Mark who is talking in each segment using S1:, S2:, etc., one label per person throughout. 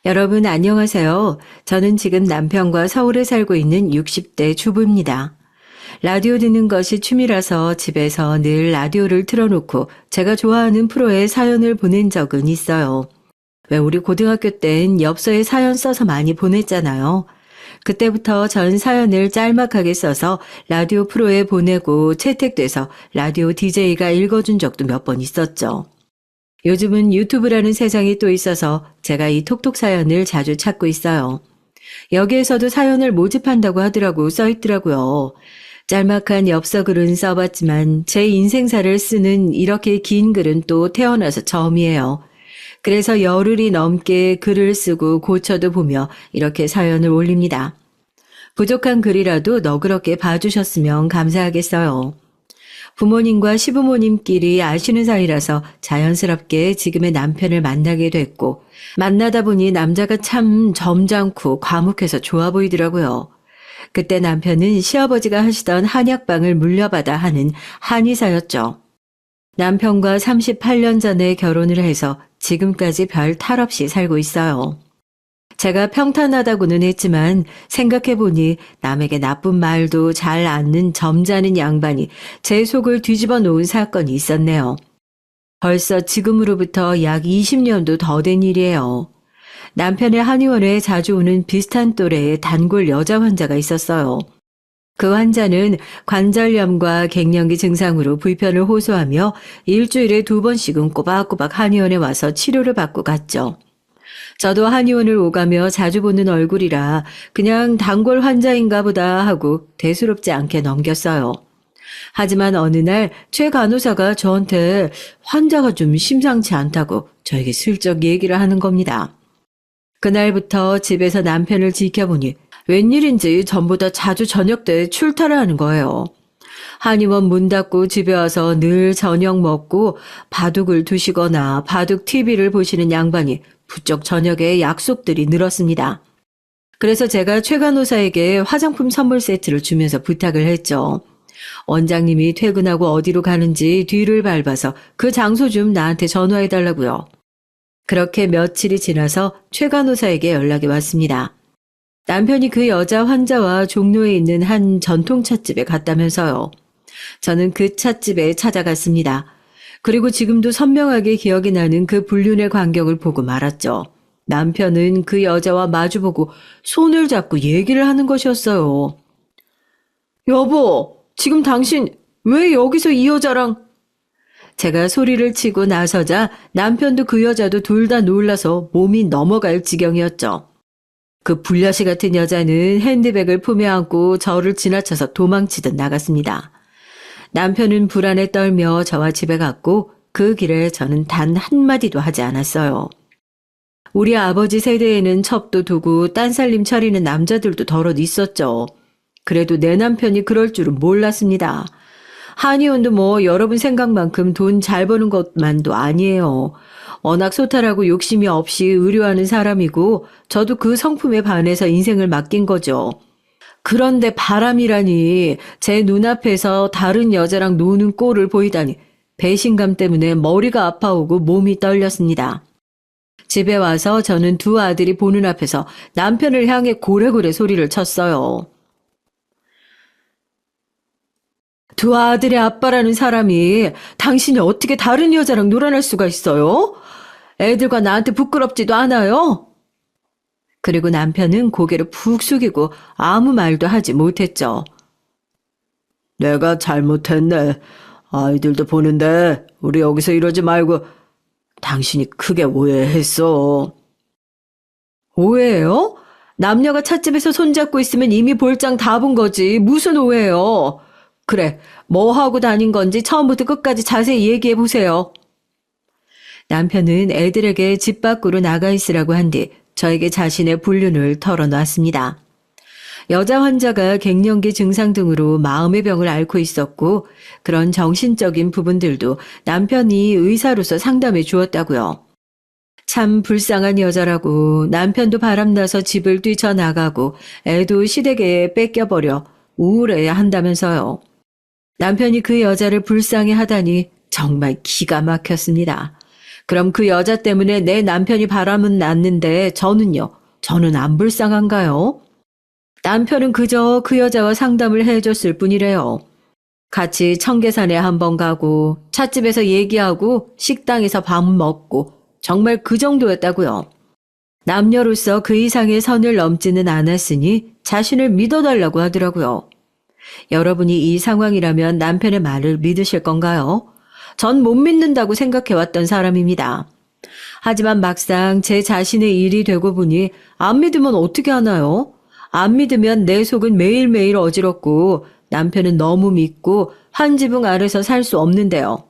S1: 여러분 안녕하세요. 저는 지금 남편과 서울에 살고 있는 60대 주부입니다. 라디오 듣는 것이 취미라서 집에서 늘 라디오를 틀어놓고 제가 좋아하는 프로에 사연을 보낸 적은 있어요. 왜 우리 고등학교 땐 엽서에 사연 써서 많이 보냈잖아요. 그때부터 전 사연을 짤막하게 써서 라디오 프로에 보내고 채택돼서 라디오 DJ가 읽어준 적도 몇 번 있었죠. 요즘은 유튜브라는 세상이 또 있어서 제가 이 톡톡 사연을 자주 찾고 있어요. 여기에서도 사연을 모집한다고 하더라고 써있더라고요. 짤막한 엽서글은 써봤지만 제 인생사를 쓰는 이렇게 긴 글은 또 태어나서 처음이에요. 그래서 열흘이 넘게 글을 쓰고 고쳐도 보며 이렇게 사연을 올립니다. 부족한 글이라도 너그럽게 봐주셨으면 감사하겠어요. 부모님과 시부모님끼리 아시는 사이라서 자연스럽게 지금의 남편을 만나게 됐고 만나다 보니 남자가 참 점잖고 과묵해서 좋아 보이더라고요. 그때 남편은 시아버지가 하시던 한약방을 물려받아 하는 한의사였죠. 남편과 38년 전에 결혼을 해서 지금까지 별 탈 없이 살고 있어요. 제가 평탄하다고는 했지만 생각해보니 남에게 나쁜 말도 잘 않는 점잖은 양반이 제 속을 뒤집어 놓은 사건이 있었네요. 벌써 지금으로부터 약 20년도 더 된 일이에요. 남편의 한의원에 자주 오는 비슷한 또래의 단골 여자 환자가 있었어요. 그 환자는 관절염과 갱년기 증상으로 불편을 호소하며 일주일에 2번씩은 꼬박꼬박 한의원에 와서 치료를 받고 갔죠. 저도 한의원을 오가며 자주 보는 얼굴이라 그냥 단골 환자인가 보다 하고 대수롭지 않게 넘겼어요. 하지만 어느 날 최 간호사가 저한테 환자가 좀 심상치 않다고 저에게 슬쩍 얘기를 하는 겁니다. 그날부터 집에서 남편을 지켜보니 웬일인지 전보다 자주 저녁 때 출타를 하는 거예요. 한의원 문 닫고 집에 와서 늘 저녁 먹고 바둑을 두시거나 바둑 TV를 보시는 양반이 부쩍 저녁에 약속들이 늘었습니다. 그래서 제가 최 간호사에게 화장품 선물 세트를 주면서 부탁을 했죠. 원장님이 퇴근하고 어디로 가는지 뒤를 밟아서 그 장소 좀 나한테 전화해달라고요. 그렇게 며칠이 지나서 최 간호사에게 연락이 왔습니다. 남편이 그 여자 환자와 종로에 있는 한 전통 찻집에 갔다면서요. 저는 그 찻집에 찾아갔습니다. 그리고 지금도 선명하게 기억이 나는 그 불륜의 광경을 보고 말았죠. 남편은 그 여자와 마주보고 손을 잡고 얘기를 하는 것이었어요. 여보, 지금 당신 왜 여기서 이 여자랑... 제가 소리를 치고 나서자 남편도 그 여자도 둘 다 놀라서 몸이 넘어갈 지경이었죠. 그 불려시 같은 여자는 핸드백을 품에 안고 저를 지나쳐서 도망치듯 나갔습니다. 남편은 불안에 떨며 저와 집에 갔고 그 길에 저는 단 한마디도 하지 않았어요. 우리 아버지 세대에는 첩도 두고 딴살림 차리는 남자들도 덜어 있었죠. 그래도 내 남편이 그럴 줄은 몰랐습니다. 한의원도 뭐 여러분 생각만큼 돈 잘 버는 것만도 아니에요. 워낙 소탈하고 욕심이 없이 의료하는 사람이고 저도 그 성품에 반해서 인생을 맡긴 거죠. 그런데 바람이라니 제 눈앞에서 다른 여자랑 노는 꼴을 보이다니 배신감 때문에 머리가 아파오고 몸이 떨렸습니다. 집에 와서 저는 두 아들이 보는 앞에서 남편을 향해 고래고래 소리를 쳤어요. 두 아들의 아빠라는 사람이 당신이 어떻게 다른 여자랑 놀아날 수가 있어요? 애들과 나한테 부끄럽지도 않아요? 그리고 남편은 고개를 푹 숙이고 아무 말도 하지 못했죠. 내가 잘못했네. 아이들도 보는데 우리 여기서 이러지 말고 당신이 크게 오해했어. 오해예요? 남녀가 찻집에서 손잡고 있으면 이미 볼장 다 본 거지. 무슨 오해예요? 그래, 뭐 하고 다닌 건지 처음부터 끝까지 자세히 얘기해 보세요. 남편은 애들에게 집 밖으로 나가 있으라고 한 뒤 저에게 자신의 불륜을 털어놨습니다. 여자 환자가 갱년기 증상 등으로 마음의 병을 앓고 있었고 그런 정신적인 부분들도 남편이 의사로서 상담해 주었다고요. 참 불쌍한 여자라고 남편도 바람나서 집을 뛰쳐나가고 애도 시댁에 뺏겨버려 우울해야 한다면서요. 남편이 그 여자를 불쌍해 하다니 정말 기가 막혔습니다. 그럼 그 여자 때문에 내 남편이 바람은 났는데 저는 안 불쌍한가요? 남편은 그저 그 여자와 상담을 해줬을 뿐이래요. 같이 청계산에 한번 가고 찻집에서 얘기하고 식당에서 밥 먹고 정말 그 정도였다고요. 남녀로서 그 이상의 선을 넘지는 않았으니 자신을 믿어달라고 하더라고요. 여러분이 이 상황이라면 남편의 말을 믿으실 건가요? 전 못 믿는다고 생각해왔던 사람입니다. 하지만 막상 제 자신의 일이 되고 보니 안 믿으면 어떻게 하나요? 안 믿으면 내 속은 매일매일 어지럽고 남편은 너무 믿고 한 지붕 아래서 살 수 없는데요.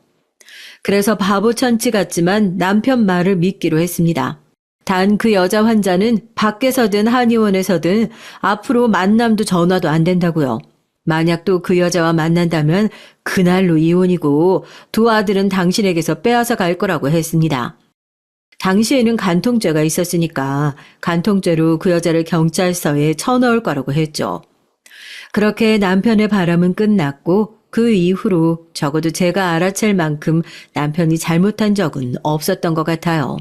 S1: 그래서 바보천치 같지만 남편 말을 믿기로 했습니다. 단 그 여자 환자는 밖에서든 한의원에서든 앞으로 만남도 전화도 안 된다고요. 만약 또 그 여자와 만난다면 그날로 이혼이고 두 아들은 당신에게서 빼앗아 갈 거라고 했습니다. 당시에는 간통죄가 있었으니까 간통죄로 그 여자를 경찰서에 쳐넣을 거라고 했죠. 그렇게 남편의 바람은 끝났고 그 이후로 적어도 제가 알아챌 만큼 남편이 잘못한 적은 없었던 것 같아요.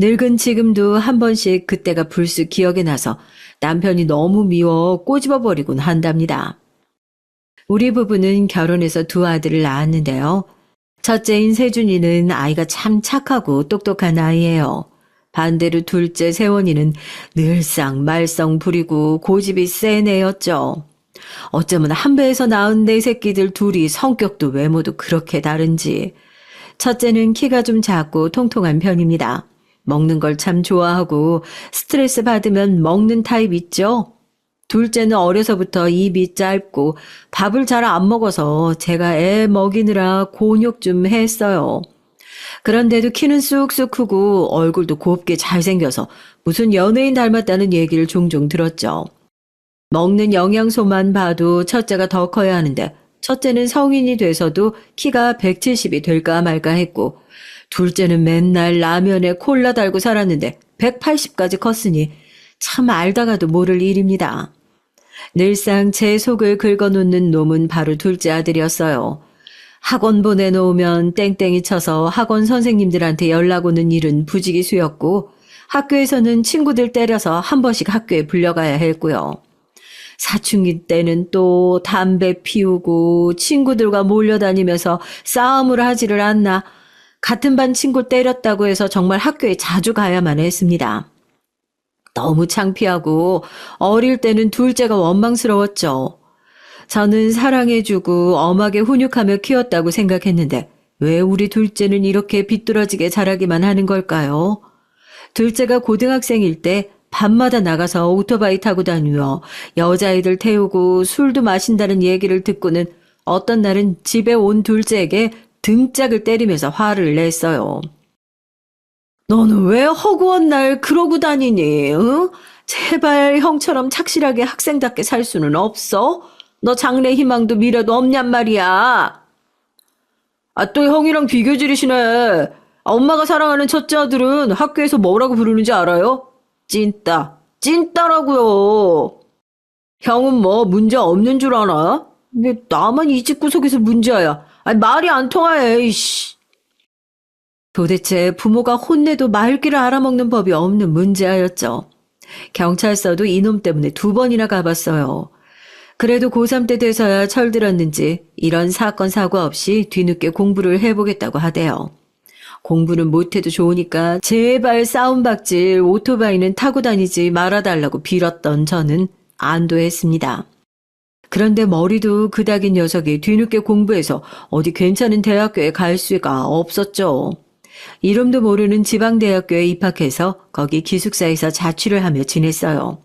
S1: 늙은 지금도 한 번씩 그때가 불쑥 기억이 나서 남편이 너무 미워 꼬집어버리곤 한답니다. 우리 부부는 결혼해서 두 아들을 낳았는데요. 첫째인 세준이는 아이가 참 착하고 똑똑한 아이예요. 반대로 둘째 세원이는 늘상 말썽 부리고 고집이 센 애였죠. 어쩌면 한 배에서 낳은 내 새끼들 둘이 성격도 외모도 그렇게 다른지. 첫째는 키가 좀 작고 통통한 편입니다. 먹는 걸 참 좋아하고 스트레스 받으면 먹는 타입 있죠? 둘째는 어려서부터 입이 짧고 밥을 잘 안 먹어서 제가 애 먹이느라 곤욕 좀 했어요. 그런데도 키는 쑥쑥 크고 얼굴도 곱게 잘생겨서 무슨 연예인 닮았다는 얘기를 종종 들었죠. 먹는 영양소만 봐도 첫째가 더 커야 하는데 첫째는 성인이 돼서도 키가 170이 될까 말까 했고 둘째는 맨날 라면에 콜라 달고 살았는데 180까지 컸으니 참 알다가도 모를 일입니다. 늘상 제 속을 긁어놓는 놈은 바로 둘째 아들이었어요. 학원 보내놓으면 땡땡이 쳐서 학원 선생님들한테 연락 오는 일은 부지기수였고 학교에서는 친구들 때려서 한 번씩 학교에 불려가야 했고요. 사춘기 때는 또 담배 피우고 친구들과 몰려다니면서 싸움을 하지를 않나 같은 반 친구 때렸다고 해서 정말 학교에 자주 가야만 했습니다. 너무 창피하고 어릴 때는 둘째가 원망스러웠죠. 저는 사랑해주고 엄하게 훈육하며 키웠다고 생각했는데 왜 우리 둘째는 이렇게 비뚤어지게 자라기만 하는 걸까요? 둘째가 고등학생일 때 밤마다 나가서 오토바이 타고 다니며 여자애들 태우고 술도 마신다는 얘기를 듣고는 어떤 날은 집에 온 둘째에게 등짝을 때리면서 화를 냈어요. 너는 왜 허구한 날 그러고 다니니? 응? 제발 형처럼 착실하게 학생답게 살 수는 없어? 너 장래 희망도 미래도 없냔 말이야. 아, 또 형이랑 비교질이시네. 엄마가 사랑하는 첫째 아들은 학교에서 뭐라고 부르는지 알아요? 찐따. 찐따라고요. 형은 뭐 문제 없는 줄 아나? 근데 나만 이 집구석에서 문제야. 아니, 말이 안 통하해, 이씨. 도대체 부모가 혼내도 말귀를 알아먹는 법이 없는 문제아였죠. 경찰서도 이놈 때문에 2번이나 가봤어요. 그래도 고3 때 돼서야 철들었는지 이런 사건 사고 없이 뒤늦게 공부를 해보겠다고 하대요. 공부는 못해도 좋으니까 제발 싸움박질 오토바이는 타고 다니지 말아달라고 빌었던 저는 안도했습니다. 그런데 머리도 그닥인 녀석이 뒤늦게 공부해서 어디 괜찮은 대학교에 갈 수가 없었죠. 이름도 모르는 지방대학교에 입학해서 거기 기숙사에서 자취를 하며 지냈어요.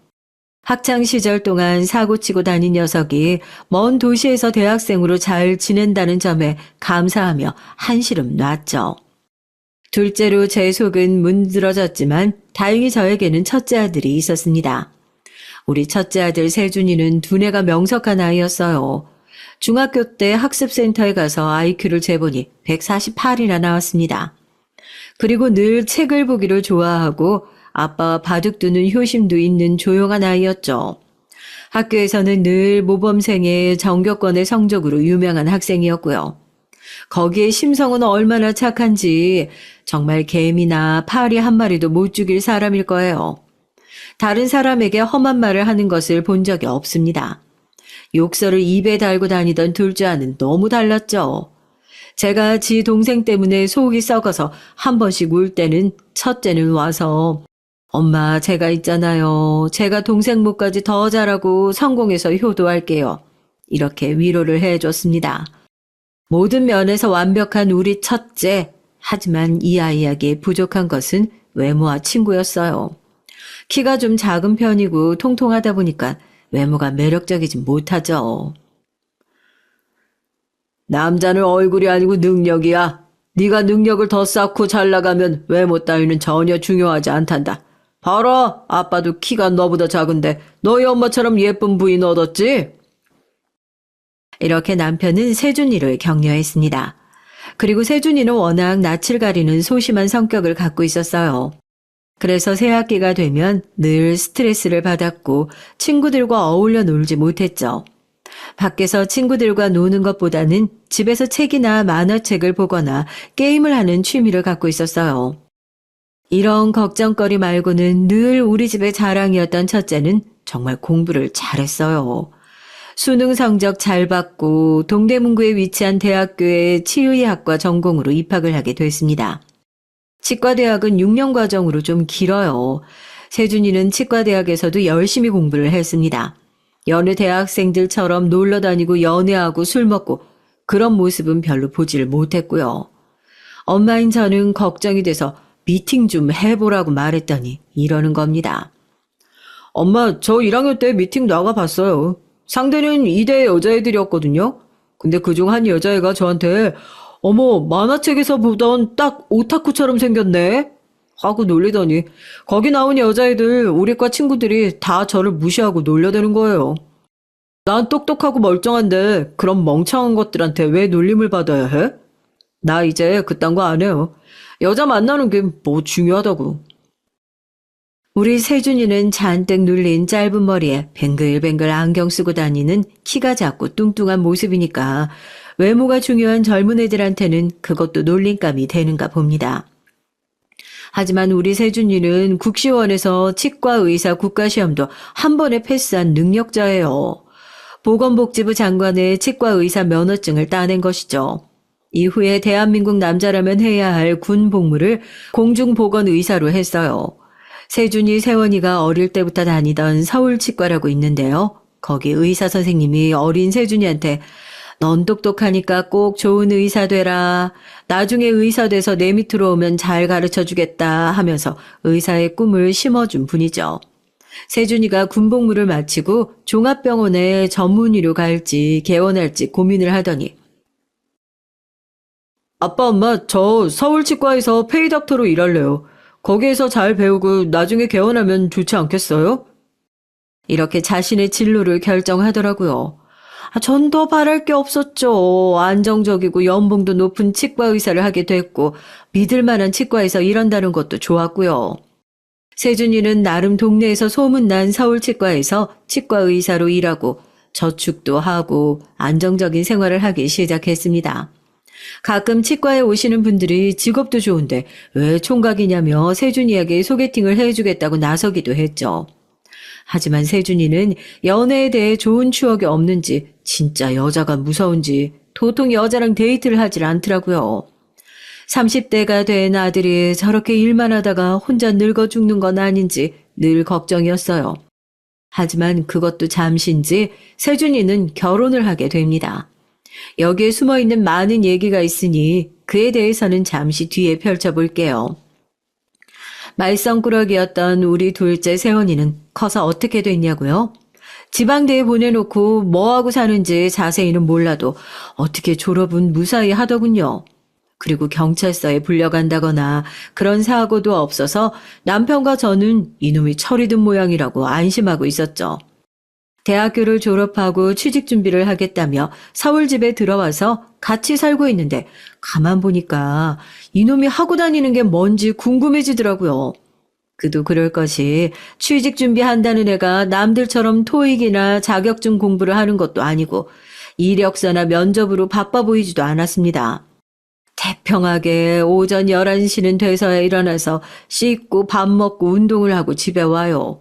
S1: 학창시절 동안 사고치고 다닌 녀석이 먼 도시에서 대학생으로 잘 지낸다는 점에 감사하며 한시름 놨죠. 둘째로 제 속은 문드러졌지만 다행히 저에게는 첫째 아들이 있었습니다. 우리 첫째 아들 세준이는 두뇌가 명석한 아이였어요. 중학교 때 학습센터에 가서 IQ를 재보니 148이나 나왔습니다. 그리고 늘 책을 보기를 좋아하고 아빠와 바둑두는 효심도 있는 조용한 아이였죠. 학교에서는 늘 모범생의 전교권의 성적으로 유명한 학생이었고요. 거기에 심성은 얼마나 착한지 정말 개미나 파리 한 마리도 못 죽일 사람일 거예요. 다른 사람에게 험한 말을 하는 것을 본 적이 없습니다. 욕설을 입에 달고 다니던 둘째와는 너무 달랐죠. 제가 지 동생 때문에 속이 썩어서 한 번씩 울 때는 첫째는 와서 엄마 제가 있잖아요. 제가 동생 목까지 더 잘하고 성공해서 효도할게요. 이렇게 위로를 해줬습니다. 모든 면에서 완벽한 우리 첫째. 하지만 이 아이에게 부족한 것은 외모와 친구였어요. 키가 좀 작은 편이고 통통하다 보니까 외모가 매력적이지 못하죠. 남자는 얼굴이 아니고 능력이야. 네가 능력을 더 쌓고 잘 나가면 외모 따위는 전혀 중요하지 않단다. 봐라, 아빠도 키가 너보다 작은데 너희 엄마처럼 예쁜 부인 얻었지? 이렇게 남편은 세준이를 격려했습니다. 그리고 세준이는 워낙 낯을 가리는 소심한 성격을 갖고 있었어요. 그래서 새학기가 되면 늘 스트레스를 받았고 친구들과 어울려 놀지 못했죠. 밖에서 친구들과 노는 것보다는 집에서 책이나 만화책을 보거나 게임을 하는 취미를 갖고 있었어요. 이런 걱정거리 말고는 늘 우리 집의 자랑이었던 첫째는 정말 공부를 잘했어요. 수능 성적 잘 받고 동대문구에 위치한 대학교에 치의학과 전공으로 입학을 하게 됐습니다. 치과대학은 6년 과정으로 좀 길어요. 세준이는 치과대학에서도 열심히 공부를 했습니다. 여느 대학생들처럼 놀러 다니고 연애하고 술 먹고 그런 모습은 별로 보지를 못했고요. 엄마인 저는 걱정이 돼서 미팅 좀 해보라고 말했더니 이러는 겁니다. 엄마, 저 1학년 때 미팅 나가봤어요. 상대는 2대 여자애들이었거든요. 근데 그중 한 여자애가 저한테 어머, 만화책에서 보던 딱 오타쿠처럼 생겼네? 하고 놀리더니 거기 나온 여자애들 우리 과 친구들이 다 저를 무시하고 놀려대는 거예요. 난 똑똑하고 멀쩡한데 그런 멍청한 것들한테 왜 놀림을 받아야 해? 나 이제 그딴 거 안 해요. 여자 만나는 게 뭐 중요하다고. 우리 세준이는 잔뜩 눌린 짧은 머리에 뱅글뱅글 안경 쓰고 다니는 키가 작고 뚱뚱한 모습이니까 외모가 중요한 젊은 애들한테는 그것도 놀림감이 되는가 봅니다. 하지만 우리 세준이는 국시원에서 치과의사 국가시험도 한 번에 패스한 능력자예요. 보건복지부 장관의 치과의사 면허증을 따낸 것이죠. 이후에 대한민국 남자라면 해야 할 군 복무를 공중보건의사로 했어요. 세준이 세원이가 어릴 때부터 다니던 서울치과라고 있는데요. 거기 의사 선생님이 어린 세준이한테 넌 똑똑하니까 꼭 좋은 의사 되라. 나중에 의사 돼서 내 밑으로 오면 잘 가르쳐주겠다 하면서 의사의 꿈을 심어준 분이죠. 세준이가 군복무를 마치고 종합병원에 전문의로 갈지 개원할지 고민을 하더니 아빠 엄마 저 서울치과에서 페이닥터로 일할래요. 거기에서 잘 배우고 나중에 개원하면 좋지 않겠어요? 이렇게 자신의 진로를 결정하더라고요. 전 더 바랄 게 없었죠. 안정적이고 연봉도 높은 치과 의사를 하게 됐고 믿을 만한 치과에서 일한다는 것도 좋았고요. 세준이는 나름 동네에서 소문난 서울치과에서 치과 의사로 일하고 저축도 하고 안정적인 생활을 하기 시작했습니다. 가끔 치과에 오시는 분들이 직업도 좋은데 왜 총각이냐며 세준이에게 소개팅을 해주겠다고 나서기도 했죠. 하지만 세준이는 연애에 대해 좋은 추억이 없는지 진짜 여자가 무서운지 도통 여자랑 데이트를 하질 않더라고요. 30대가 된 아들이 저렇게 일만 하다가 혼자 늙어 죽는 건 아닌지 늘 걱정이었어요. 하지만 그것도 잠시인지 세준이는 결혼을 하게 됩니다. 여기에 숨어있는 많은 얘기가 있으니 그에 대해서는 잠시 뒤에 펼쳐볼게요. 말썽꾸러기였던 우리 둘째 세원이는 커서 어떻게 됐냐고요? 지방대에 보내놓고 뭐하고 사는지 자세히는 몰라도 어떻게 졸업은 무사히 하더군요. 그리고 경찰서에 불려간다거나 그런 사고도 없어서 남편과 저는 이놈이 철이 든 모양이라고 안심하고 있었죠. 대학교를 졸업하고 취직 준비를 하겠다며 서울집에 들어와서 같이 살고 있는데 가만 보니까 이놈이 하고 다니는 게 뭔지 궁금해지더라고요. 그도 그럴 것이 취직 준비한다는 애가 남들처럼 토익이나 자격증 공부를 하는 것도 아니고 이력서나 면접으로 바빠 보이지도 않았습니다. 태평하게 오전 11시는 돼서야 일어나서 씻고 밥 먹고 운동을 하고 집에 와요.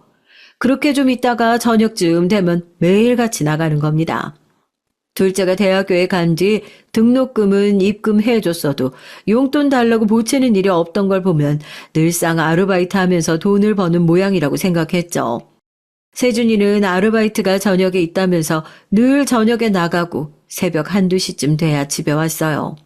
S1: 그렇게 좀 있다가 저녁쯤 되면 매일같이 나가는 겁니다. 둘째가 대학교에 간 뒤 등록금은 입금해줬어도 용돈 달라고 보채는 일이 없던 걸 보면 늘상 아르바이트 하면서 돈을 버는 모양이라고 생각했죠. 세준이는 아르바이트가 저녁에 있다면서 늘 저녁에 나가고 새벽 한두 시쯤 돼야 집에 왔어요.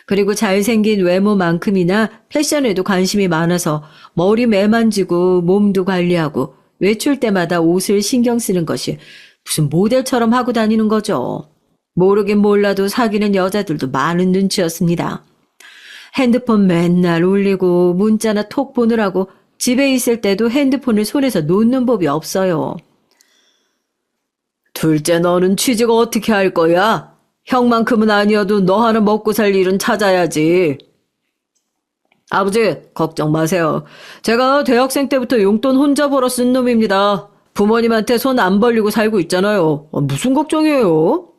S1: 그리고 잘생긴 외모만큼이나 패션에도 관심이 많아서 머리 매만지고 몸도 관리하고 외출 때마다 옷을 신경 쓰는 것이 무슨 모델처럼 하고 다니는 거죠. 모르긴 몰라도 사귀는 여자들도 많은 눈치였습니다. 핸드폰 맨날 울리고 문자나 톡 보느라고 집에 있을 때도 핸드폰을 손에서 놓는 법이 없어요. 둘째 너는 취직 어떻게 할 거야? 형만큼은 아니어도 너 하나 먹고 살 일은 찾아야지. 아버지, 걱정 마세요. 제가 대학생 때부터 용돈 혼자 벌어 쓴 놈입니다. 부모님한테 손 안 벌리고 살고 있잖아요. 무슨 걱정이에요?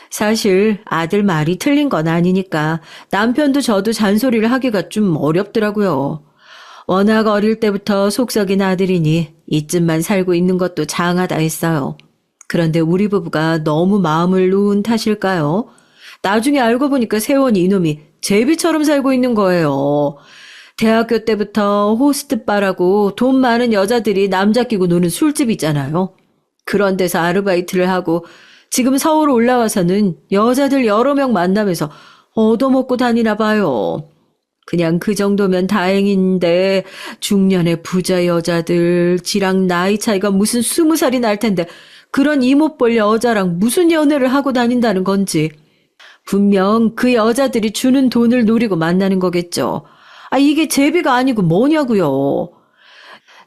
S1: 사실 아들 말이 틀린 건 아니니까 남편도 저도 잔소리를 하기가 좀 어렵더라고요. 워낙 어릴 때부터 속썩인 아들이니 이쯤만 살고 있는 것도 장하다 했어요. 그런데 우리 부부가 너무 마음을 놓은 탓일까요? 나중에 알고 보니까 세원이 이놈이 제비처럼 살고 있는 거예요. 대학교 때부터 호스트바라고 돈 많은 여자들이 남자 끼고 노는 술집 있잖아요. 그런 데서 아르바이트를 하고 지금 서울 올라와서는 여자들 여러 명 만나면서 얻어먹고 다니나 봐요. 그냥 그 정도면 다행인데 중년의 부자 여자들 지랑 나이 차이가 무슨 20살이 날 텐데 그런 이모뻘 여자랑 무슨 연애를 하고 다닌다는 건지. 분명 그 여자들이 주는 돈을 노리고 만나는 거겠죠. 이게 제비가 아니고 뭐냐고요.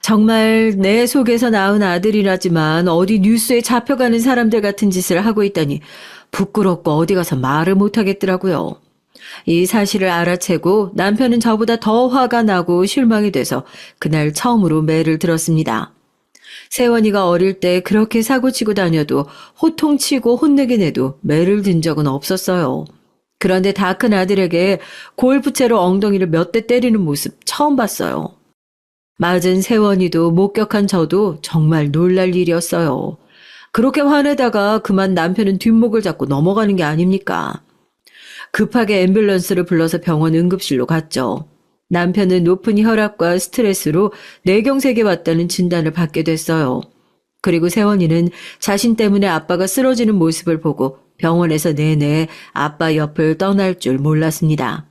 S1: 정말 내 속에서 낳은 아들이라지만 어디 뉴스에 잡혀가는 사람들 같은 짓을 하고 있다니 부끄럽고 어디 가서 말을 못하겠더라고요. 이 사실을 알아채고 남편은 저보다 더 화가 나고 실망이 돼서 그날 처음으로 매를 들었습니다. 세원이가 어릴 때 그렇게 사고치고 다녀도 호통치고 혼내긴 해도 매를 든 적은 없었어요. 그런데 다 큰 아들에게 골프채로 엉덩이를 몇 대 때리는 모습 처음 봤어요. 맞은 세원이도 목격한 저도 정말 놀랄 일이었어요. 그렇게 화내다가 그만 남편은 뒷목을 잡고 넘어가는 게 아닙니까? 급하게 앰뷸런스를 불러서 병원 응급실로 갔죠. 남편은 높은 혈압과 스트레스로 뇌경색이 왔다는 진단을 받게 됐어요. 그리고 세원이는 자신 때문에 아빠가 쓰러지는 모습을 보고 병원에서 내내 아빠 옆을 떠날 줄 몰랐습니다.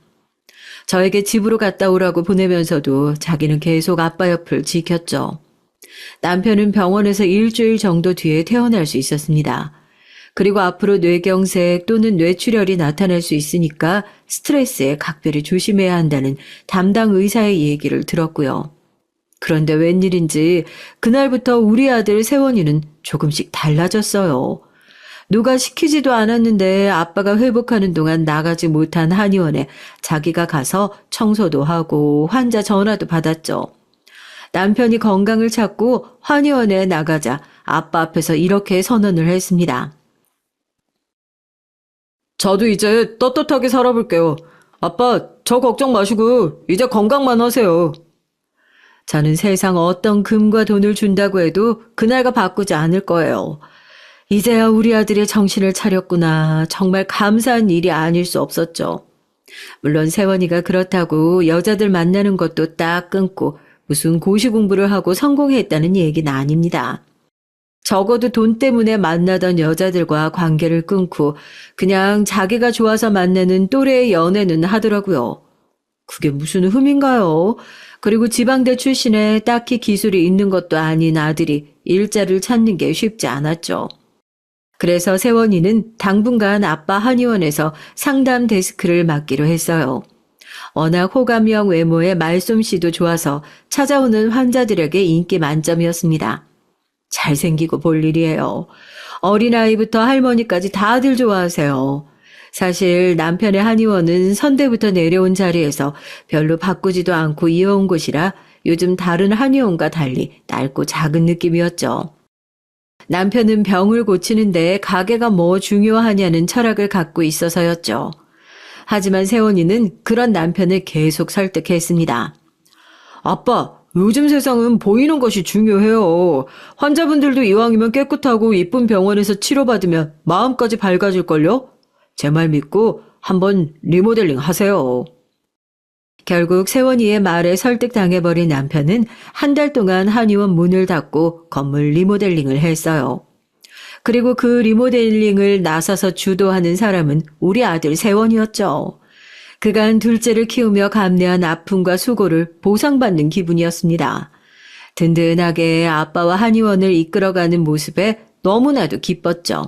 S1: 저에게 집으로 갔다 오라고 보내면서도 자기는 계속 아빠 옆을 지켰죠. 남편은 병원에서 일주일 정도 뒤에 퇴원할 수 있었습니다. 그리고 앞으로 뇌경색 또는 뇌출혈이 나타날 수 있으니까 스트레스에 각별히 조심해야 한다는 담당 의사의 얘기를 들었고요. 그런데 웬일인지 그날부터 우리 아들 세원이는 조금씩 달라졌어요. 누가 시키지도 않았는데 아빠가 회복하는 동안 나가지 못한 한의원에 자기가 가서 청소도 하고 환자 전화도 받았죠. 남편이 건강을 찾고 한의원에 나가자 아빠 앞에서 이렇게 선언을 했습니다. 저도 이제 떳떳하게 살아볼게요. 아빠, 저 걱정 마시고 이제 건강만 하세요. 저는 세상 어떤 금과 돈을 준다고 해도 그날과 바꾸지 않을 거예요. 이제야 우리 아들의 정신을 차렸구나. 정말 감사한 일이 아닐 수 없었죠. 물론 세원이가 그렇다고 여자들 만나는 것도 딱 끊고 무슨 고시 공부를 하고 성공했다는 얘기는 아닙니다. 적어도 돈 때문에 만나던 여자들과 관계를 끊고 그냥 자기가 좋아서 만나는 또래의 연애는 하더라고요. 그게 무슨 흠인가요? 그리고 지방대 출신에 딱히 기술이 있는 것도 아닌 아들이 일자를 찾는 게 쉽지 않았죠. 그래서 세원이는 당분간 아빠 한의원에서 상담 데스크를 맡기로 했어요. 워낙 호감형 외모에 말솜씨도 좋아서 찾아오는 환자들에게 인기 만점이었습니다. 잘생기고 볼 일이에요. 어린아이부터 할머니까지 다들 좋아하세요. 사실 남편의 한의원은 선대부터 내려온 자리에서 별로 바꾸지도 않고 이어온 곳이라 요즘 다른 한의원과 달리 낡고 작은 느낌이었죠. 남편은 병을 고치는데 가게가 뭐 중요하냐는 철학을 갖고 있어서였죠. 하지만 세원이는 그런 남편을 계속 설득했습니다. 아빠, 요즘 세상은 보이는 것이 중요해요. 환자분들도 이왕이면 깨끗하고 이쁜 병원에서 치료받으면 마음까지 밝아질걸요? 제 말 믿고 한번 리모델링 하세요. 결국 세원이의 말에 설득당해버린 남편은 한 달 동안 한의원 문을 닫고 건물 리모델링을 했어요. 그리고 그 리모델링을 나서서 주도하는 사람은 우리 아들 세원이었죠. 그간 둘째를 키우며 감내한 아픔과 수고를 보상받는 기분이었습니다. 든든하게 아빠와 한의원을 이끌어가는 모습에 너무나도 기뻤죠.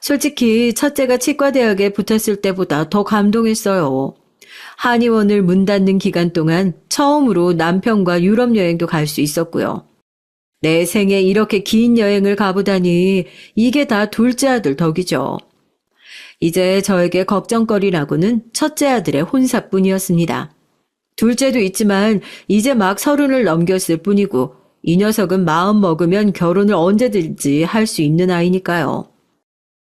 S1: 솔직히 첫째가 치과대학에 붙었을 때보다 더 감동했어요. 한의원을 문 닫는 기간 동안 처음으로 남편과 유럽 여행도 갈 수 있었고요. 내 생에 이렇게 긴 여행을 가보다니 이게 다 둘째 아들 덕이죠. 이제 저에게 걱정거리라고는 첫째 아들의 혼사뿐이었습니다. 둘째도 있지만 이제 막 30을 넘겼을 뿐이고 이 녀석은 마음 먹으면 결혼을 언제든지 할 수 있는 아이니까요.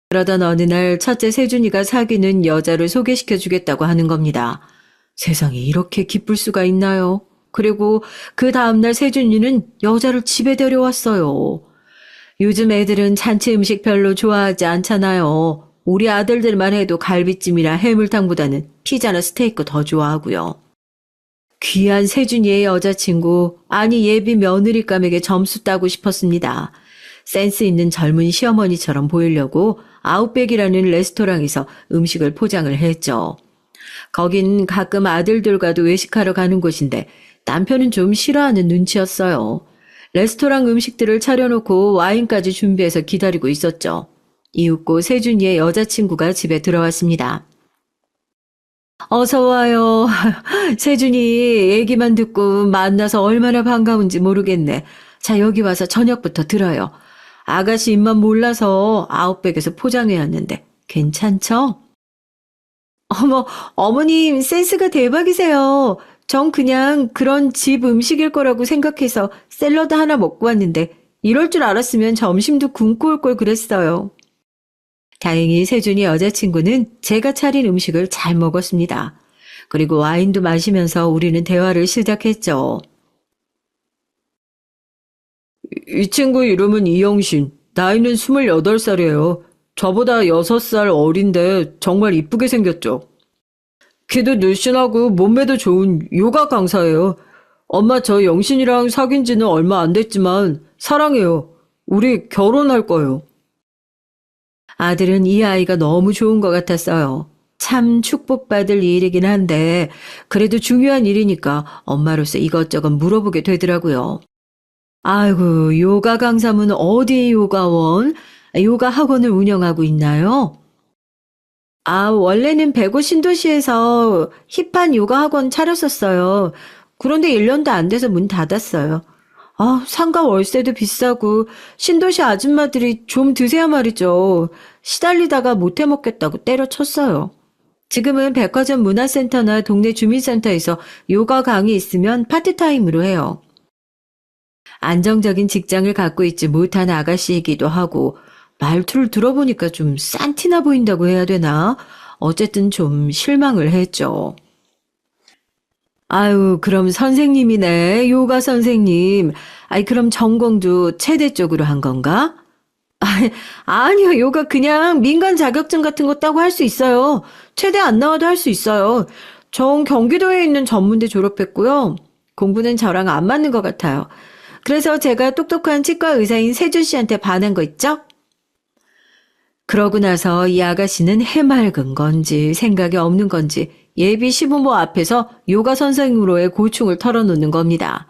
S1: 그러던 어느 날 첫째 세준이가 사귀는 여자를 소개시켜 주겠다고 하는 겁니다. 세상에 이렇게 기쁠 수가 있나요? 그리고 그 다음날 세준이는 여자를 집에 데려왔어요. 요즘 애들은 잔치 음식 별로 좋아하지 않잖아요. 우리 아들들만 해도 갈비찜이나 해물탕보다는 피자나 스테이크 더 좋아하고요. 귀한 세준이의 여자친구, 아니 예비 며느리감에게 점수 따고 싶었습니다. 센스 있는 젊은 시어머니처럼 보이려고 아웃백이라는 레스토랑에서 음식을 포장을 했죠. 거긴 가끔 아들들과도 외식하러 가는 곳인데 남편은 좀 싫어하는 눈치였어요. 레스토랑 음식들을 차려놓고 와인까지 준비해서 기다리고 있었죠. 이윽고 세준이의 여자친구가 집에 들어왔습니다. 어서 와요. 세준이 얘기만 듣고 만나서 얼마나 반가운지 모르겠네. 자, 여기 와서 저녁부터 들어요. 아가씨 입만 몰라서 아웃백에서 포장해 왔는데 괜찮죠? 어머, 어머님 센스가 대박이세요. 전 그냥 그런 집 음식일 거라고 생각해서 샐러드 하나 먹고 왔는데 이럴 줄 알았으면 점심도 굶고 올 걸 그랬어요. 다행히 세준이 여자친구는 제가 차린 음식을 잘 먹었습니다. 그리고 와인도 마시면서 우리는 대화를 시작했죠. 이 친구 이름은 이영신. 나이는 28살이에요. 저보다 6살 어린데 정말 이쁘게 생겼죠. 키도 늘씬하고 몸매도 좋은 요가 강사예요. 엄마 저 영신이랑 사귄 지는 얼마 안 됐지만 사랑해요. 우리 결혼할 거예요. 아들은 이 아이가 너무 좋은 것 같았어요. 참 축복받을 일이긴 한데 그래도 중요한 일이니까 엄마로서 이것저것 물어보게 되더라고요. 아이고, 요가 강사면 어디 요가원? 요가 학원을 운영하고 있나요? 아, 원래는 백오 신도시에서 힙한 요가 학원 차렸었어요. 그런데 1년도 안 돼서 문 닫았어요. 아, 상가 월세도 비싸고 신도시 아줌마들이 좀 드세요 말이죠. 시달리다가 못해 먹겠다고 때려쳤어요. 지금은 백화점 문화센터나 동네 주민센터에서 요가 강의 있으면 파트타임으로 해요. 안정적인 직장을 갖고 있지 못한 아가씨이기도 하고 말투를 들어보니까 좀 싼티나 보인다고 해야 되나? 어쨌든 좀 실망을 했죠. 아유, 그럼 선생님이네. 요가 선생님. 아이, 그럼 전공도 체대 쪽으로 한 건가? 아니요, 요가 그냥 민간 자격증 같은 거 따고 할 수 있어요. 체대 안 나와도 할 수 있어요. 전 경기도에 있는 전문대 졸업했고요. 공부는 저랑 안 맞는 것 같아요. 그래서 제가 똑똑한 치과 의사인 세준 씨한테 반한 거 있죠? 그러고 나서 이 아가씨는 해맑은 건지 생각이 없는 건지 예비 시부모 앞에서 요가 선생으로의 고충을 털어놓는 겁니다.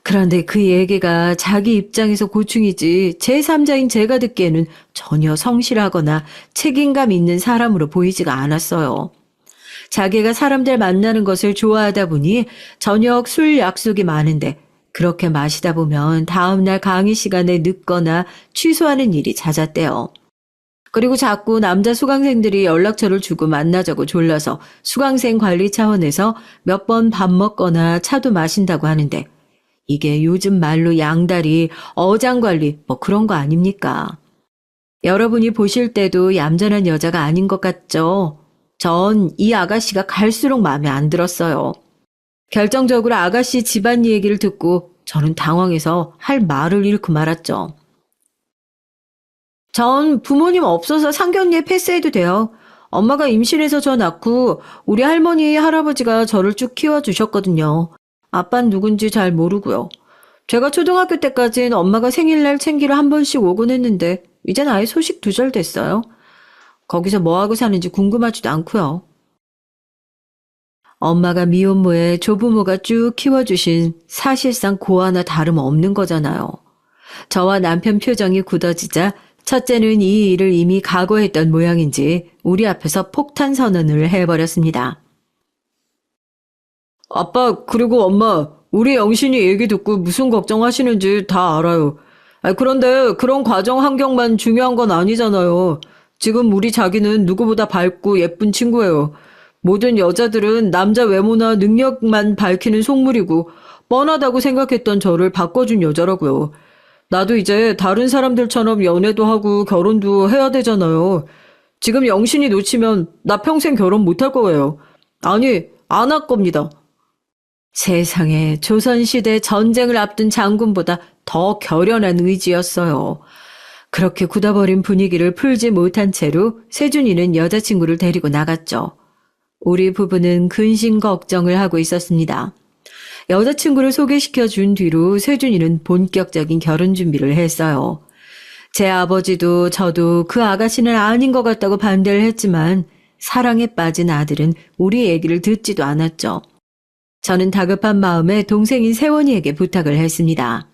S1: 그런데 그 얘기가 자기 입장에서 고충이지 제3자인 제가 듣기에는 전혀 성실하거나 책임감 있는 사람으로 보이지가 않았어요. 자기가 사람들 만나는 것을 좋아하다 보니 저녁 술 약속이 많은데 그렇게 마시다 보면 다음날 강의 시간에 늦거나 취소하는 일이 잦았대요. 그리고 자꾸 남자 수강생들이 연락처를 주고 만나자고 졸라서 수강생 관리 차원에서 몇 번 밥 먹거나 차도 마신다고 하는데 이게 요즘 말로 양다리, 어장관리 뭐 그런 거 아닙니까? 여러분이 보실 때도 얌전한 여자가 아닌 것 같죠? 전 이 아가씨가 갈수록 마음에 안 들었어요. 결정적으로 아가씨 집안 얘기를 듣고 저는 당황해서 할 말을 잃고 말았죠. 전 부모님 없어서 상견례 패스해도 돼요. 엄마가 임신해서 저 낳고 우리 할머니, 할아버지가 저를 쭉 키워주셨거든요. 아빠는 누군지 잘 모르고요. 제가 초등학교 때까진 엄마가 생일날 챙기러 한 번씩 오곤 했는데 이젠 아예 소식 두절됐어요. 거기서 뭐하고 사는지 궁금하지도 않고요. 엄마가 미혼모에 조부모가 쭉 키워주신 사실상 고아나 다름없는 거잖아요. 저와 남편 표정이 굳어지자 첫째는 이 일을 이미 각오했던 모양인지 우리 앞에서 폭탄 선언을 해버렸습니다. 아빠, 그리고 엄마, 우리 영신이 얘기 듣고 무슨 걱정하시는지 다 알아요. 그런데 그런 과정 환경만 중요한 건 아니잖아요. 지금 우리 자기는 누구보다 밝고 예쁜 친구예요. 모든 여자들은 남자 외모나 능력만 밝히는 속물이고 뻔하다고 생각했던 저를 바꿔준 여자라고요. 나도 이제 다른 사람들처럼 연애도 하고 결혼도 해야 되잖아요. 지금 영신이 놓치면 나 평생 결혼 못할 거예요. 아니, 안 할 겁니다. 세상에 조선시대 전쟁을 앞둔 장군보다 더 결연한 의지였어요. 그렇게 굳어버린 분위기를 풀지 못한 채로 세준이는 여자친구를 데리고 나갔죠. 우리 부부는 근심 걱정을 하고 있었습니다. 여자친구를 소개시켜 준 뒤로 세준이는 본격적인 결혼 준비를 했어요. 제 아버지도 저도 그 아가씨는 아닌 것 같다고 반대를 했지만 사랑에 빠진 아들은 우리 얘기를 듣지도 않았죠. 저는 다급한 마음에 동생인 세원이에게 부탁을 했습니다.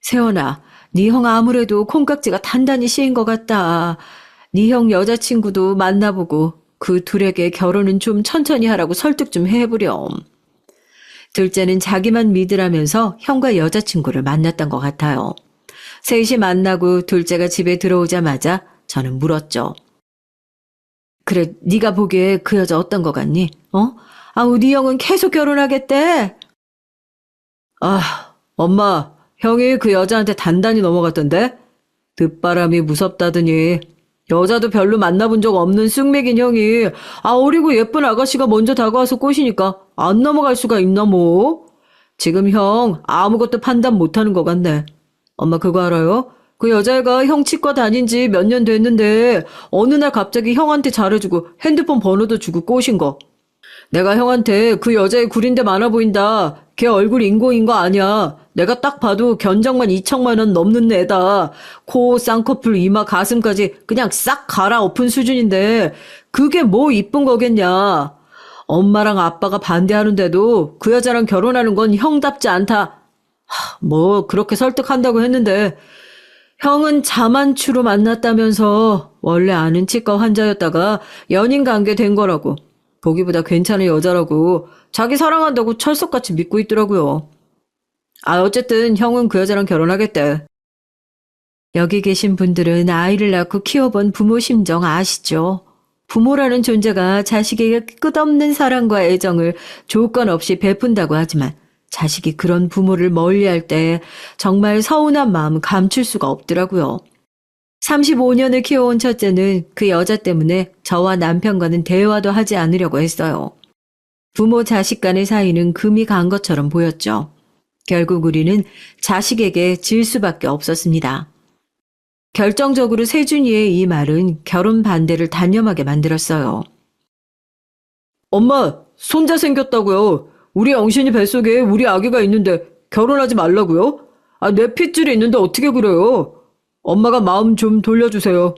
S1: 세원아, 네 형 아무래도 콩깍지가 단단히 씌인 것 같다. 네 형 여자친구도 만나보고 그 둘에게 결혼은 좀 천천히 하라고 설득 좀 해보렴. 둘째는 자기만 믿으라면서 형과 여자친구를 만났던 것 같아요. 셋이 만나고 둘째가 집에 들어오자마자 저는 물었죠. 그래, 네가 보기에 그 여자 어떤 것 같니? 네 형은 계속 결혼하겠대. 엄마, 형이 그 여자한테 단단히 넘어갔던데? 듣바람이 무섭다더니 여자도 별로 만나본 적 없는 쑥맥인 형이 어리고 예쁜 아가씨가 먼저 다가와서 꼬시니까 안 넘어갈 수가 있나 뭐. 지금 형 아무것도 판단 못하는 것 같네. 엄마 그거 알아요? 그 여자애가 형 치과 다닌 지 몇 년 됐는데 어느 날 갑자기 형한테 잘해주고 핸드폰 번호도 주고 꼬신 거. 내가 형한테 그 여자애 구린데 많아 보인다. 걔 얼굴 인공인 거 아니야. 내가 딱 봐도 견적만 2천만 원 넘는 애다. 코, 쌍꺼풀, 이마, 가슴까지 그냥 싹 갈아엎은 수준인데 그게 뭐 이쁜 거겠냐. 엄마랑 아빠가 반대하는데도 그 여자랑 결혼하는 건 형답지 않다. 뭐 그렇게 설득한다고 했는데 형은 자만추로 만났다면서 원래 아는 치과 환자였다가 연인 관계 된 거라고. 보기보다 괜찮은 여자라고 자기 사랑한다고 철석같이 믿고 있더라고요. 어쨌든 형은 그 여자랑 결혼하겠대. 여기 계신 분들은 아이를 낳고 키워본 부모 심정 아시죠? 부모라는 존재가 자식에게 끝없는 사랑과 애정을 조건 없이 베푼다고 하지만 자식이 그런 부모를 멀리할 때 정말 서운한 마음 감출 수가 없더라고요. 35년을 키워온 첫째는 그 여자 때문에 저와 남편과는 대화도 하지 않으려고 했어요. 부모 자식 간의 사이는 금이 간 것처럼 보였죠. 결국 우리는 자식에게 질 수밖에 없었습니다. 결정적으로 세준이의 이 말은 결혼 반대를 단념하게 만들었어요. 엄마, 손자 생겼다고요. 우리 영신이 뱃속에 우리 아기가 있는데 결혼하지 말라고요? 내 핏줄이 있는데 어떻게 그래요? 엄마가 마음 좀 돌려주세요.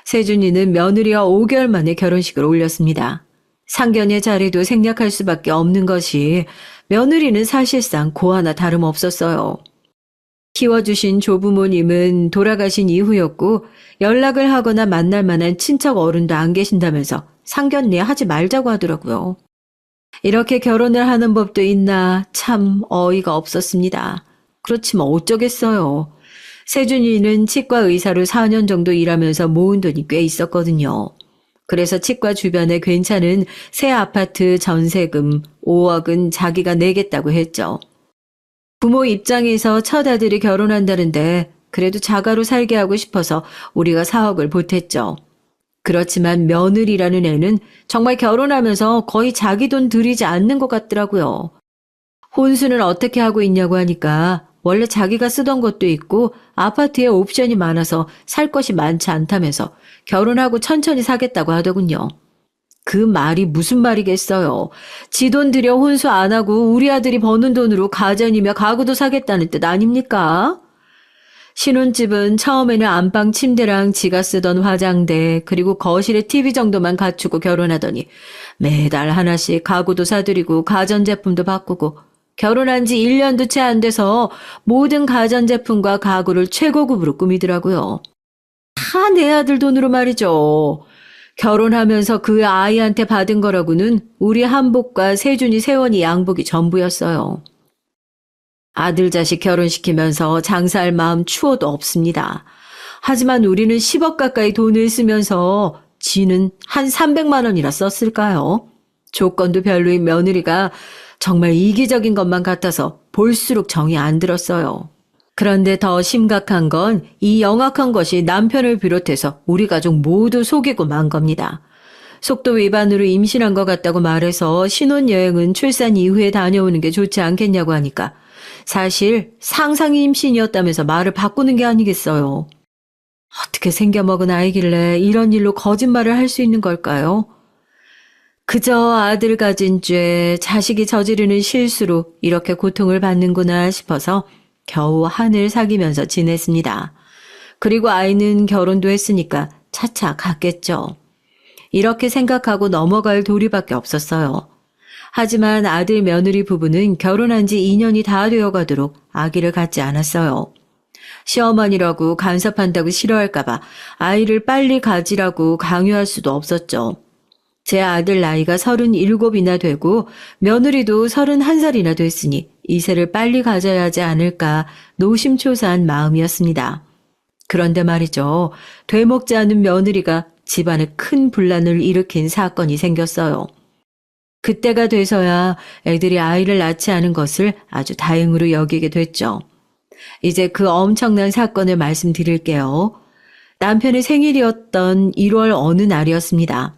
S1: 세준이는 며느리와 5개월 만에 결혼식을 올렸습니다. 상견례 자리도 생략할 수밖에 없는 것이 며느리는 사실상 고아나 다름없었어요. 키워주신 조부모님은 돌아가신 이후였고 연락을 하거나 만날 만한 친척 어른도 안 계신다면서 상견례 하지 말자고 하더라고요. 이렇게 결혼을 하는 법도 있나 참 어이가 없었습니다. 그렇지만 어쩌겠어요. 세준이는 치과 의사로 4년 정도 일하면서 모은 돈이 꽤 있었거든요. 그래서 치과 주변에 괜찮은 새 아파트 전세금 5억은 자기가 내겠다고 했죠. 부모 입장에서 첫 아들이 결혼한다는데 그래도 자가로 살게 하고 싶어서 우리가 4억을 보탰죠. 그렇지만 며느리라는 애는 정말 결혼하면서 거의 자기 돈 들이지 않는 것 같더라고요. 혼수는 어떻게 하고 있냐고 하니까 원래 자기가 쓰던 것도 있고 아파트에 옵션이 많아서 살 것이 많지 않다면서 결혼하고 천천히 사겠다고 하더군요. 그 말이 무슨 말이겠어요. 지 돈 들여 혼수 안 하고 우리 아들이 버는 돈으로 가전이며 가구도 사겠다는 뜻 아닙니까? 신혼집은 처음에는 안방 침대랑 지가 쓰던 화장대 그리고 거실에 TV 정도만 갖추고 결혼하더니 매달 하나씩 가구도 사드리고 가전제품도 바꾸고 결혼한 지 1년도 채 안 돼서 모든 가전제품과 가구를 최고급으로 꾸미더라고요. 다 내 아들 돈으로 말이죠. 결혼하면서 그 아이한테 받은 거라고는 우리 한복과 세준이 세원이 양복이 전부였어요. 아들 자식 결혼시키면서 장사할 마음 추워도 없습니다. 하지만 우리는 10억 가까이 돈을 쓰면서 지는 한 300만 원이나 썼을까요? 조건도 별로인 며느리가 정말 이기적인 것만 같아서 볼수록 정이 안 들었어요. 그런데 더 심각한 건 이 영악한 것이 남편을 비롯해서 우리 가족 모두 속이고 만 겁니다. 속도 위반으로 임신한 것 같다고 말해서 신혼여행은 출산 이후에 다녀오는 게 좋지 않겠냐고 하니까 사실 상상이 임신이었다면서 말을 바꾸는 게 아니겠어요. 어떻게 생겨먹은 아이길래 이런 일로 거짓말을 할 수 있는 걸까요? 그저 아들 가진 죄, 자식이 저지르는 실수로 이렇게 고통을 받는구나 싶어서 겨우 한을 사귀면서 지냈습니다. 그리고 아이는 결혼도 했으니까 차차 갔겠죠. 이렇게 생각하고 넘어갈 도리밖에 없었어요. 하지만 아들 며느리 부부는 결혼한 지 2년이 다 되어가도록 아기를 갖지 않았어요. 시어머니라고 간섭한다고 싫어할까봐 아이를 빨리 가지라고 강요할 수도 없었죠. 제 아들 나이가 37이나 되고 며느리도 31살이나 됐으니 이세를 빨리 가져야 하지 않을까 노심초사한 마음이었습니다. 그런데 말이죠. 되먹지 않은 며느리가 집안에 큰 분란을 일으킨 사건이 생겼어요. 그때가 돼서야 애들이 아이를 낳지 않은 것을 아주 다행으로 여기게 됐죠. 이제 그 엄청난 사건을 말씀드릴게요. 남편의 생일이었던 1월 어느 날이었습니다.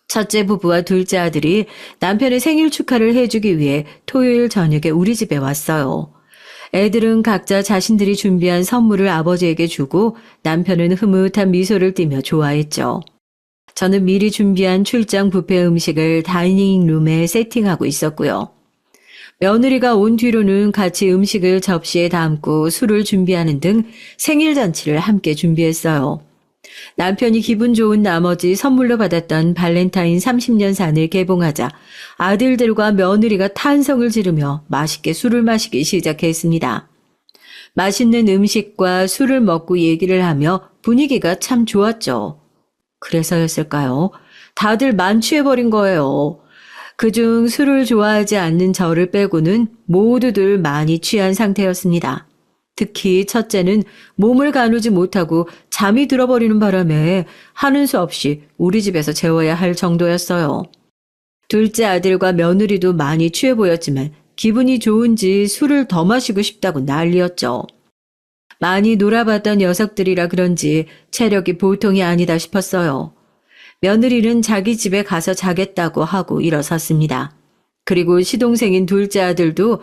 S1: 첫째 부부와 둘째 아들이 남편의 생일 축하를 해주기 위해 토요일 저녁에 우리 집에 왔어요. 애들은 각자 자신들이 준비한 선물을 아버지에게 주고 남편은 흐뭇한 미소를 띠며 좋아했죠. 저는 미리 준비한 출장 뷔페 음식을 다이닝룸에 세팅하고 있었고요. 며느리가 온 뒤로는 같이 음식을 접시에 담고 술을 준비하는 등 생일 잔치를 함께 준비했어요. 남편이 기분 좋은 나머지 선물로 받았던 발렌타인 30년산을 개봉하자 아들들과 며느리가 탄성을 지르며 맛있게 술을 마시기 시작했습니다. 맛있는 음식과 술을 먹고 얘기를 하며 분위기가 참 좋았죠. 그래서였을까요? 다들 만취해버린 거예요. 그중 술을 좋아하지 않는 저를 빼고는 모두들 많이 취한 상태였습니다. 특히 첫째는 몸을 가누지 못하고 잠이 들어버리는 바람에 하는 수 없이 우리 집에서 재워야 할 정도였어요. 둘째 아들과 며느리도 많이 취해 보였지만 기분이 좋은지 술을 더 마시고 싶다고 난리였죠. 많이 놀아봤던 녀석들이라 그런지 체력이 보통이 아니다 싶었어요. 며느리는 자기 집에 가서 자겠다고 하고 일어섰습니다. 그리고 시동생인 둘째 아들도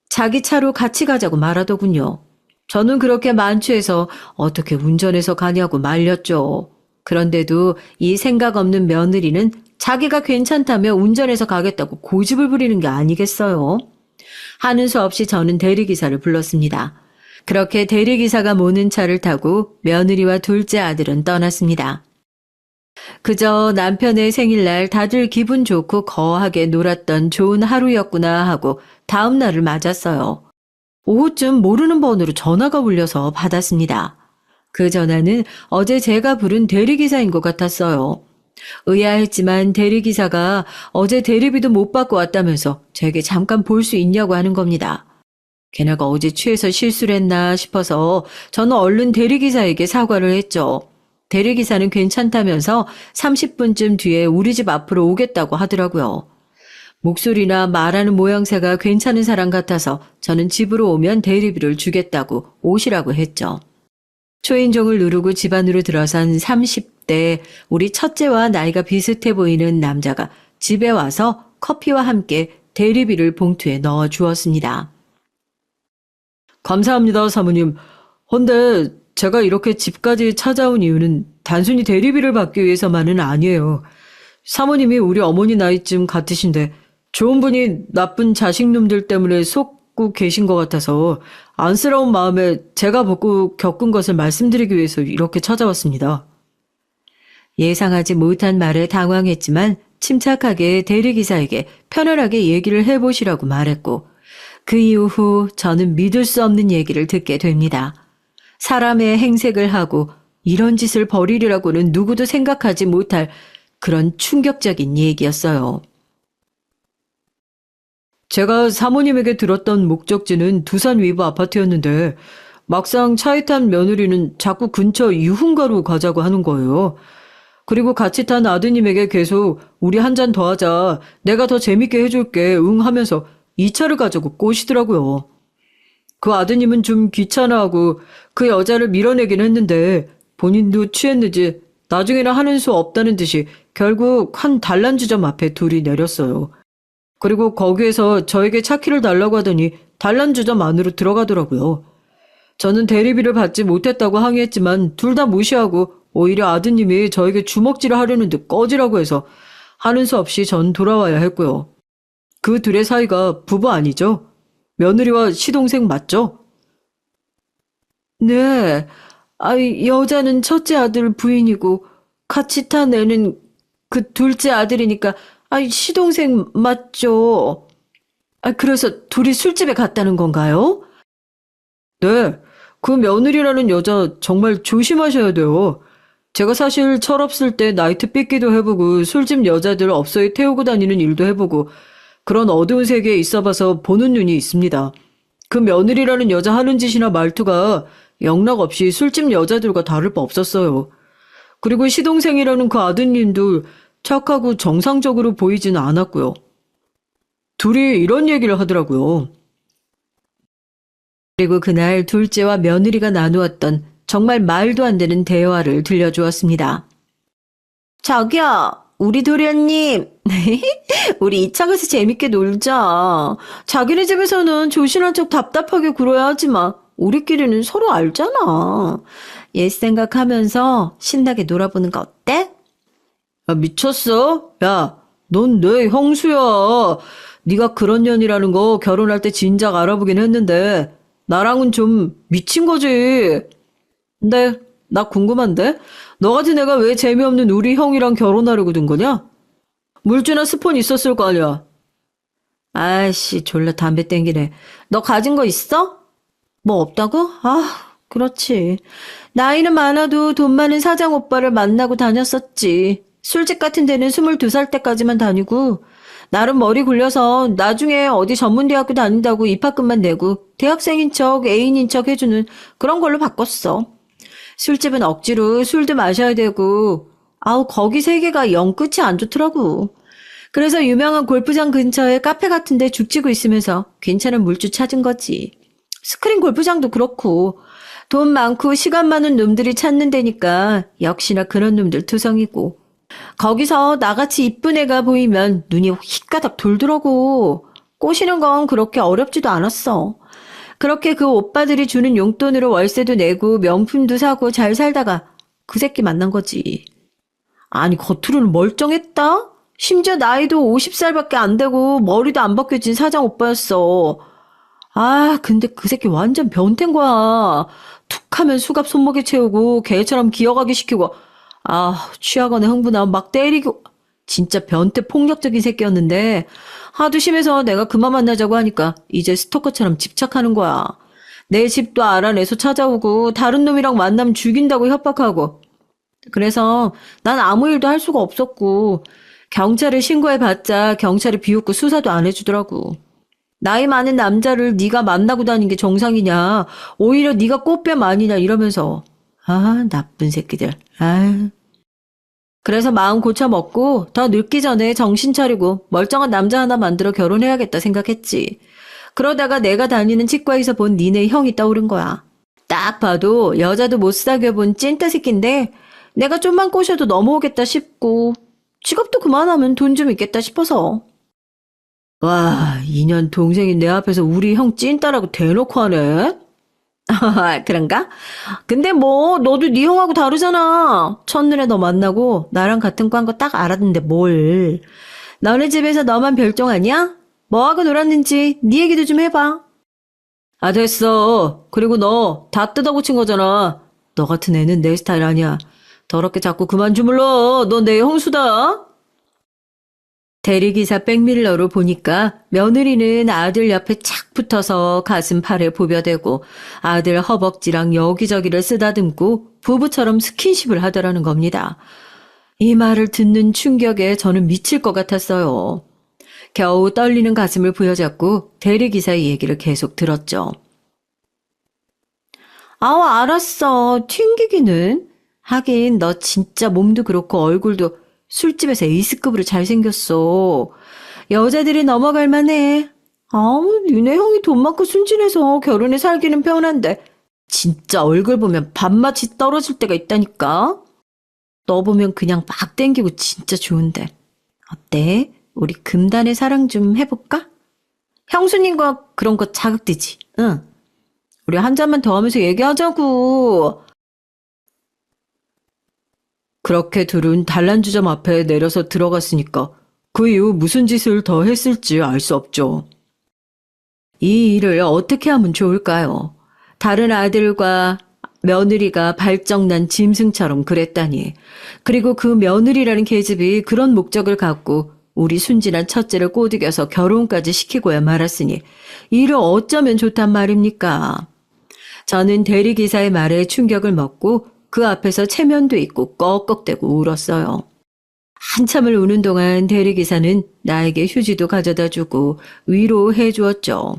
S1: 자기 차로 같이 가자고 말하더군요. 저는 그렇게 만취해서 어떻게 운전해서 가냐고 말렸죠. 그런데도 이 생각 없는 며느리는 자기가 괜찮다며 운전해서 가겠다고 고집을 부리는 게 아니겠어요. 하는 수 없이 저는 대리기사를 불렀습니다. 그렇게 대리기사가 모는 차를 타고 며느리와 둘째 아들은 떠났습니다. 그저 남편의 생일날 다들 기분 좋고 거하게 놀았던 좋은 하루였구나 하고 다음 날을 맞았어요. 오후쯤 모르는 번호로 전화가 울려서 받았습니다. 그 전화는 어제 제가 부른 대리기사인 것 같았어요. 의아했지만 대리기사가 어제 대리비도 못 받고 왔다면서 제게 잠깐 볼 수 있냐고 하는 겁니다. 걔네가 어제 취해서 실수를 했나 싶어서 저는 얼른 대리기사에게 사과를 했죠. 대리기사는 괜찮다면서 30분쯤 뒤에 우리 집 앞으로 오겠다고 하더라고요. 목소리나 말하는 모양새가 괜찮은 사람 같아서 저는 집으로 오면 대리비를 주겠다고 오시라고 했죠. 초인종을 누르고 집 안으로 들어선 30대 60대 우리 첫째와 나이가 비슷해 보이는 남자가 집에 와서 커피와 함께 대리비를 봉투에 넣어 주었습니다. 감사합니다, 사모님. 헌데 제가 이렇게 집까지 찾아온 이유는 단순히 대리비를 받기 위해서만은 아니에요. 사모님이 우리 어머니 나이쯤 같으신데 좋은 분이 나쁜 자식놈들 때문에 속고 계신 것 같아서 안쓰러운 마음에 제가 겪은 것을 말씀드리기 위해서 이렇게 찾아왔습니다. 예상하지 못한 말에 당황했지만 침착하게 대리기사에게 편안하게 얘기를 해보시라고 말했고 그 이후 저는 믿을 수 없는 얘기를 듣게 됩니다. 사람의 행색을 하고 이런 짓을 벌이리라고는 누구도 생각하지 못할 그런 충격적인 얘기였어요. 제가 사모님에게 들었던 목적지는 두산 위브 아파트였는데 막상 차에 탄 며느리는 자꾸 근처 유흥가로 가자고 하는 거예요. 그리고 같이 탄 아드님에게 계속 우리 한 잔 더 하자, 내가 더 재밌게 해줄게 응 하면서 이 차를 가자고 꼬시더라고요. 그 아드님은 좀 귀찮아하고 그 여자를 밀어내긴 했는데 본인도 취했는지 나중에는 하는 수 없다는 듯이 결국 한 단란주점 앞에 둘이 내렸어요. 그리고 거기에서 저에게 차키를 달라고 하더니 단란주점 안으로 들어가더라고요. 저는 대리비를 받지 못했다고 항의했지만 둘 다 무시하고 오히려 아드님이 저에게 주먹질을 하려는 듯 꺼지라고 해서 하는 수 없이 전 돌아와야 했고요. 그 둘의 사이가 부부 아니죠? 며느리와 시동생 맞죠? 네. 여자는 첫째 아들 부인이고 같이 탄 애는 그 둘째 아들이니까 시동생 맞죠? 그래서 둘이 술집에 갔다는 건가요? 네. 그 며느리라는 여자 정말 조심하셔야 돼요. 제가 사실 철없을 때 나이트 삐끼도 해보고 술집 여자들 업소에 태우고 다니는 일도 해보고 그런 어두운 세계에 있어봐서 보는 눈이 있습니다. 그 며느리라는 여자 하는 짓이나 말투가 영락없이 술집 여자들과 다를 바 없었어요. 그리고 시동생이라는 그 아드님도 착하고 정상적으로 보이지는 않았고요. 둘이 이런 얘기를 하더라고요. 그리고 그날 둘째와 며느리가 나누었던 정말 말도 안 되는 대화를 들려주었습니다. 자기야, 우리 도련님, 우리 2차 가서 재밌게 놀자. 자기네 집에서는 조신한 척 답답하게 굴어야 하지만 우리끼리는 서로 알잖아. 옛 생각하면서 신나게 놀아보는 거 어때? 야, 미쳤어? 야, 넌 내 형수야. 네가 그런 년이라는 거 결혼할 때 진작 알아보긴 했는데 나랑은 좀 미친 거지. 근데 나 궁금한데? 너 같은 애가 왜 재미없는 우리 형이랑 결혼하려고 든 거냐? 물주나 스폰 있었을 거 아니야. 아이씨, 졸라 담배 땡기네. 너 가진 거 있어? 뭐 없다고? 그렇지. 나이는 많아도 돈 많은 사장 오빠를 만나고 다녔었지. 술집 같은 데는 22살 때까지만 다니고 나름 머리 굴려서 나중에 어디 전문대학교 다닌다고 입학금만 내고 대학생인 척 애인인 척 해주는 그런 걸로 바꿨어. 술집은 억지로 술도 마셔야 되고 거기 세계가 영 끝이 안 좋더라고. 그래서 유명한 골프장 근처에 카페 같은 데 죽치고 있으면서 괜찮은 물주 찾은 거지. 스크린 골프장도 그렇고 돈 많고 시간 많은 놈들이 찾는 데니까 역시나 그런 놈들 투성이고 거기서 나같이 이쁜 애가 보이면 눈이 휘가닥 돌더라고. 꼬시는 건 그렇게 어렵지도 않았어. 그렇게 그 오빠들이 주는 용돈으로 월세도 내고 명품도 사고 잘 살다가 그 새끼 만난 거지. 아니 겉으로는 멀쩡했다? 심지어 나이도 50살밖에 안 되고 머리도 안 벗겨진 사장 오빠였어. 근데 그 새끼 완전 변태인 거야. 툭하면 수갑 손목에 채우고 개처럼 기어가게 시키고 취하거나 흥분하면 막 때리고 진짜 변태 폭력적인 새끼였는데 하도 심해서 내가 그만 만나자고 하니까 이제 스토커처럼 집착하는 거야. 내 집도 알아내서 찾아오고 다른 놈이랑 만나면 죽인다고 협박하고. 그래서 난 아무 일도 할 수가 없었고 경찰에 신고해봤자 경찰이 비웃고 수사도 안 해주더라고. 나이 많은 남자를 네가 만나고 다니는 게 정상이냐, 오히려 네가 꽃뱀 아니냐 이러면서. 나쁜 새끼들. 그래서 마음 고쳐먹고 더 늙기 전에 정신 차리고 멀쩡한 남자 하나 만들어 결혼해야겠다 생각했지. 그러다가 내가 다니는 치과에서 본 니네 형이 떠오른 거야. 딱 봐도 여자도 못 사귀어본 찐따 새끼인데 내가 좀만 꼬셔도 넘어오겠다 싶고 직업도 그만하면 돈 좀 있겠다 싶어서. 와, 2년 동생이 내 앞에서 우리 형 찐따라고 대놓고 하네. 그런가? 근데 뭐 너도 네 형하고 다르잖아. 첫눈에 너 만나고 나랑 같은 과인 거 딱 알았는데 뭘. 너네 집에서 너만 별종 아니야? 뭐하고 놀았는지 네 얘기도 좀 해봐. 아, 됐어. 그리고 너 다 뜯어고친 거잖아. 너 같은 애는 내 스타일 아니야. 더럽게 자꾸 그만 주물러. 너 내 형수다. 대리기사 백밀러로 보니까 며느리는 아들 옆에 착 붙어서 가슴팔에 부벼대고 아들 허벅지랑 여기저기를 쓰다듬고 부부처럼 스킨십을 하더라는 겁니다. 이 말을 듣는 충격에 저는 미칠 것 같았어요. 겨우 떨리는 가슴을 부여잡고 대리기사의 얘기를 계속 들었죠. 아우, 알았어. 튕기기는. 하긴 너 진짜 몸도 그렇고 얼굴도 술집에서 에이스급으로 잘생겼어. 여자들이 넘어갈 만해. 아우, 니네 형이 돈 많고 순진해서 결혼해 살기는 편한데 진짜 얼굴 보면 밥맛이 떨어질 때가 있다니까. 너 보면 그냥 막 땡기고 진짜 좋은데. 어때? 우리 금단의 사랑 좀 해볼까? 형수님과 그런 거 자극되지? 응. 우리 한 잔만 더 하면서 얘기하자고. 그렇게 둘은 단란주점 앞에 내려서 들어갔으니까 그 이후 무슨 짓을 더 했을지 알 수 없죠. 이 일을 어떻게 하면 좋을까요? 다른 아들과 며느리가 발정난 짐승처럼 그랬다니. 그리고 그 며느리라는 계집이 그런 목적을 갖고 우리 순진한 첫째를 꼬드겨서 결혼까지 시키고야 말았으니 이를 어쩌면 좋단 말입니까? 저는 대리기사의 말에 충격을 먹고 그 앞에서 체면도 있고 꺽꺽대고 울었어요. 한참을 우는 동안 대리기사는 나에게 휴지도 가져다 주고 위로해 주었죠.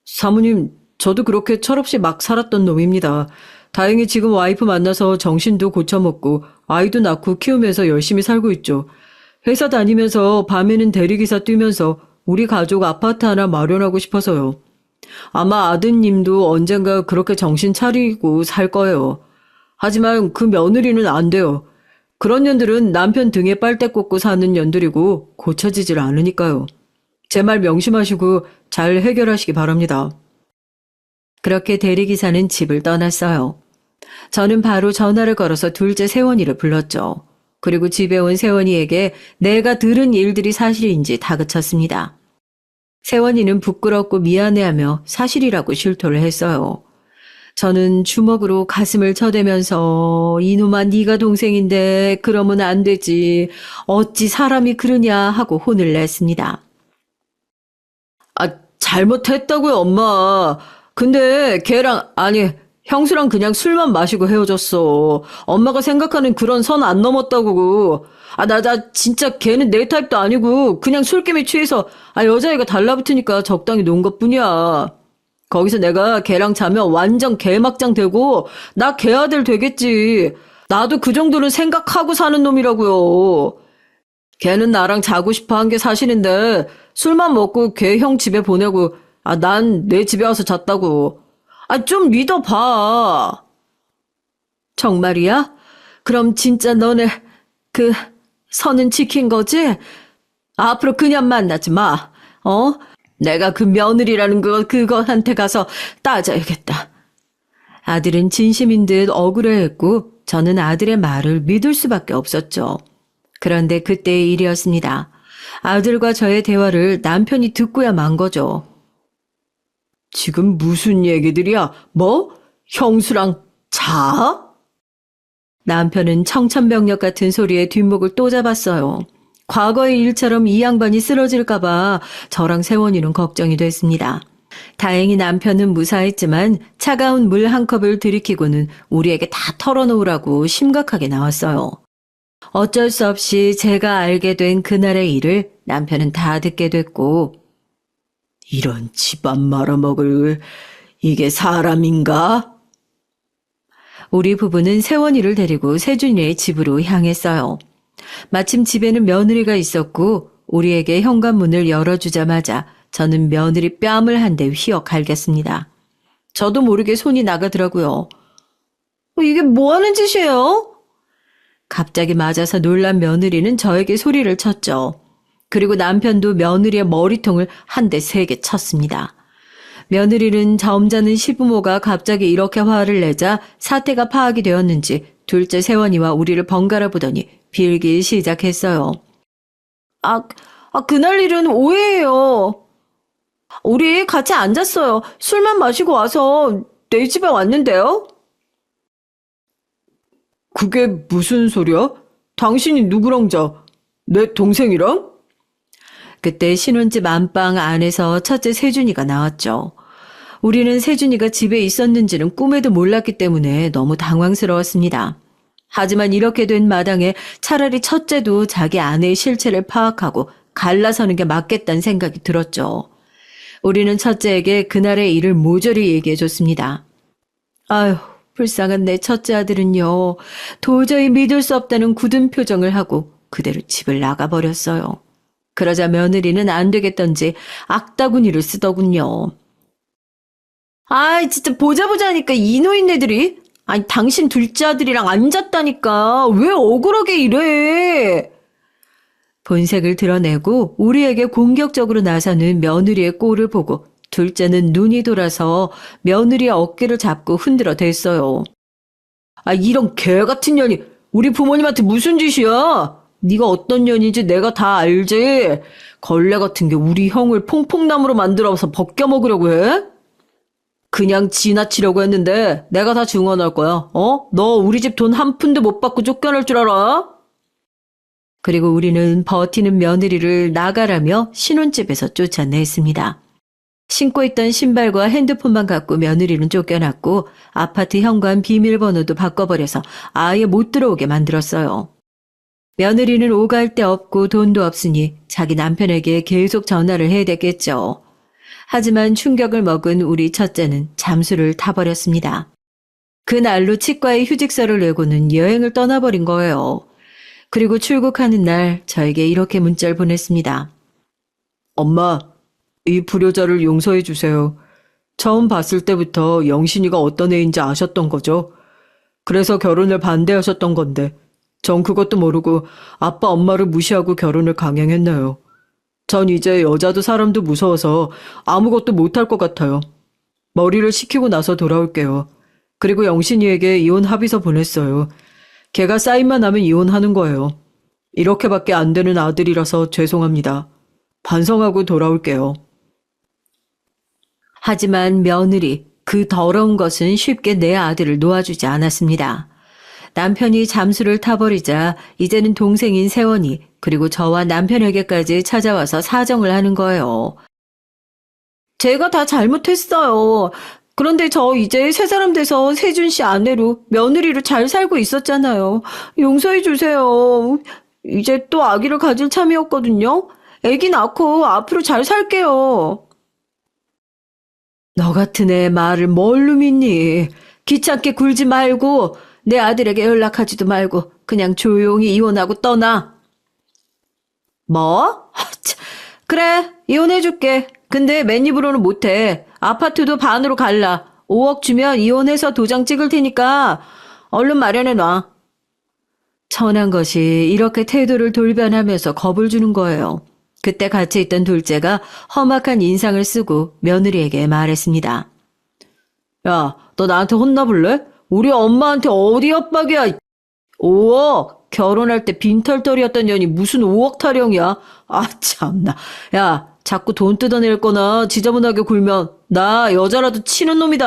S1: 사모님, 저도 그렇게 철없이 막 살았던 놈입니다. 다행히 지금 와이프 만나서 정신도 고쳐먹고 아이도 낳고 키우면서 열심히 살고 있죠. 회사 다니면서 밤에는 대리기사 뛰면서 우리 가족 아파트 하나 마련하고 싶어서요. 아마 아드님도 언젠가 그렇게 정신 차리고 살 거예요. 하지만 그 며느리는 안 돼요. 그런 년들은 남편 등에 빨대 꽂고 사는 년들이고 고쳐지질 않으니까요. 제 말 명심하시고 잘 해결하시기 바랍니다. 그렇게 대리기사는 집을 떠났어요. 저는 바로 전화를 걸어서 둘째 세원이를 불렀죠. 그리고 집에 온 세원이에게 내가 들은 일들이 사실인지 다그쳤습니다. 세원이는 부끄럽고 미안해하며 사실이라고 실토를 했어요. 저는 주먹으로 가슴을 쳐대면서 이놈아 네가 동생인데 그러면 안 되지. 어찌 사람이 그러냐 하고 혼을 냈습니다. 아, 잘못했다고요, 엄마. 근데 걔랑 아니 형수랑 그냥 술만 마시고 헤어졌어. 엄마가 생각하는 그런 선 안 넘었다고. 아, 나 진짜 걔는 내 타입도 아니고 그냥 술김에 취해서 여자애가 달라붙으니까 적당히 논 것뿐이야. 거기서 내가 걔랑 자면 완전 개막장 되고 나 걔 아들 되겠지. 나도 그 정도는 생각하고 사는 놈이라고요. 걔는 나랑 자고 싶어 한 게 사실인데 술만 먹고 걔 형 집에 보내고 난 내 집에 와서 잤다고. 좀 믿어봐. 정말이야? 그럼 진짜 너네 그 선은 지킨 거지? 앞으로 그냥 만나지 마. 내가 그 며느리라는 그거한테 가서 따져야겠다. 아들은 진심인 듯 억울해했고 저는 아들의 말을 믿을 수밖에 없었죠. 그런데 그때의 일이었습니다. 아들과 저의 대화를 남편이 듣고야 만 거죠. 지금 무슨 얘기들이야? 뭐? 형수랑 자? 남편은 청천벽력 같은 소리에 뒷목을 또 잡았어요. 과거의 일처럼 이 양반이 쓰러질까봐 저랑 세원이는 걱정이 됐습니다. 다행히 남편은 무사했지만 차가운 물 한 컵을 들이키고는 우리에게 다 털어놓으라고 심각하게 나왔어요. 어쩔 수 없이 제가 알게 된 그날의 일을 남편은 다 듣게 됐고 이런 집안 말아먹을 이게 사람인가? 우리 부부는 세원이를 데리고 세준이의 집으로 향했어요. 마침 집에는 며느리가 있었고 우리에게 현관문을 열어주자마자 저는 며느리 뺨을 한 대 휘어 갈겼습니다. 저도 모르게 손이 나가더라고요. 이게 뭐 하는 짓이에요? 갑자기 맞아서 놀란 며느리는 저에게 소리를 쳤죠. 그리고 남편도 며느리의 머리통을 한 대 세게 쳤습니다. 며느리는 점잖은 시부모가 갑자기 이렇게 화를 내자 사태가 파악이 되었는지 둘째 세원이와 우리를 번갈아 보더니 빌기 시작했어요. 그날 일은 오해예요. 우리 같이 앉았어요. 술만 마시고 와서 내 집에 왔는데요. 그게 무슨 소리야? 당신이 누구랑 자? 내 동생이랑? 그때 신혼집 안방 안에서 첫째 세준이가 나왔죠. 우리는 세준이가 집에 있었는지는 꿈에도 몰랐기 때문에 너무 당황스러웠습니다. 하지만 이렇게 된 마당에 차라리 첫째도 자기 아내의 실체를 파악하고 갈라서는 게 맞겠다는 생각이 들었죠. 우리는 첫째에게 그날의 일을 모조리 얘기해줬습니다. 아휴, 불쌍한 내 첫째 아들은요. 도저히 믿을 수 없다는 굳은 표정을 하고 그대로 집을 나가버렸어요. 그러자 며느리는 안 되겠던지 악다구니를 쓰더군요. 진짜 보자 하니까 이 노인네들이. 당신 둘째 아들이랑 앉았다니까. 왜 억울하게 이래? 본색을 드러내고 우리에게 공격적으로 나서는 며느리의 꼴을 보고 둘째는 눈이 돌아서 며느리의 어깨를 잡고 흔들어 댔어요. 이런 개 같은 년이 우리 부모님한테 무슨 짓이야? 네가 어떤 년인지 내가 다 알지. 걸레 같은 게 우리 형을 퐁퐁나무로 만들어서 벗겨먹으려고 해? 그냥 지나치려고 했는데 내가 다 증언할 거야. 너 우리 집 돈 한 푼도 못 받고 쫓겨날 줄 알아? 그리고 우리는 버티는 며느리를 나가라며 신혼집에서 쫓아냈습니다. 신고 있던 신발과 핸드폰만 갖고 며느리는 쫓겨났고 아파트 현관 비밀번호도 바꿔버려서 아예 못 들어오게 만들었어요. 며느리는 오갈 데 없고 돈도 없으니 자기 남편에게 계속 전화를 해야 되겠죠. 하지만 충격을 먹은 우리 첫째는 잠수를 타버렸습니다. 그날로 치과에 휴직서를 내고는 여행을 떠나버린 거예요. 그리고 출국하는 날 저에게 이렇게 문자를 보냈습니다. 엄마, 이 불효자를 용서해 주세요. 처음 봤을 때부터 영신이가 어떤 애인지 아셨던 거죠. 그래서 결혼을 반대하셨던 건데 전 그것도 모르고 아빠 엄마를 무시하고 결혼을 강행했나요. 전 이제 여자도 사람도 무서워서 아무것도 못할 것 같아요. 머리를 식히고 나서 돌아올게요. 그리고 영신이에게 이혼 합의서 보냈어요. 걔가 사인만 하면 이혼하는 거예요. 이렇게밖에 안 되는 아들이라서 죄송합니다. 반성하고 돌아올게요. 하지만 며느리, 그 더러운 것은 쉽게 내 아들을 놓아주지 않았습니다. 남편이 잠수를 타버리자 이제는 동생인 세원이 그리고 저와 남편에게까지 찾아와서 사정을 하는 거예요. 제가 다 잘못했어요. 그런데 저 이제 새 사람 돼서 세준 씨 아내로 며느리로 잘 살고 있었잖아요. 용서해 주세요. 이제 또 아기를 가질 참이었거든요. 아기 낳고 앞으로 잘 살게요. 너 같은 애 말을 뭘로 믿니? 귀찮게 굴지 말고 내 아들에게 연락하지도 말고 그냥 조용히 이혼하고 떠나. 뭐? 그래, 이혼해줄게. 근데 맨입으로는 못해. 아파트도 반으로 갈라. 5억 주면 이혼해서 도장 찍을 테니까 얼른 마련해놔. 천한 것이 이렇게 태도를 돌변하면서 겁을 주는 거예요. 그때 같이 있던 둘째가 험악한 인상을 쓰고 며느리에게 말했습니다. 야, 너 나한테 혼나볼래? 우리 엄마한테 어디 협박이야. 5억? 결혼할 때 빈털터리였던 년이 무슨 5억 타령이야. 참나. 야, 자꾸 돈 뜯어낼 거나 지저분하게 굴면 나 여자라도 치는 놈이다.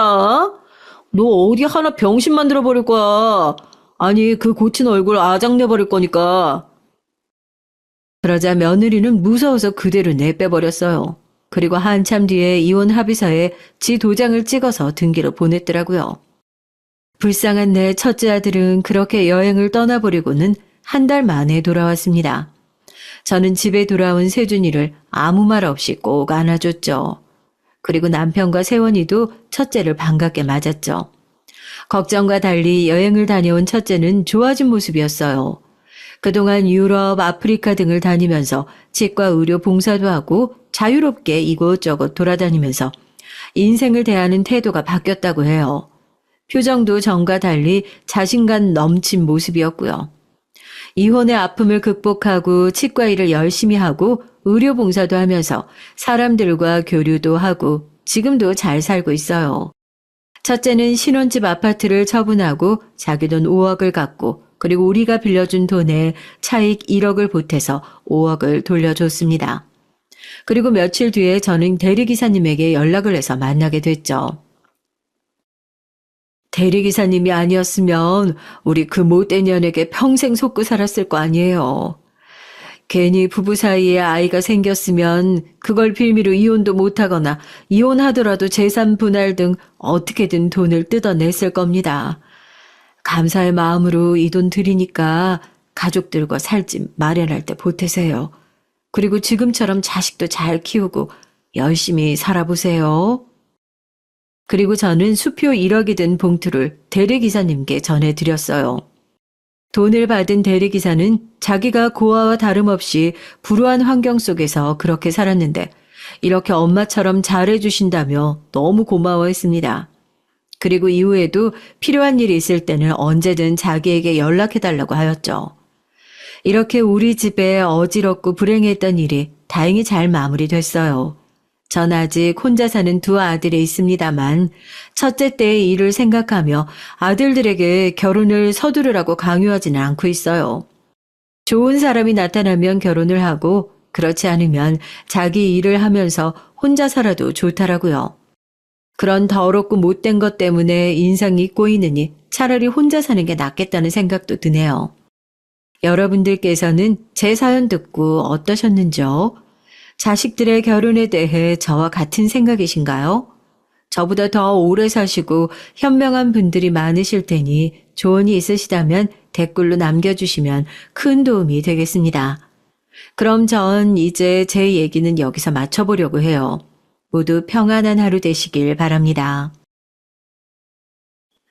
S1: 너 어디 하나 병신 만들어버릴 거야. 아니, 그 고친 얼굴 아작내버릴 거니까. 그러자 며느리는 무서워서 그대로 내빼버렸어요. 그리고 한참 뒤에 이혼 합의서에 지 도장을 찍어서 등기로 보냈더라고요. 불쌍한 내 첫째 아들은 그렇게 여행을 떠나버리고는 한 달 만에 돌아왔습니다. 저는 집에 돌아온 세준이를 아무 말 없이 꼭 안아줬죠. 그리고 남편과 세원이도 첫째를 반갑게 맞았죠. 걱정과 달리 여행을 다녀온 첫째는 좋아진 모습이었어요. 그동안 유럽, 아프리카 등을 다니면서 치과 의료 봉사도 하고 자유롭게 이곳저곳 돌아다니면서 인생을 대하는 태도가 바뀌었다고 해요. 표정도 전과 달리 자신감 넘친 모습이었고요. 이혼의 아픔을 극복하고 치과 일을 열심히 하고 의료 봉사도 하면서 사람들과 교류도 하고 지금도 잘 살고 있어요. 첫째는 신혼집 아파트를 처분하고 자기 돈 5억을 갖고 그리고 우리가 빌려준 돈에 차익 1억을 보태서 5억을 돌려줬습니다. 그리고 며칠 뒤에 저는 대리기사님에게 연락을 해서 만나게 됐죠. 대리기사님이 아니었으면 우리 그 못된 년에게 평생 속고 살았을 거 아니에요. 괜히 부부 사이에 아이가 생겼으면 그걸 빌미로 이혼도 못하거나 이혼하더라도 재산 분할 등 어떻게든 돈을 뜯어냈을 겁니다. 감사의 마음으로 이 돈 드리니까 가족들과 살집 마련할 때 보태세요. 그리고 지금처럼 자식도 잘 키우고 열심히 살아보세요. 그리고 저는 수표 1억이 든 봉투를 대리기사님께 전해드렸어요. 돈을 받은 대리기사는 자기가 고아와 다름없이 불우한 환경 속에서 그렇게 살았는데 이렇게 엄마처럼 잘해주신다며 너무 고마워했습니다. 그리고 이후에도 필요한 일이 있을 때는 언제든 자기에게 연락해달라고 하였죠. 이렇게 우리 집에 어지럽고 불행했던 일이 다행히 잘 마무리됐어요. 전 아직 혼자 사는 두 아들이 있습니다만 첫째 때의 일을 생각하며 아들들에게 결혼을 서두르라고 강요하지는 않고 있어요. 좋은 사람이 나타나면 결혼을 하고 그렇지 않으면 자기 일을 하면서 혼자 살아도 좋다라고요. 그런 더럽고 못된 것 때문에 인상이 꼬이느니 차라리 혼자 사는 게 낫겠다는 생각도 드네요. 여러분들께서는 제 사연 듣고 어떠셨는지요? 자식들의 결혼에 대해 저와 같은 생각이신가요? 저보다 더 오래 사시고 현명한 분들이 많으실 테니 조언이 있으시다면 댓글로 남겨주시면 큰 도움이 되겠습니다. 그럼 전 이제 제 얘기는 여기서 마쳐보려고 해요. 모두 평안한 하루 되시길 바랍니다.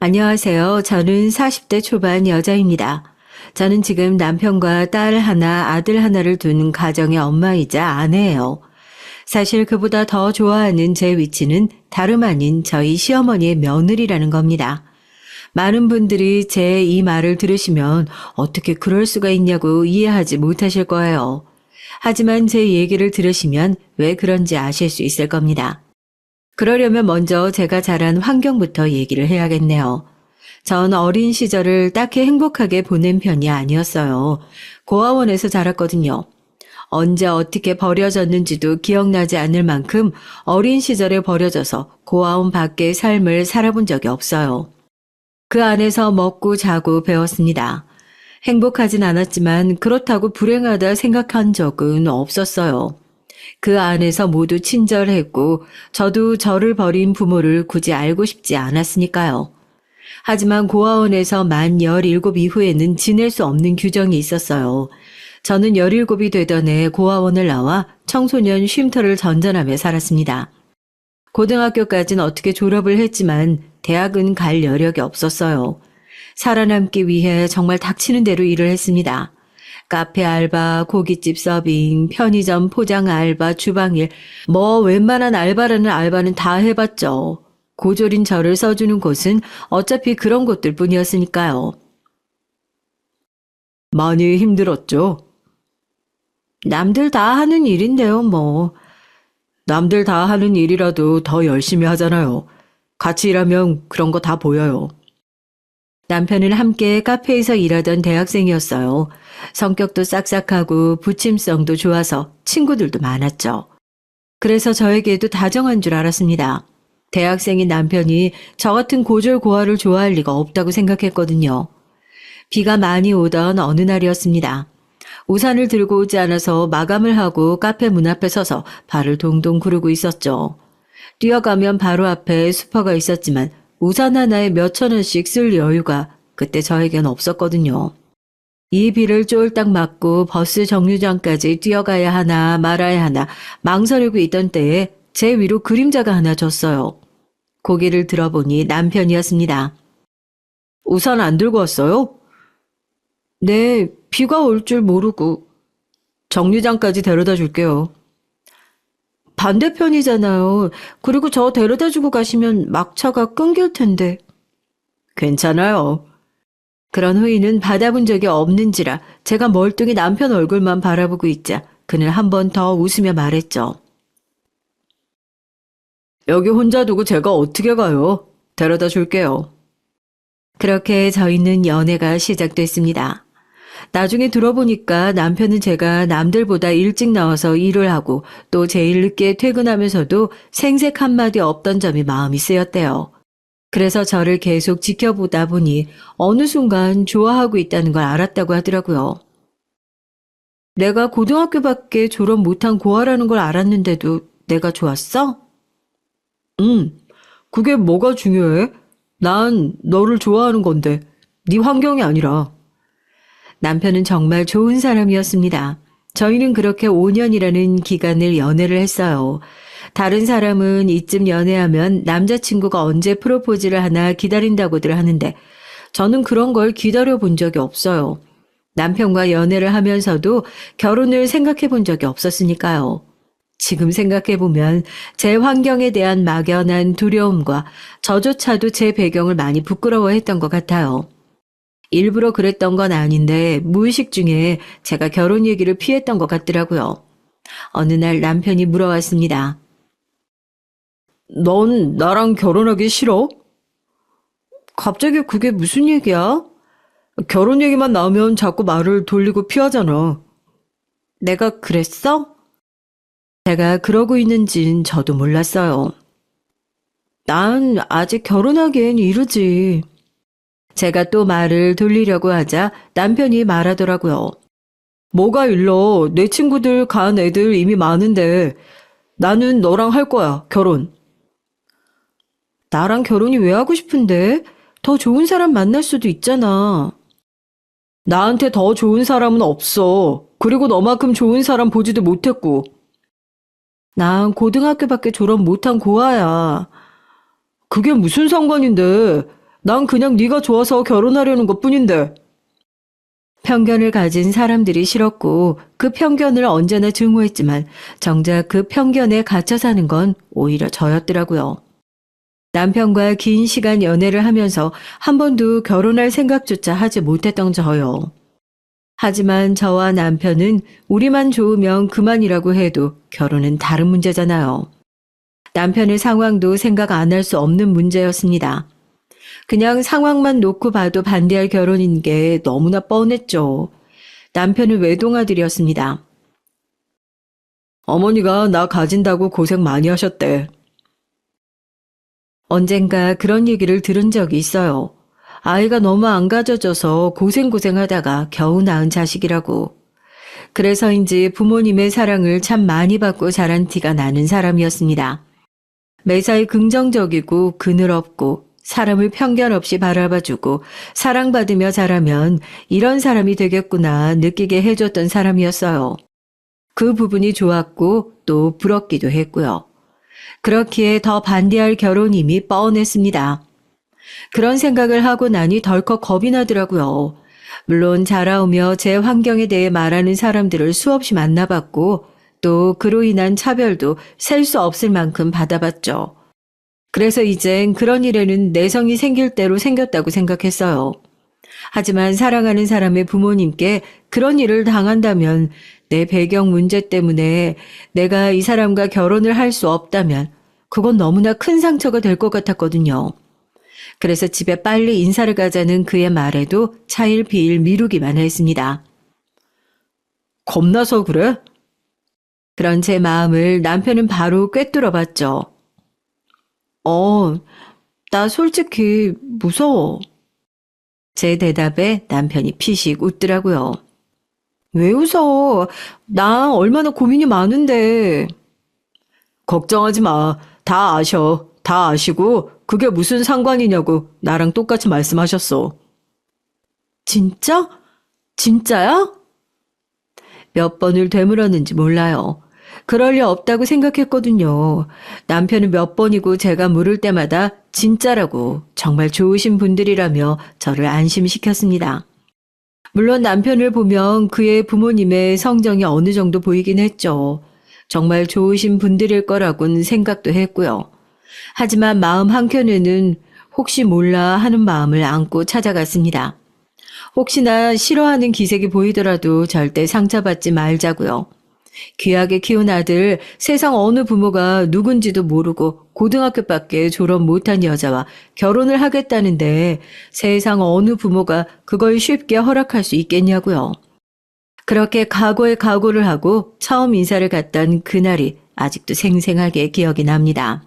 S1: 안녕하세요. 저는 40대 초반 여자입니다. 저는 지금 남편과 딸 하나, 아들 하나를 둔 가정의 엄마이자 아내예요. 사실 그보다 더 좋아하는 제 위치는 다름 아닌 저희 시어머니의 며느리라는 겁니다. 많은 분들이 제 이 말을 들으시면 어떻게 그럴 수가 있냐고 이해하지 못하실 거예요. 하지만 제 얘기를 들으시면 왜 그런지 아실 수 있을 겁니다. 그러려면 먼저 제가 자란 환경부터 얘기를 해야겠네요. 전 어린 시절을 딱히 행복하게 보낸 편이 아니었어요. 고아원에서 자랐거든요. 언제 어떻게 버려졌는지도 기억나지 않을 만큼 어린 시절에 버려져서 고아원 밖의 삶을 살아본 적이 없어요. 그 안에서 먹고 자고 배웠습니다. 행복하진 않았지만 그렇다고 불행하다 생각한 적은 없었어요. 그 안에서 모두 친절했고 저도 저를 버린 부모를 굳이 알고 싶지 않았으니까요. 하지만 고아원에서 만 17 이후에는 지낼 수 없는 규정이 있었어요. 저는 17이 되던 해 고아원을 나와 청소년 쉼터를 전전하며 살았습니다. 고등학교까지는 어떻게 졸업을 했지만 대학은 갈 여력이 없었어요. 살아남기 위해 정말 닥치는 대로 일을 했습니다. 카페 알바, 고깃집 서빙, 편의점 포장 알바, 주방일, 웬만한 알바라는 알바는 다 해봤죠. 고졸인 저를 써주는 곳은 어차피 그런 곳들 뿐이었으니까요. 많이 힘들었죠? 남들 다 하는 일인데요, 뭐. 남들 다 하는 일이라도 더 열심히 하잖아요. 같이 일하면 그런 거 다 보여요. 남편은 함께 카페에서 일하던 대학생이었어요. 성격도 싹싹하고 부침성도 좋아서 친구들도 많았죠. 그래서 저에게도 다정한 줄 알았습니다. 대학생인 남편이 저 같은 고졸고아를 좋아할 리가 없다고 생각했거든요. 비가 많이 오던 어느 날이었습니다. 우산을 들고 오지 않아서 마감을 하고 카페 문 앞에 서서 발을 동동 구르고 있었죠. 뛰어가면 바로 앞에 슈퍼가 있었지만 우산 하나에 몇천 원씩 쓸 여유가 그때 저에겐 없었거든요. 이 비를 쫄딱 맞고 버스 정류장까지 뛰어가야 하나 말아야 하나 망설이고 있던 때에 제 위로 그림자가 하나 졌어요. 고개를 들어보니 남편이었습니다. 우산 안 들고 왔어요? 네, 비가 올 줄 모르고. 정류장까지 데려다 줄게요. 반대편이잖아요. 그리고 저 데려다 주고 가시면 막차가 끊길 텐데. 괜찮아요. 그런 호의는 받아본 적이 없는지라 제가 멀뚱히 남편 얼굴만 바라보고 있자 그는 한 번 더 웃으며 말했죠. 여기 혼자 두고 제가 어떻게 가요? 데려다 줄게요. 그렇게 저희는 연애가 시작됐습니다. 나중에 들어보니까 남편은 제가 남들보다 일찍 나와서 일을 하고 또 제일 늦게 퇴근하면서도 생색 한마디 없던 점이 마음이 쓰였대요. 그래서 저를 계속 지켜보다 보니 어느 순간 좋아하고 있다는 걸 알았다고 하더라고요. 내가 고등학교밖에 졸업 못한 고아라는 걸 알았는데도 내가 좋았어? 그게 뭐가 중요해? 난 너를 좋아하는 건데, 네 환경이 아니라. 남편은 정말 좋은 사람이었습니다. 저희는 그렇게 5년이라는 기간을 연애를 했어요. 다른 사람은 이쯤 연애하면 남자친구가 언제 프로포즈를 하나 기다린다고들 하는데 저는 그런 걸 기다려 본 적이 없어요. 남편과 연애를 하면서도 결혼을 생각해 본 적이 없었으니까요. 지금 생각해보면 제 환경에 대한 막연한 두려움과 저조차도 제 배경을 많이 부끄러워했던 것 같아요. 일부러 그랬던 건 아닌데 무의식 중에 제가 결혼 얘기를 피했던 것 같더라고요. 어느 날 남편이 물어왔습니다. 넌 나랑 결혼하기 싫어? 갑자기 그게 무슨 얘기야? 결혼 얘기만 나오면 자꾸 말을 돌리고 피하잖아. 내가 그랬어? 제가 그러고 있는진 저도 몰랐어요. 난 아직 결혼하기엔 이르지. 제가 또 말을 돌리려고 하자 남편이 말하더라고요. 뭐가 일러? 내 친구들 간 애들 이미 많은데 나는 너랑 할 거야, 결혼. 나랑 결혼이 왜 하고 싶은데? 더 좋은 사람 만날 수도 있잖아. 나한테 더 좋은 사람은 없어. 그리고 너만큼 좋은 사람 보지도 못했고. 난 고등학교밖에 졸업 못한 고아야. 그게 무슨 상관인데. 난 그냥 네가 좋아서 결혼하려는 것뿐인데. 편견을 가진 사람들이 싫었고 그 편견을 언제나 증오했지만 정작 그 편견에 갇혀 사는 건 오히려 저였더라고요. 남편과 긴 시간 연애를 하면서 한 번도 결혼할 생각조차 하지 못했던 저요. 하지만 저와 남편은 우리만 좋으면 그만이라고 해도 결혼은 다른 문제잖아요. 남편의 상황도 생각 안 할 수 없는 문제였습니다. 그냥 상황만 놓고 봐도 반대할 결혼인 게 너무나 뻔했죠. 남편은 외동아들이었습니다. 어머니가 나 가진다고 고생 많이 하셨대. 언젠가 그런 얘기를 들은 적이 있어요. 아이가 너무 안 가져져서 고생하다가 겨우 낳은 자식이라고. 그래서인지 부모님의 사랑을 참 많이 받고 자란 티가 나는 사람이었습니다. 매사에 긍정적이고 그늘없고 사람을 편견 없이 바라봐주고 사랑받으며 자라면 이런 사람이 되겠구나 느끼게 해줬던 사람이었어요. 그 부분이 좋았고 또 부럽기도 했고요. 그렇기에 더 반대할 결혼임이 뻔했습니다. 그런 생각을 하고 나니 덜컥 겁이 나더라고요. 물론 자라오며 제 환경에 대해 말하는 사람들을 수없이 만나봤고 또 그로 인한 차별도 셀 수 없을 만큼 받아봤죠. 그래서 이젠 그런 일에는 내성이 생길 대로 생겼다고 생각했어요. 하지만 사랑하는 사람의 부모님께 그런 일을 당한다면 내 배경 문제 때문에 내가 이 사람과 결혼을 할 수 없다면 그건 너무나 큰 상처가 될 것 같았거든요. 그래서 집에 빨리 인사를 가자는 그의 말에도 차일피일 미루기만 했습니다. 겁나서 그래? 그런 제 마음을 남편은 바로 꿰뚫어 봤죠. 나 솔직히 무서워. 제 대답에 남편이 피식 웃더라고요. 왜 웃어? 나 얼마나 고민이 많은데. 걱정하지 마. 다 아셔. 다 아시고 그게 무슨 상관이냐고 나랑 똑같이 말씀하셨어. 진짜? 진짜야? 몇 번을 되물었는지 몰라요. 그럴 리 없다고 생각했거든요. 남편은 몇 번이고 제가 물을 때마다 진짜라고 정말 좋으신 분들이라며 저를 안심시켰습니다. 물론 남편을 보면 그의 부모님의 성정이 어느 정도 보이긴 했죠. 정말 좋으신 분들일 거라고는 생각도 했고요. 하지만 마음 한켠에는 혹시 몰라 하는 마음을 안고 찾아갔습니다. 혹시나 싫어하는 기색이 보이더라도 절대 상처받지 말자고요. 귀하게 키운 아들, 세상 어느 부모가 누군지도 모르고 고등학교밖에 졸업 못한 여자와 결혼을 하겠다는데 세상 어느 부모가 그걸 쉽게 허락할 수 있겠냐고요. 그렇게 각오에 각오를 하고 처음 인사를 갔던 그날이 아직도 생생하게 기억이 납니다.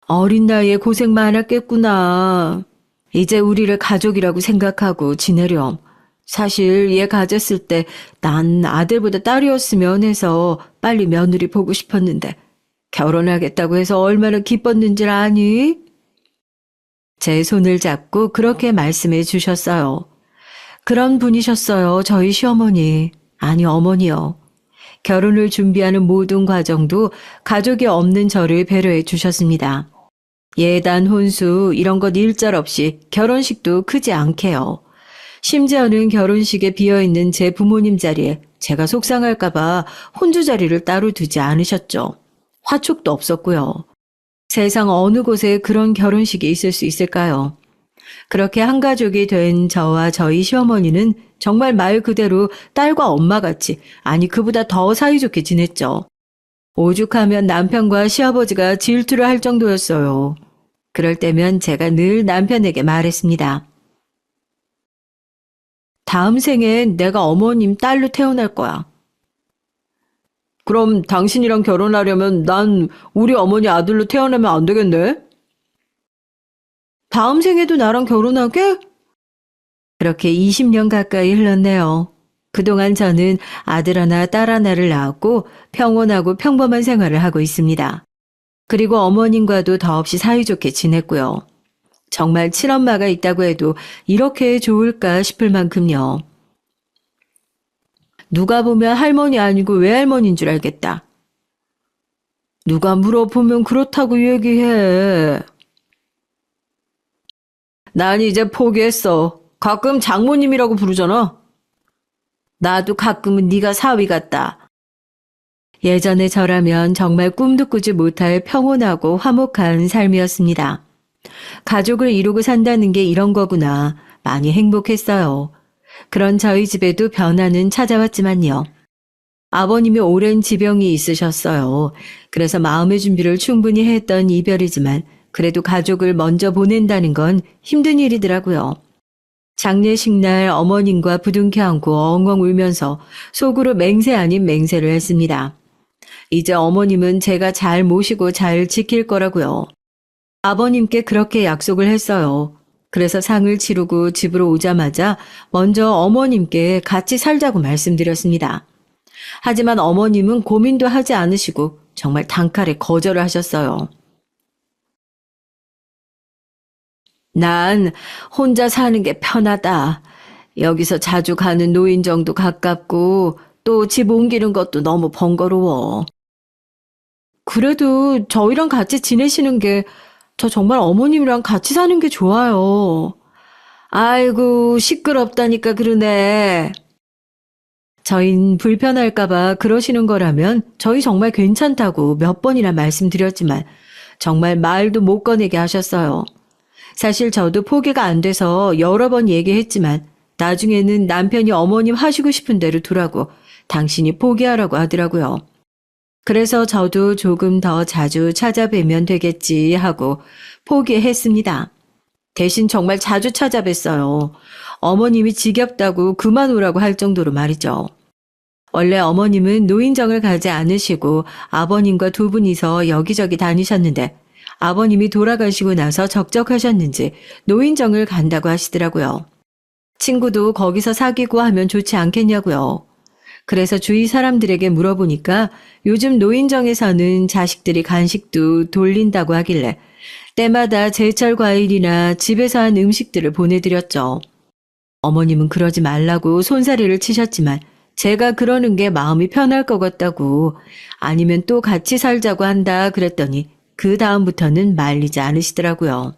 S1: 어린 나이에 고생 많았겠구나. 이제 우리를 가족이라고 생각하고 지내렴. 사실 얘 가졌을 때 난 아들보다 딸이었으면 해서 빨리 며느리 보고 싶었는데 결혼하겠다고 해서 얼마나 기뻤는지 아니? 제 손을 잡고 그렇게 말씀해 주셨어요. 그런 분이셨어요, 저희 시어머니. 아니, 어머니요. 결혼을 준비하는 모든 과정도 가족이 없는 저를 배려해 주셨습니다. 예단, 혼수 이런 것 일절 없이 결혼식도 크지 않게요. 심지어는 결혼식에 비어있는 제 부모님 자리에 제가 속상할까봐 혼주 자리를 따로 두지 않으셨죠. 화촉도 없었고요. 세상 어느 곳에 그런 결혼식이 있을 수 있을까요? 그렇게 한 가족이 된 저와 저희 시어머니는 정말 말 그대로 딸과 엄마같이, 아니 그보다 더 사이좋게 지냈죠. 오죽하면 남편과 시아버지가 질투를 할 정도였어요. 그럴 때면 제가 늘 남편에게 말했습니다. 다음 생엔 내가 어머님 딸로 태어날 거야. 그럼 당신이랑 결혼하려면 난 우리 어머니 아들로 태어나면 안 되겠네? 다음 생에도 나랑 결혼하게? 그렇게 20년 가까이 흘렀네요. 그동안 저는 아들 하나, 딸 하나를 낳았고 평온하고 평범한 생활을 하고 있습니다. 그리고 어머님과도 더없이 사이좋게 지냈고요. 정말 친엄마가 있다고 해도 이렇게 좋을까 싶을 만큼요. 누가 보면 할머니 아니고 외할머니인 줄 알겠다. 누가 물어보면 그렇다고 얘기해. 난 이제 포기했어. 가끔 장모님이라고 부르잖아. 나도 가끔은 네가 사위 같다. 예전에 저라면 정말 꿈도 꾸지 못할 평온하고 화목한 삶이었습니다. 가족을 이루고 산다는 게 이런 거구나. 많이 행복했어요. 그런 저희 집에도 변화는 찾아왔지만요. 아버님이 오랜 지병이 있으셨어요. 그래서 마음의 준비를 충분히 했던 이별이지만 그래도 가족을 먼저 보낸다는 건 힘든 일이더라고요. 장례식 날 어머님과 부둥켜 안고 엉엉 울면서 속으로 맹세 아닌 맹세를 했습니다. 이제 어머님은 제가 잘 모시고 잘 지킬 거라고요. 아버님께 그렇게 약속을 했어요. 그래서 상을 치르고 집으로 오자마자 먼저 어머님께 같이 살자고 말씀드렸습니다. 하지만 어머님은 고민도 하지 않으시고 정말 단칼에 거절을 하셨어요. 난 혼자 사는 게 편하다. 여기서 자주 가는 노인정도 가깝고 또 집 옮기는 것도 너무 번거로워. 그래도 저희랑 같이 지내시는 게 저 정말 어머님이랑 같이 사는 게 좋아요. 아이고 시끄럽다니까 그러네. 저흰 불편할까봐 그러시는 거라면 저희 정말 괜찮다고 몇 번이나 말씀드렸지만 정말 말도 못 꺼내게 하셨어요. 사실 저도 포기가 안 돼서 여러 번 얘기했지만 나중에는 남편이 어머님 하시고 싶은 대로 두라고 당신이 포기하라고 하더라고요. 그래서 저도 조금 더 자주 찾아뵈면 되겠지 하고 포기했습니다. 대신 정말 자주 찾아뵀어요. 어머님이 지겹다고 그만 오라고 할 정도로 말이죠. 원래 어머님은 노인정을 가지 않으시고 아버님과 두 분이서 여기저기 다니셨는데 아버님이 돌아가시고 나서 적적하셨는지 노인정을 간다고 하시더라고요. 친구도 거기서 사귀고 하면 좋지 않겠냐고요. 그래서 주위 사람들에게 물어보니까 요즘 노인정에서는 자식들이 간식도 돌린다고 하길래 때마다 제철 과일이나 집에서 한 음식들을 보내드렸죠. 어머님은 그러지 말라고 손사래를 치셨지만 제가 그러는 게 마음이 편할 것 같다고 아니면 또 같이 살자고 한다 그랬더니 그 다음부터는 말리지 않으시더라고요.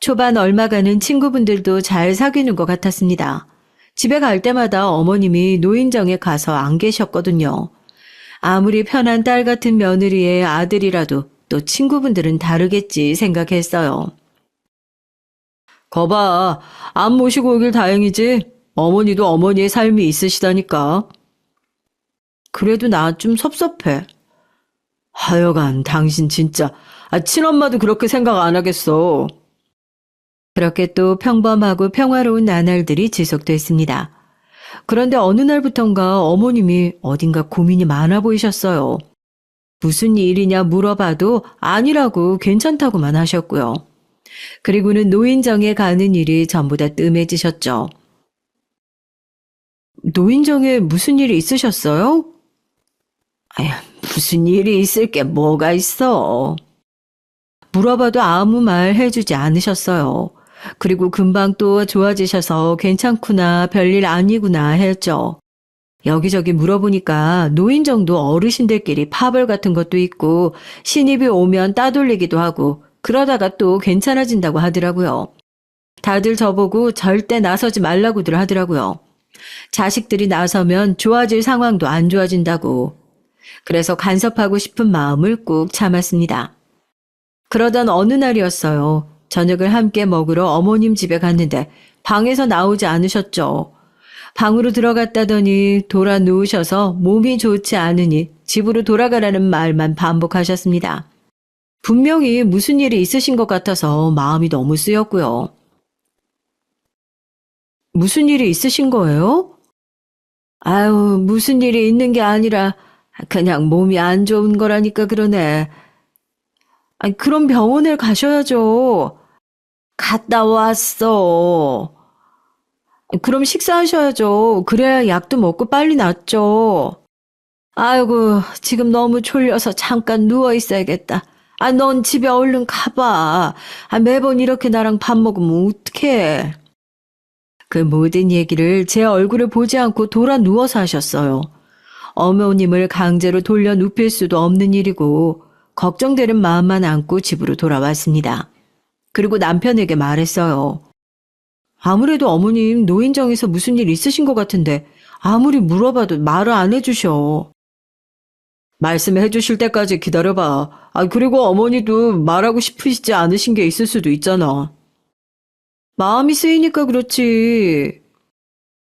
S1: 초반 얼마간은 친구분들도 잘 사귀는 것 같았습니다. 집에 갈 때마다 어머님이 노인정에 가서 안 계셨거든요. 아무리 편한 딸 같은 며느리의 아들이라도 또 친구분들은 다르겠지 생각했어요. 거봐, 안 모시고 오길 다행이지. 어머니도 어머니의 삶이 있으시다니까. 그래도 나 좀 섭섭해. 하여간 당신 진짜 친엄마도 그렇게 생각 안 하겠어. 그렇게 또 평범하고 평화로운 나날들이 지속됐습니다. 그런데 어느 날부턴가 어머님이 어딘가 고민이 많아 보이셨어요. 무슨 일이냐 물어봐도 아니라고 괜찮다고만 하셨고요. 그리고는 노인정에 가는 일이 전부 다 뜸해지셨죠. 노인정에 무슨 일이 있으셨어요? 아휴, 무슨 일이 있을 게 뭐가 있어. 물어봐도 아무 말 해주지 않으셨어요. 그리고 금방 또 좋아지셔서 괜찮구나, 별일 아니구나 했죠. 여기저기 물어보니까 노인정도 어르신들끼리 파벌 같은 것도 있고 신입이 오면 따돌리기도 하고 그러다가 또 괜찮아진다고 하더라고요. 다들 저보고 절대 나서지 말라고들 하더라고요. 자식들이 나서면 좋아질 상황도 안 좋아진다고. 그래서 간섭하고 싶은 마음을 꾹 참았습니다. 그러던 어느 날이었어요. 저녁을 함께 먹으러 어머님 집에 갔는데 방에서 나오지 않으셨죠. 방으로 들어갔다더니 돌아 누우셔서 몸이 좋지 않으니 집으로 돌아가라는 말만 반복하셨습니다. 분명히 무슨 일이 있으신 것 같아서 마음이 너무 쓰였고요. 무슨 일이 있으신 거예요? 아유, 무슨 일이 있는 게 아니라 그냥 몸이 안 좋은 거라니까 그러네. 아니, 그럼 병원에 가셔야죠. 갔다 왔어. 그럼 식사하셔야죠. 그래야 약도 먹고 빨리 낫죠. 아이고, 지금 너무 졸려서 잠깐 누워 있어야겠다. 넌 집에 얼른 가봐. 매번 이렇게 나랑 밥 먹으면 어떡해. 그 모든 얘기를 제 얼굴을 보지 않고 돌아 누워서 하셨어요. 어머님을 강제로 돌려 눕힐 수도 없는 일이고 걱정되는 마음만 안고 집으로 돌아왔습니다. 그리고 남편에게 말했어요. 아무래도 어머님 노인정에서 무슨 일 있으신 것 같은데 아무리 물어봐도 말을 안 해주셔. 말씀해 주실 때까지 기다려봐. 그리고 어머니도 말하고 싶으시지 않으신 게 있을 수도 있잖아. 마음이 쓰이니까 그렇지.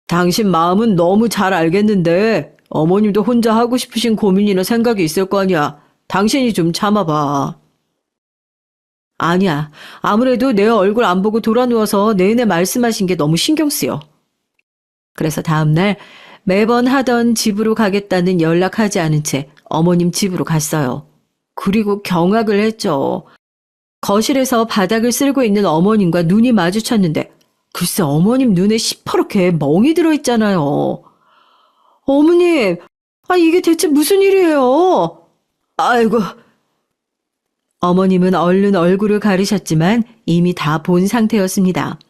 S1: 당신 마음은 너무 잘 알겠는데 어머님도 혼자 하고 싶으신 고민이나 생각이 있을 거 아니야. 당신이 좀 참아봐. 아니야. 아무래도 내 얼굴 안 보고 돌아 누워서 내내 말씀하신 게 너무 신경 쓰여. 그래서 다음날 매번 하던 집으로 가겠다는 연락하지 않은 채 어머님 집으로 갔어요. 그리고 경악을 했죠. 거실에서 바닥을 쓸고 있는 어머님과 눈이 마주쳤는데 글쎄 어머님 눈에 시퍼렇게 멍이 들어있잖아요. 어머님, 이게 대체 무슨 일이에요? 아이고. 어머님은 얼른 얼굴을 가리셨지만 이미 다 본 상태였습니다.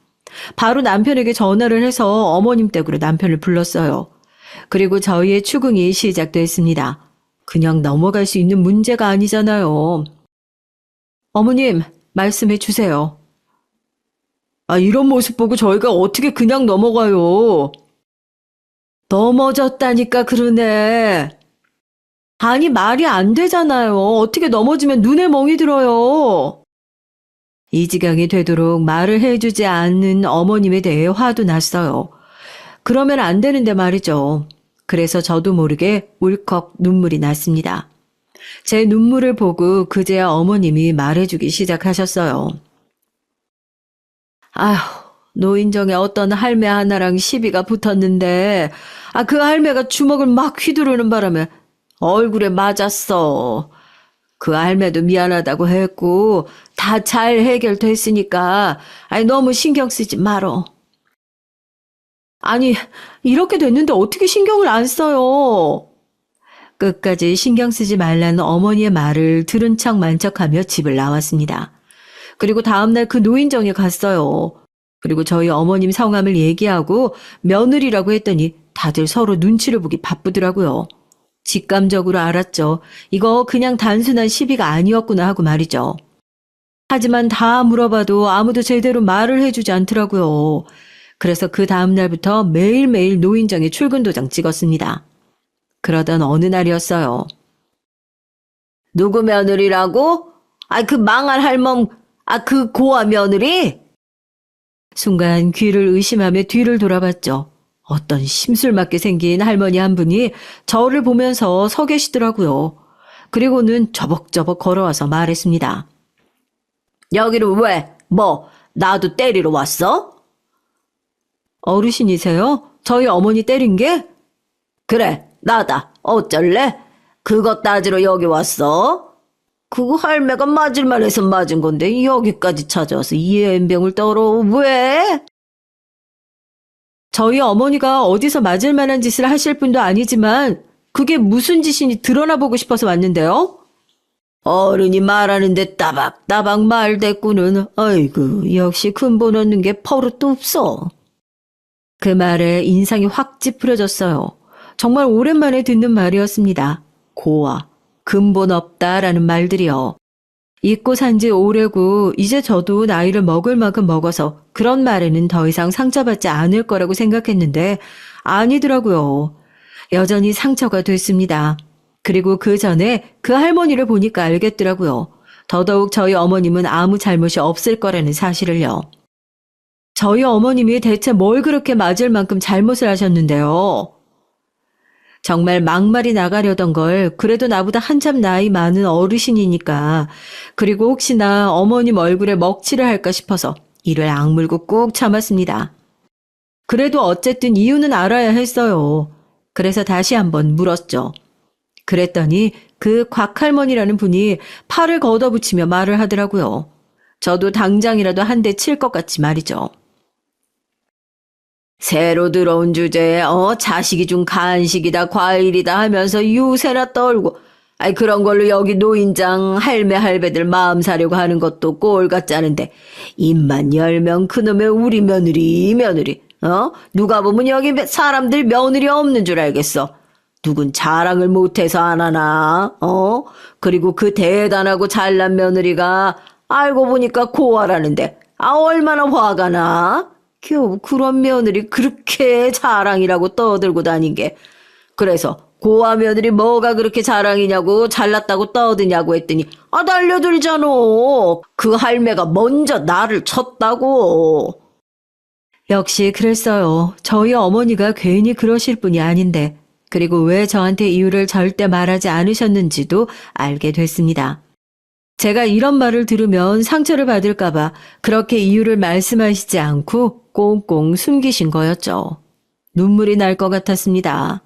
S1: 바로 남편에게 전화를 해서 어머님 댁으로 남편을 불렀어요. 그리고 저희의 추궁이 시작됐습니다. 그냥 넘어갈 수 있는 문제가 아니잖아요. 어머님, 말씀해 주세요. 이런 모습 보고 저희가 어떻게 그냥 넘어가요? 넘어졌다니까 그러네. 아니, 말이 안 되잖아요. 어떻게 넘어지면 눈에 멍이 들어요. 이 지경이 되도록 말을 해주지 않는 어머님에 대해 화도 났어요. 그러면 안 되는데 말이죠. 그래서 저도 모르게 울컥 눈물이 났습니다. 제 눈물을 보고 그제야 어머님이 말해주기 시작하셨어요. 아휴, 노인정에 어떤 할매 하나랑 시비가 붙었는데, 그 할매가 주먹을 막 휘두르는 바람에 얼굴에 맞았어. 그 할매도 미안하다고 했고, 다 잘 해결됐으니까, 너무 신경 쓰지 말어. 아니, 이렇게 됐는데 어떻게 신경을 안 써요? 끝까지 신경 쓰지 말라는 어머니의 말을 들은 척 만척하며 집을 나왔습니다. 그리고 다음날 그 노인정에 갔어요. 그리고 저희 어머님 성함을 얘기하고 며느리라고 했더니 다들 서로 눈치를 보기 바쁘더라고요. 직감적으로 알았죠. 이거 그냥 단순한 시비가 아니었구나 하고 말이죠. 하지만 다 물어봐도 아무도 제대로 말을 해주지 않더라고요. 그래서 그 다음날부터 매일매일 노인정에 출근 도장 찍었습니다. 그러던 어느 날이었어요. 누구 며느리라고? 그 망할 할멈, 그 고아 며느리? 순간 귀를 의심하며 뒤를 돌아봤죠. 어떤 심술맞게 생긴 할머니 한 분이 저를 보면서 서 계시더라고요. 그리고는 저벅저벅 걸어와서 말했습니다. 여기는 왜? 뭐 나도 때리러 왔어? 어르신이세요? 저희 어머니 때린 게? 그래, 나다. 어쩔래? 그것 따지러 여기 왔어? 그거 할매가 맞을만 해서 맞은 건데 여기까지 찾아와서 이엠병을 떨어 왜? 저희 어머니가 어디서 맞을 만한 짓을 하실 분도 아니지만 그게 무슨 짓인지 드러나 보고 싶어서 왔는데요. 어른이 말하는데 따박따박 말대꾸는 아이고 역시 근본 없는 게 버릇도 없어. 그 말에 인상이 확 찌푸려졌어요. 정말 오랜만에 듣는 말이었습니다. 고와 근본 없다라는 말들이요. 잊고 산 지 오래고 이제 저도 나이를 먹을 만큼 먹어서 그런 말에는 더 이상 상처받지 않을 거라고 생각했는데 아니더라고요. 여전히 상처가 됐습니다. 그리고 그 전에 그 할머니를 보니까 알겠더라고요. 더더욱 저희 어머님은 아무 잘못이 없을 거라는 사실을요. 저희 어머님이 대체 뭘 그렇게 맞을 만큼 잘못을 하셨는데요. 정말 막말이 나가려던 걸 그래도 나보다 한참 나이 많은 어르신이니까 그리고 혹시나 어머님 얼굴에 먹칠을 할까 싶어서 이를 악물고 꾹 참았습니다. 그래도 어쨌든 이유는 알아야 했어요. 그래서 다시 한번 물었죠. 그랬더니 그 곽할머니라는 분이 팔을 걷어붙이며 말을 하더라고요. 저도 당장이라도 한 대 칠 것 같이 말이죠. 새로 들어온 주제에 자식이 준 간식이다 과일이다 하면서 유세나 떨고 그런 걸로 여기 노인장 할매 할배들 마음 사려고 하는 것도 꼴 같지 않은데 입만 열면 그놈의 우리 며느리 누가 보면 여기 사람들 며느리 없는 줄 알겠어. 누군 자랑을 못해서 안 하나 그리고 그 대단하고 잘난 며느리가 알고 보니까 고아라는데 얼마나 화가 나. 겨우 그런 며느리 그렇게 자랑이라고 떠들고 다닌 게. 그래서 고아 며느리 뭐가 그렇게 자랑이냐고 잘났다고 떠드냐고 했더니 날려들잖아. 그 할매가 먼저 나를 쳤다고. 역시 그랬어요. 저희 어머니가 괜히 그러실 분이 아닌데. 그리고 왜 저한테 이유를 절대 말하지 않으셨는지도 알게 됐습니다. 제가 이런 말을 들으면 상처를 받을까봐 그렇게 이유를 말씀하시지 않고 꽁꽁 숨기신 거였죠. 눈물이 날 것 같았습니다.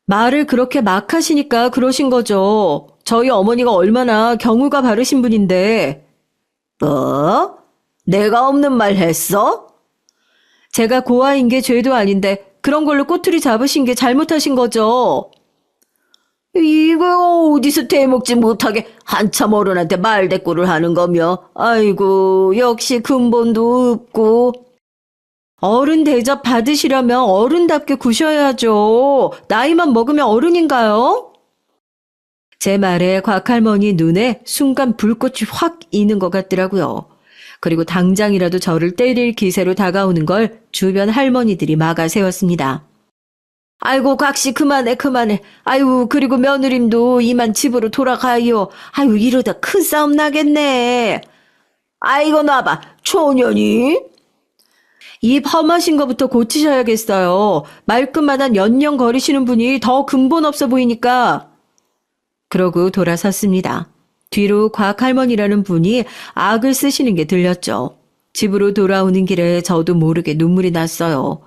S1: 말을 그렇게 막 하시니까 그러신 거죠. 저희 어머니가 얼마나 경우가 바르신 분인데. 뭐? 내가 없는 말 했어? 제가 고아인 게 죄도 아닌데 그런 걸로 꼬투리 잡으신 게 잘못하신 거죠. 이거 어디서 대먹지 못하게 한참 어른한테 말대꾸를 하는 거며. 아이고 역시 근본도 없고. 어른 대접 받으시려면 어른답게 구셔야죠. 나이만 먹으면 어른인가요? 제 말에 곽할머니 눈에 순간 불꽃이 확 이는 것 같더라고요. 그리고 당장이라도 저를 때릴 기세로 다가오는 걸 주변 할머니들이 막아 세웠습니다. 아이고 곽씨 그만해. 아유 그리고 며느림도 이만 집으로 돌아가요. 아유 이러다 큰 싸움 나겠네. 아이고 놔봐 초년이. 입 험하신 거부터 고치셔야겠어요. 말끝마다 연연거리시는 분이 더 근본 없어 보이니까. 그러고 돌아섰습니다. 뒤로 곽할머니라는 분이 악을 쓰시는 게 들렸죠. 집으로 돌아오는 길에 저도 모르게 눈물이 났어요.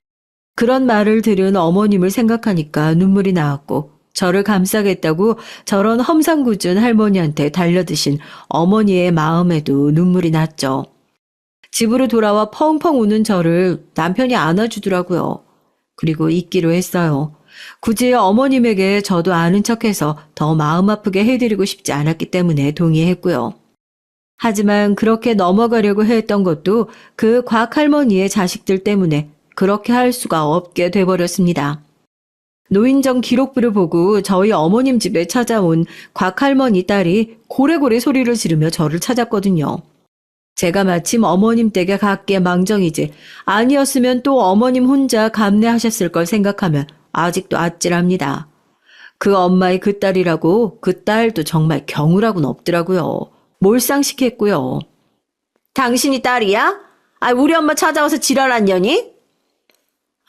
S1: 그런 말을 들은 어머님을 생각하니까 눈물이 나왔고 저를 감싸겠다고 저런 험상궂은 할머니한테 달려드신 어머니의 마음에도 눈물이 났죠. 집으로 돌아와 펑펑 우는 저를 남편이 안아주더라고요. 그리고 잊기로 했어요. 굳이 어머님에게 저도 아는 척해서 더 마음 아프게 해드리고 싶지 않았기 때문에 동의했고요. 하지만 그렇게 넘어가려고 했던 것도 그 곽할머니의 자식들 때문에 그렇게 할 수가 없게 돼버렸습니다. 노인정 기록부를 보고 저희 어머님 집에 찾아온 곽할머니 딸이 고래고래 소리를 지르며 저를 찾았거든요. 제가 마침 어머님 댁에 갔기에 망정이지 아니었으면 또 어머님 혼자 감내하셨을 걸 생각하면 아직도 아찔합니다. 그 엄마의 그 딸이라고 그 딸도 정말 경우라고는 없더라고요. 몰상식했고요. 당신이 딸이야?
S2: 아, 우리 엄마 찾아와서 지랄하냐니?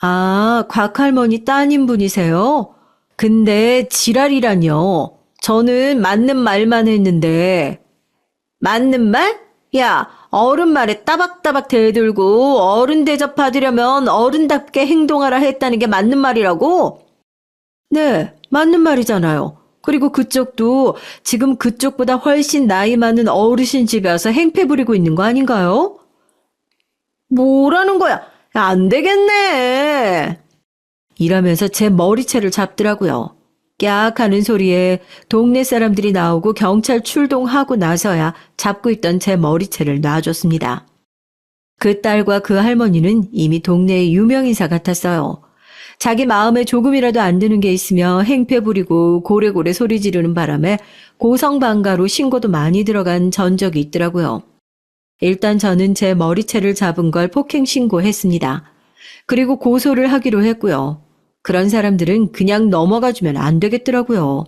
S1: 아, 곽할머니 따님분이세요? 근데 지랄이라뇨. 저는 맞는 말만 했는데.
S2: 맞는 말? 야, 어른 말에 따박따박 대들고 어른 대접받으려면 어른답게 행동하라 했다는 게 맞는 말이라고?
S1: 네, 맞는 말이잖아요. 그리고 그쪽도 지금 그쪽보다 훨씬 나이 많은 어르신 집에 와서 행패 부리고 있는 거 아닌가요?
S2: 뭐라는 거야? 야, 안 되겠네.
S1: 이러면서 제 머리채를 잡더라고요. 깍 하는 소리에 동네 사람들이 나오고 경찰 출동하고 나서야 잡고 있던 제 머리채를 놔줬습니다. 그 딸과 그 할머니는 이미 동네의 유명인사 같았어요. 자기 마음에 조금이라도 안 드는 게 있으며 행패 부리고 고래고래 소리 지르는 바람에 고성방가로 신고도 많이 들어간 전적이 있더라고요. 일단 저는 제 머리채를 잡은 걸 폭행 신고했습니다. 그리고 고소를 하기로 했고요. 그런 사람들은 그냥 넘어가주면 안 되겠더라고요.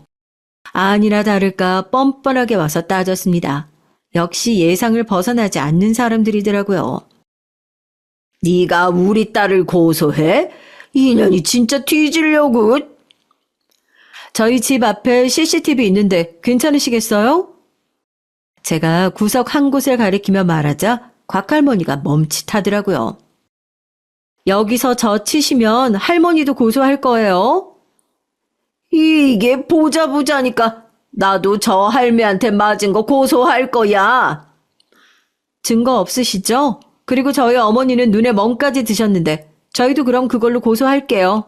S1: 아니나 다를까 뻔뻔하게 와서 따졌습니다. 역시 예상을 벗어나지 않는 사람들이더라고요.
S2: 네가 우리 딸을 고소해? 이년이 진짜 뒤지려고.
S1: 저희 집 앞에 CCTV 있는데 괜찮으시겠어요? 제가 구석 한 곳을 가리키며 말하자 곽할머니가 멈칫하더라고요. 여기서 저 치시면 할머니도 고소할 거예요.
S2: 이게 보자니까 나도 저 할매한테 맞은 거 고소할 거야.
S1: 증거 없으시죠? 그리고 저희 어머니는 눈에 멍까지 드셨는데 저희도 그럼 그걸로 고소할게요.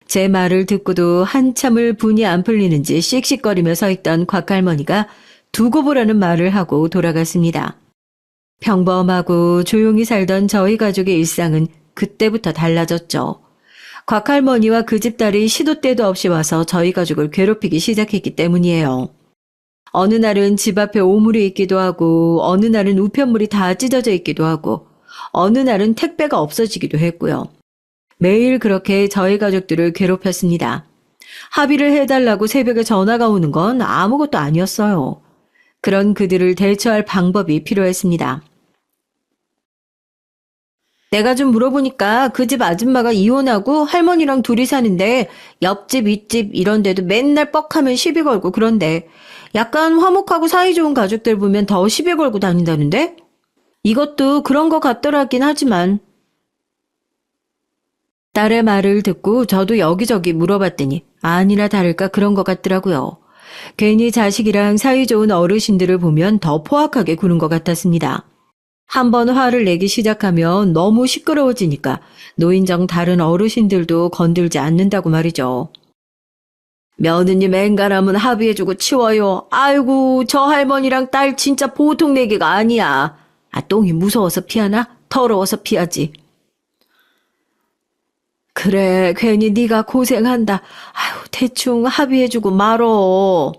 S1: 제 말을 듣고도 한참을 분이 안 풀리는지 씩씩거리며 서 있던 곽할머니가 두고 보라는 말을 하고 돌아갔습니다. 평범하고 조용히 살던 저희 가족의 일상은 그때부터 달라졌죠. 곽할머니와 그 집 딸이 시도 때도 없이 와서 저희 가족을 괴롭히기 시작했기 때문이에요. 어느 날은 집 앞에 오물이 있기도 하고 어느 날은 우편물이 다 찢어져 있기도 하고 어느 날은 택배가 없어지기도 했고요. 매일 그렇게 저희 가족들을 괴롭혔습니다. 합의를 해달라고 새벽에 전화가 오는 건 아무것도 아니었어요. 그런 그들을 대처할 방법이 필요했습니다. 내가 좀 물어보니까 그 집 아줌마가 이혼하고 할머니랑 둘이 사는데 옆집, 윗집 이런 데도 맨날 뻑하면 시비 걸고 그런데 약간 화목하고 사이좋은 가족들 보면 더 시비 걸고 다닌다는데? 이것도 그런 것 같더라긴 하지만 딸의 말을 듣고 저도 여기저기 물어봤더니 아니나 다를까 그런 것 같더라고요. 괜히 자식이랑 사이좋은 어르신들을 보면 더 포악하게 구는 것 같았습니다. 한번 화를 내기 시작하면 너무 시끄러워지니까 노인정 다른 어르신들도 건들지 않는다고 말이죠. 며느님 앵간하면 합의해주고 치워요. 아이고 저 할머니랑 딸 진짜 보통 내기가 아니야. 아 똥이 무서워서 피하나? 더러워서 피하지. 그래 괜히 네가 고생한다. 아유 대충 합의해주고 말어.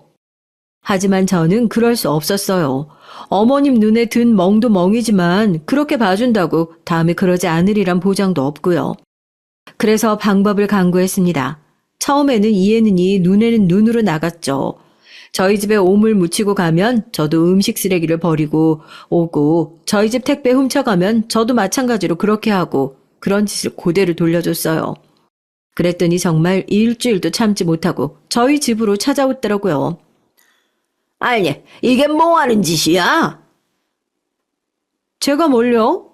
S1: 하지만 저는 그럴 수 없었어요. 어머님 눈에 든 멍도 멍이지만 그렇게 봐준다고 다음에 그러지 않으리란 보장도 없고요. 그래서 방법을 강구했습니다. 처음에는 이해는이 눈에는 눈으로 나갔죠. 저희 집에 오물 묻히고 가면 저도 음식 쓰레기를 버리고 오고 저희 집 택배 훔쳐가면 저도 마찬가지로 그렇게 하고 그런 짓을 그대로 돌려줬어요. 그랬더니 정말 일주일도 참지 못하고 저희 집으로 찾아오더라고요.
S2: 아니, 이게 뭐 하는 짓이야?
S1: 제가 뭘요?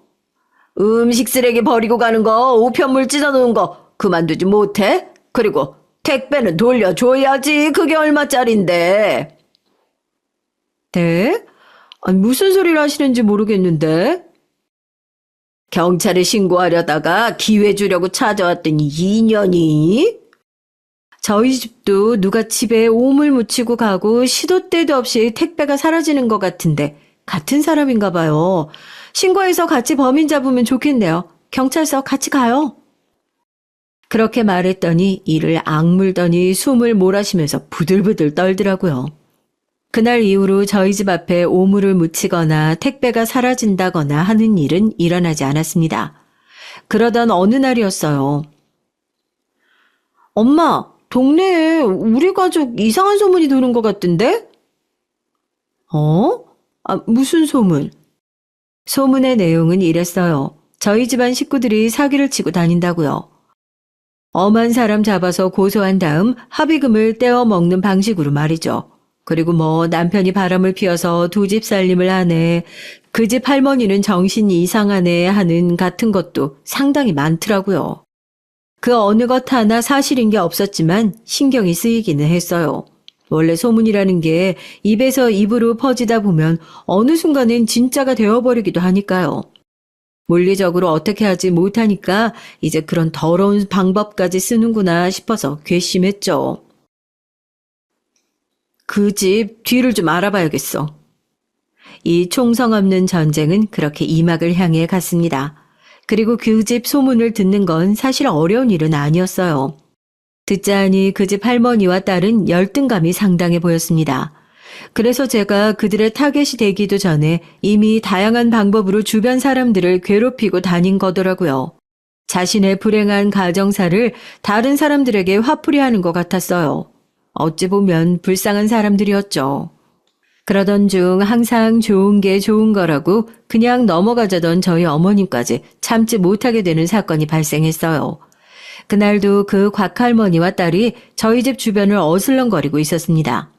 S2: 음식 쓰레기 버리고 가는 거, 우편물 찢어놓은 거 그만두지 못해? 그리고 택배는 돌려줘야지. 그게 얼마짜린데.
S1: 네? 아니, 무슨 소리를 하시는지 모르겠는데.
S2: 경찰에 신고하려다가 기회 주려고 찾아왔더니 2년이?
S1: 저희 집도 누가 집에 오물 묻히고 가고 시도 때도 없이 택배가 사라지는 것 같은데 같은 사람인가 봐요. 신고해서 같이 범인 잡으면 좋겠네요. 경찰서 같이 가요. 그렇게 말했더니 이를 악물더니 숨을 몰아쉬면서 부들부들 떨더라고요. 그날 이후로 저희 집 앞에 오물을 묻히거나 택배가 사라진다거나 하는 일은 일어나지 않았습니다. 그러던 어느 날이었어요. 엄마, 동네에 우리 가족 이상한 소문이 도는 것 같던데? 무슨 소문? 소문의 내용은 이랬어요. 저희 집안 식구들이 사기를 치고 다닌다고요. 엄한 사람 잡아서 고소한 다음 합의금을 떼어 먹는 방식으로 말이죠. 그리고 남편이 바람을 피워서 두 집 살림을 하네, 그 집 할머니는 정신이 이상하네 하는 같은 것도 상당히 많더라고요. 그 어느 것 하나 사실인 게 없었지만 신경이 쓰이기는 했어요. 원래 소문이라는 게 입에서 입으로 퍼지다 보면 어느 순간엔 진짜가 되어버리기도 하니까요. 물리적으로 어떻게 하지 못하니까 이제 그런 더러운 방법까지 쓰는구나 싶어서 괘씸했죠. 그 집 뒤를 좀 알아봐야겠어. 이 총성 없는 전쟁은 그렇게 이막을 향해 갔습니다. 그리고 그 집 소문을 듣는 건 사실 어려운 일은 아니었어요. 듣자하니 그 집 할머니와 딸은 열등감이 상당해 보였습니다. 그래서 제가 그들의 타겟이 되기도 전에 이미 다양한 방법으로 주변 사람들을 괴롭히고 다닌 거더라고요. 자신의 불행한 가정사를 다른 사람들에게 화풀이하는 것 같았어요. 어찌 보면 불쌍한 사람들이었죠. 그러던 중 항상 좋은 게 좋은 거라고 그냥 넘어가자던 저희 어머님까지 참지 못하게 되는 사건이 발생했어요. 그날도 그 곽할머니와 딸이 저희 집 주변을 어슬렁거리고 있었습니다.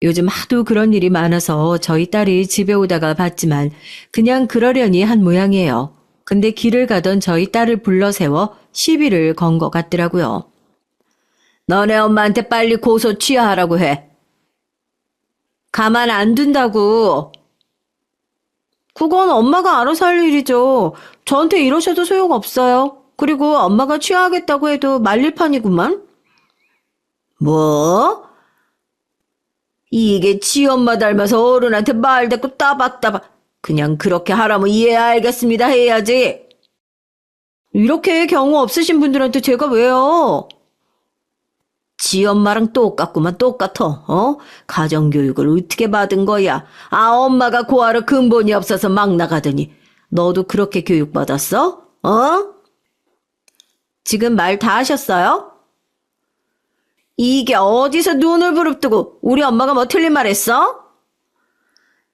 S1: 요즘 하도 그런 일이 많아서 저희 딸이 집에 오다가 봤지만 그냥 그러려니 한 모양이에요. 근데 길을 가던 저희 딸을 불러 세워 시비를 건 것 같더라고요. 너네 엄마한테 빨리 고소 취하하라고 해. 가만 안 둔다고. 그건 엄마가 알아서 할 일이죠. 저한테 이러셔도 소용없어요. 그리고 엄마가 취하하겠다고 해도 말릴 판이구만. 뭐? 이게 지 엄마 닮아서 어른한테 말 대꾸 따박따박. 그냥 그렇게 하라면 이해 알겠습니다 해야지. 이렇게 경우 없으신 분들한테 제가 왜요? 지 엄마랑 똑같구만 똑같어. 가정교육을 어떻게 받은 거야? 아, 엄마가 고아를 근본이 없어서 막 나가더니 너도 그렇게 교육받았어? 지금 말 다 하셨어요? 이게 어디서 눈을 부릅뜨고 우리 엄마가 뭐 틀린 말 했어?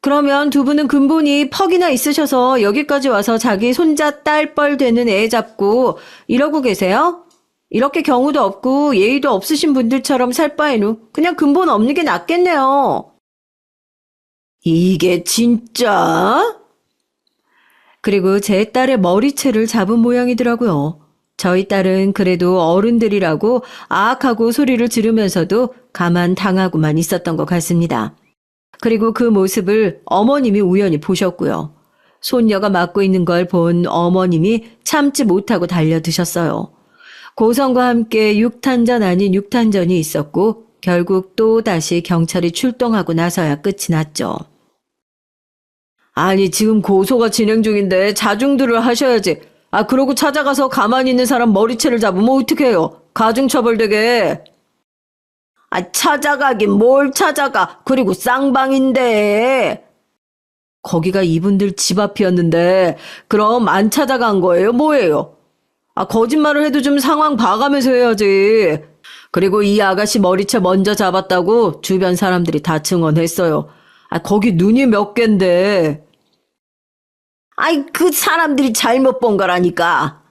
S1: 그러면 두 분은 근본이 퍽이나 있으셔서 여기까지 와서 자기 손자 딸뻘 되는 애 잡고 이러고 계세요? 이렇게 경우도 없고 예의도 없으신 분들처럼 살 바에는 그냥 근본 없는 게 낫겠네요. 이게 진짜? 그리고 제 딸의 머리채를 잡은 모양이더라고요. 저희 딸은 그래도 어른들이라고 아악하고 소리를 지르면서도 가만 당하고만 있었던 것 같습니다. 그리고 그 모습을 어머님이 우연히 보셨고요. 손녀가 맞고 있는 걸 본 어머님이 참지 못하고 달려드셨어요. 고성과 함께 육탄전 아닌 육탄전이 있었고 결국 또 다시 경찰이 출동하고 나서야 끝이 났죠. 아니 지금 고소가 진행 중인데 자중들을 하셔야지. 그러고 찾아가서 가만히 있는 사람 머리채를 잡으면 어떡해요? 가중처벌되게. 찾아가긴 뭘 찾아가. 그리고 쌍방인데. 거기가 이분들 집 앞이었는데 그럼 안 찾아간 거예요? 뭐예요? 거짓말을 해도 좀 상황 봐가면서 해야지. 그리고 이 아가씨 머리채 먼저 잡았다고 주변 사람들이 다 증언했어요. 거기 눈이 몇 갠데. 그 사람들이 잘못 본 거라니까.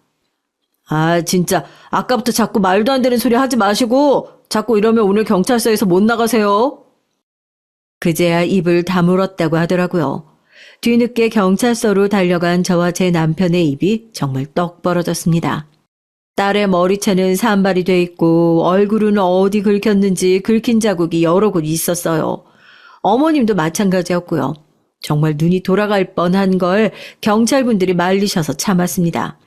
S1: 진짜 아까부터 자꾸 말도 안 되는 소리 하지 마시고 자꾸 이러면 오늘 경찰서에서 못 나가세요. 그제야 입을 다물었다고 하더라고요. 뒤늦게 경찰서로 달려간 저와 제 남편의 입이 정말 떡 벌어졌습니다. 딸의 머리채는 산발이 돼 있고 얼굴은 어디 긁혔는지 긁힌 자국이 여러 곳 있었어요. 어머님도 마찬가지였고요. 정말 눈이 돌아갈 뻔한 걸 경찰분들이 말리셔서 참았습니다.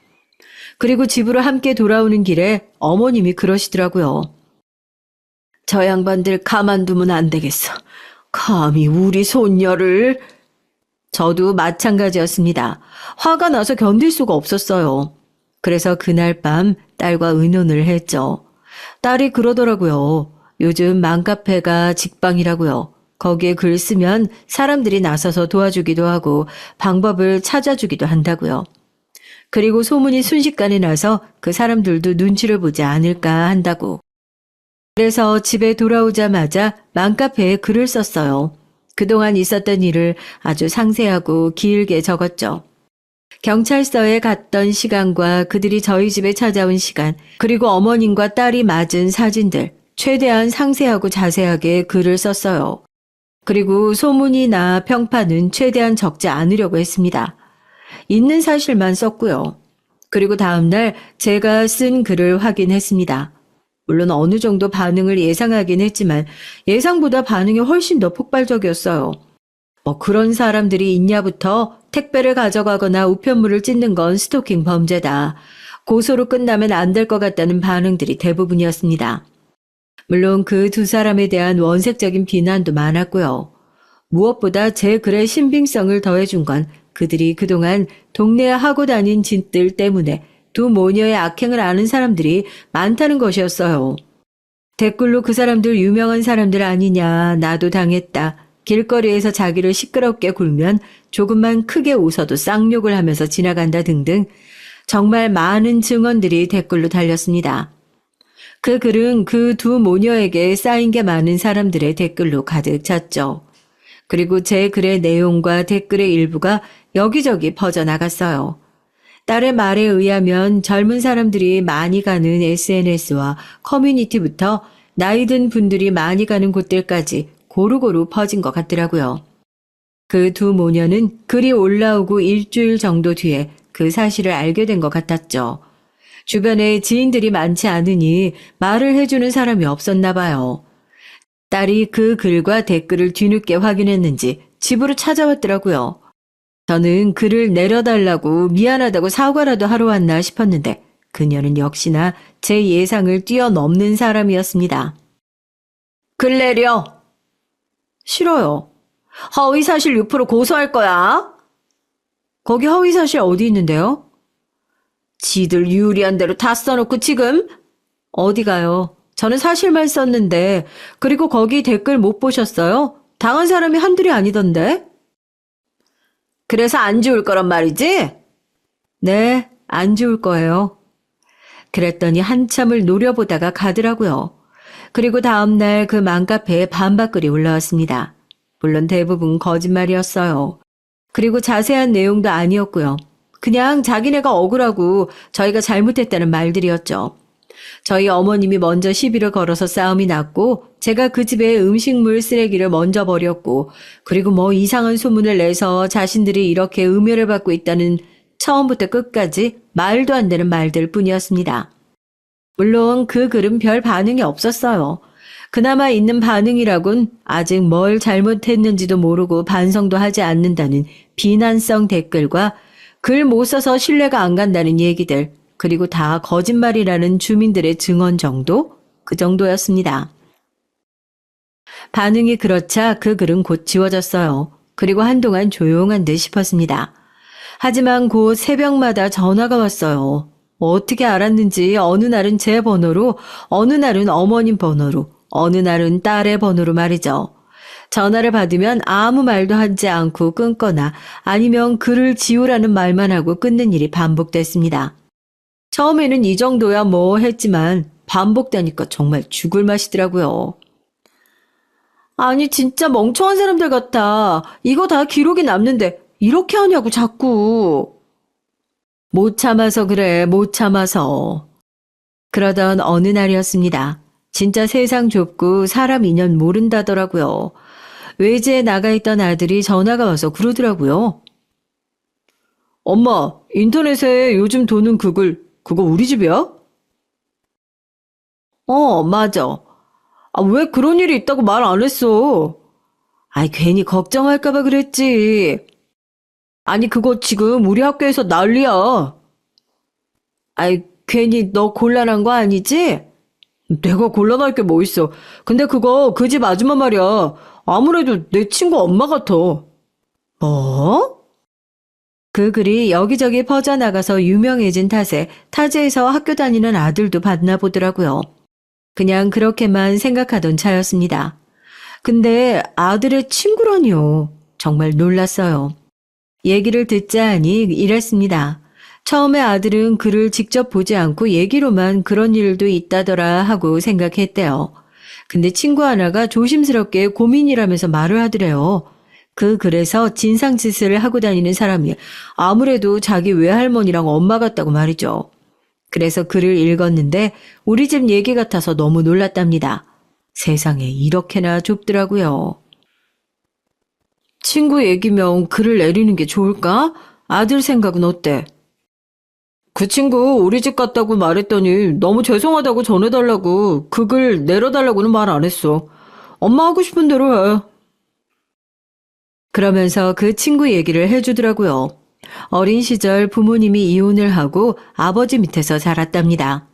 S1: 그리고 집으로 함께 돌아오는 길에 어머님이 그러시더라고요. 저 양반들 가만두면 안 되겠어. 감히 우리 손녀를. 저도 마찬가지였습니다. 화가 나서 견딜 수가 없었어요. 그래서 그날 밤 딸과 의논을 했죠. 딸이 그러더라고요. 요즘 맘카페가 직방이라고요. 거기에 글 쓰면 사람들이 나서서 도와주기도 하고 방법을 찾아주기도 한다고요. 그리고 소문이 순식간에 나서 그 사람들도 눈치를 보지 않을까 한다고. 그래서 집에 돌아오자마자 맘카페에 글을 썼어요. 그동안 있었던 일을 아주 상세하고 길게 적었죠. 경찰서에 갔던 시간과 그들이 저희 집에 찾아온 시간, 그리고 어머님과 딸이 맞은 사진들, 최대한 상세하고 자세하게 글을 썼어요. 그리고 소문이나 평판은 최대한 적지 않으려고 했습니다. 있는 사실만 썼고요. 그리고 다음날 제가 쓴 글을 확인했습니다. 물론 어느 정도 반응을 예상하긴 했지만 예상보다 반응이 훨씬 더 폭발적이었어요. 그런 사람들이 있냐부터 택배를 가져가거나 우편물을 찢는 건 스토킹 범죄다. 고소로 끝나면 안 될 것 같다는 반응들이 대부분이었습니다. 물론 그 두 사람에 대한 원색적인 비난도 많았고요. 무엇보다 제 글의 신빙성을 더해준 건 그들이 그동안 동네에 하고 다닌 짓들 때문에 두 모녀의 악행을 아는 사람들이 많다는 것이었어요. 댓글로 그 사람들 유명한 사람들 아니냐, 나도 당했다. 길거리에서 자기를 시끄럽게 굴면 조금만 크게 웃어도 쌍욕을 하면서 지나간다 등등 정말 많은 증언들이 댓글로 달렸습니다. 그 글은 그 두 모녀에게 쌓인 게 많은 사람들의 댓글로 가득 찼죠. 그리고 제 글의 내용과 댓글의 일부가 여기저기 퍼져나갔어요. 딸의 말에 의하면 젊은 사람들이 많이 가는 SNS와 커뮤니티부터 나이 든 분들이 많이 가는 곳들까지 고루고루 퍼진 것 같더라고요. 그 두 모녀는 글이 올라오고 일주일 정도 뒤에 그 사실을 알게 된 것 같았죠. 주변에 지인들이 많지 않으니 말을 해주는 사람이 없었나 봐요. 딸이 그 글과 댓글을 뒤늦게 확인했는지 집으로 찾아왔더라고요. 저는 글을 내려달라고 미안하다고 사과라도 하러 왔나 싶었는데 그녀는 역시나 제 예상을 뛰어넘는 사람이었습니다.
S2: 글 내려.
S1: 싫어요.
S2: 허위사실 6% 고소할 거야.
S1: 거기 허위사실 어디 있는데요?
S2: 지들 유리한 대로 다 써놓고 지금?
S1: 어디 가요? 저는 사실만 썼는데 그리고 거기 댓글 못 보셨어요? 당한 사람이 한둘이 아니던데?
S2: 그래서 안 지울 거란 말이지?
S1: 네, 안 지울 거예요. 그랬더니 한참을 노려보다가 가더라고요. 그리고 다음날 그 맘카페에 반박글이 올라왔습니다. 물론 대부분 거짓말이었어요. 그리고 자세한 내용도 아니었고요. 그냥 자기네가 억울하고 저희가 잘못했다는 말들이었죠. 저희 어머님이 먼저 시비를 걸어서 싸움이 났고 제가 그 집에 음식물 쓰레기를 먼저 버렸고 그리고 뭐 이상한 소문을 내서 자신들이 이렇게 음해를 받고 있다는 처음부터 끝까지 말도 안 되는 말들 뿐이었습니다. 물론 그 글은 별 반응이 없었어요. 그나마 있는 반응이라곤 아직 뭘 잘못했는지도 모르고 반성도 하지 않는다는 비난성 댓글과 글 못 써서 신뢰가 안 간다는 얘기들, 그리고 다 거짓말이라는 주민들의 증언 정도? 그 정도였습니다. 반응이 그렇자 그 글은 곧 지워졌어요. 그리고 한동안 조용한 듯 싶었습니다. 하지만 곧 새벽마다 전화가 왔어요. 어떻게 알았는지 어느 날은 제 번호로, 어느 날은 어머님 번호로, 어느 날은 딸의 번호로 말이죠. 전화를 받으면 아무 말도 하지 않고 끊거나 아니면 글을 지우라는 말만 하고 끊는 일이 반복됐습니다. 처음에는 이 정도야 뭐 했지만 반복되니까 정말 죽을 맛이더라고요. 아니 진짜 멍청한 사람들 같아. 이거 다 기록이 남는데 이렇게 하냐고 자꾸. 못 참아서 그래, 못 참아서. 그러던 어느 날이었습니다. 진짜 세상 좁고 사람 인연 모른다더라고요. 외지에 나가 있던 아들이 전화가 와서 그러더라고요. 엄마, 인터넷에 요즘 도는 그 글, 그거 우리 집이야? 맞아. 왜 그런 일이 있다고 말 안 했어? 괜히 걱정할까봐 그랬지. 아니, 그거 지금 우리 학교에서 난리야. 괜히 너 곤란한 거 아니지? 내가 곤란할 게 뭐 있어. 근데 그거 그 집 아줌마 말이야. 아무래도 내 친구 엄마 같아. 뭐? 그 글이 여기저기 퍼져나가서 유명해진 탓에 타지에서 학교 다니는 아들도 봤나 보더라고요. 그냥 그렇게만 생각하던 차였습니다. 근데 아들의 친구라니요. 정말 놀랐어요. 얘기를 듣자 하니 이랬습니다. 처음에 아들은 글을 직접 보지 않고 얘기로만 그런 일도 있다더라 하고 생각했대요. 근데 친구 하나가 조심스럽게 고민이라면서 말을 하더래요. 그래서 진상짓을 하고 다니는 사람이 아무래도 자기 외할머니랑 엄마 같다고 말이죠. 그래서 글을 읽었는데 우리 집 얘기 같아서 너무 놀랐답니다. 세상에 이렇게나 좁더라고요. 친구 얘기면 글을 내리는 게 좋을까? 아들 생각은 어때? 그 친구 우리 집 갔다고 말했더니 너무 죄송하다고 전해달라고 그 글 내려달라고는 말 안 했어. 엄마 하고 싶은 대로 해. 그러면서 그 친구 얘기를 해주더라고요. 어린 시절 부모님이 이혼을 하고 아버지 밑에서 자랐답니다.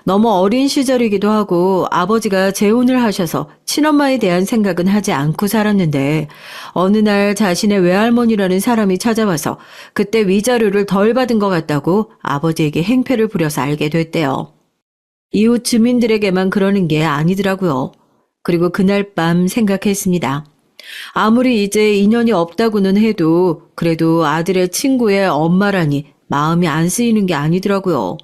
S1: 너무 어린 시절이기도 하고 아버지가 재혼을 하셔서 친엄마에 대한 생각은 하지 않고 살았는데 어느 날 자신의 외할머니라는 사람이 찾아와서 그때 위자료를 덜 받은 것 같다고 아버지에게 행패를 부려서 알게 됐대요. 이웃 주민들에게만 그러는 게 아니더라고요. 그리고 그날 밤 생각했습니다. 아무리 이제 인연이 없다고는 해도 그래도 아들의 친구의 엄마라니 마음이 안 쓰이는 게 아니더라고요.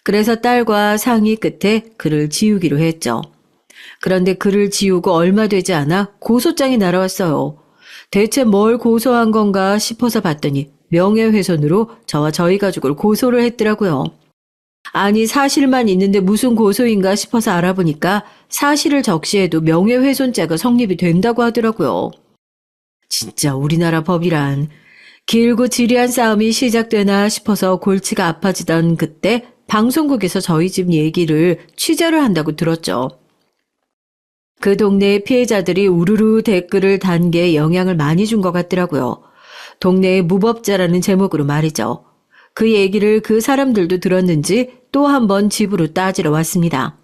S1: 그래서 딸과 상의 끝에 글을 지우기로 했죠. 그런데 글을 지우고 얼마 되지 않아 고소장이 날아왔어요. 대체 뭘 고소한 건가 싶어서 봤더니 명예훼손으로 저와 저희 가족을 고소를 했더라고요. 아니 사실만 있는데 무슨 고소인가 싶어서 알아보니까 사실을 적시해도 명예훼손죄가 성립이 된다고 하더라고요. 진짜 우리나라 법이란 길고 지리한 싸움이 시작되나 싶어서 골치가 아파지던 그때 방송국에서 저희 집 얘기를 취재를 한다고 들었죠. 그 동네의 피해자들이 우르르 댓글을 단 게 영향을 많이 준 것 같더라고요. 동네의 무법자라는 제목으로 말이죠. 그 얘기를 그 사람들도 들었는지 또 한 번 집으로 따지러 왔습니다.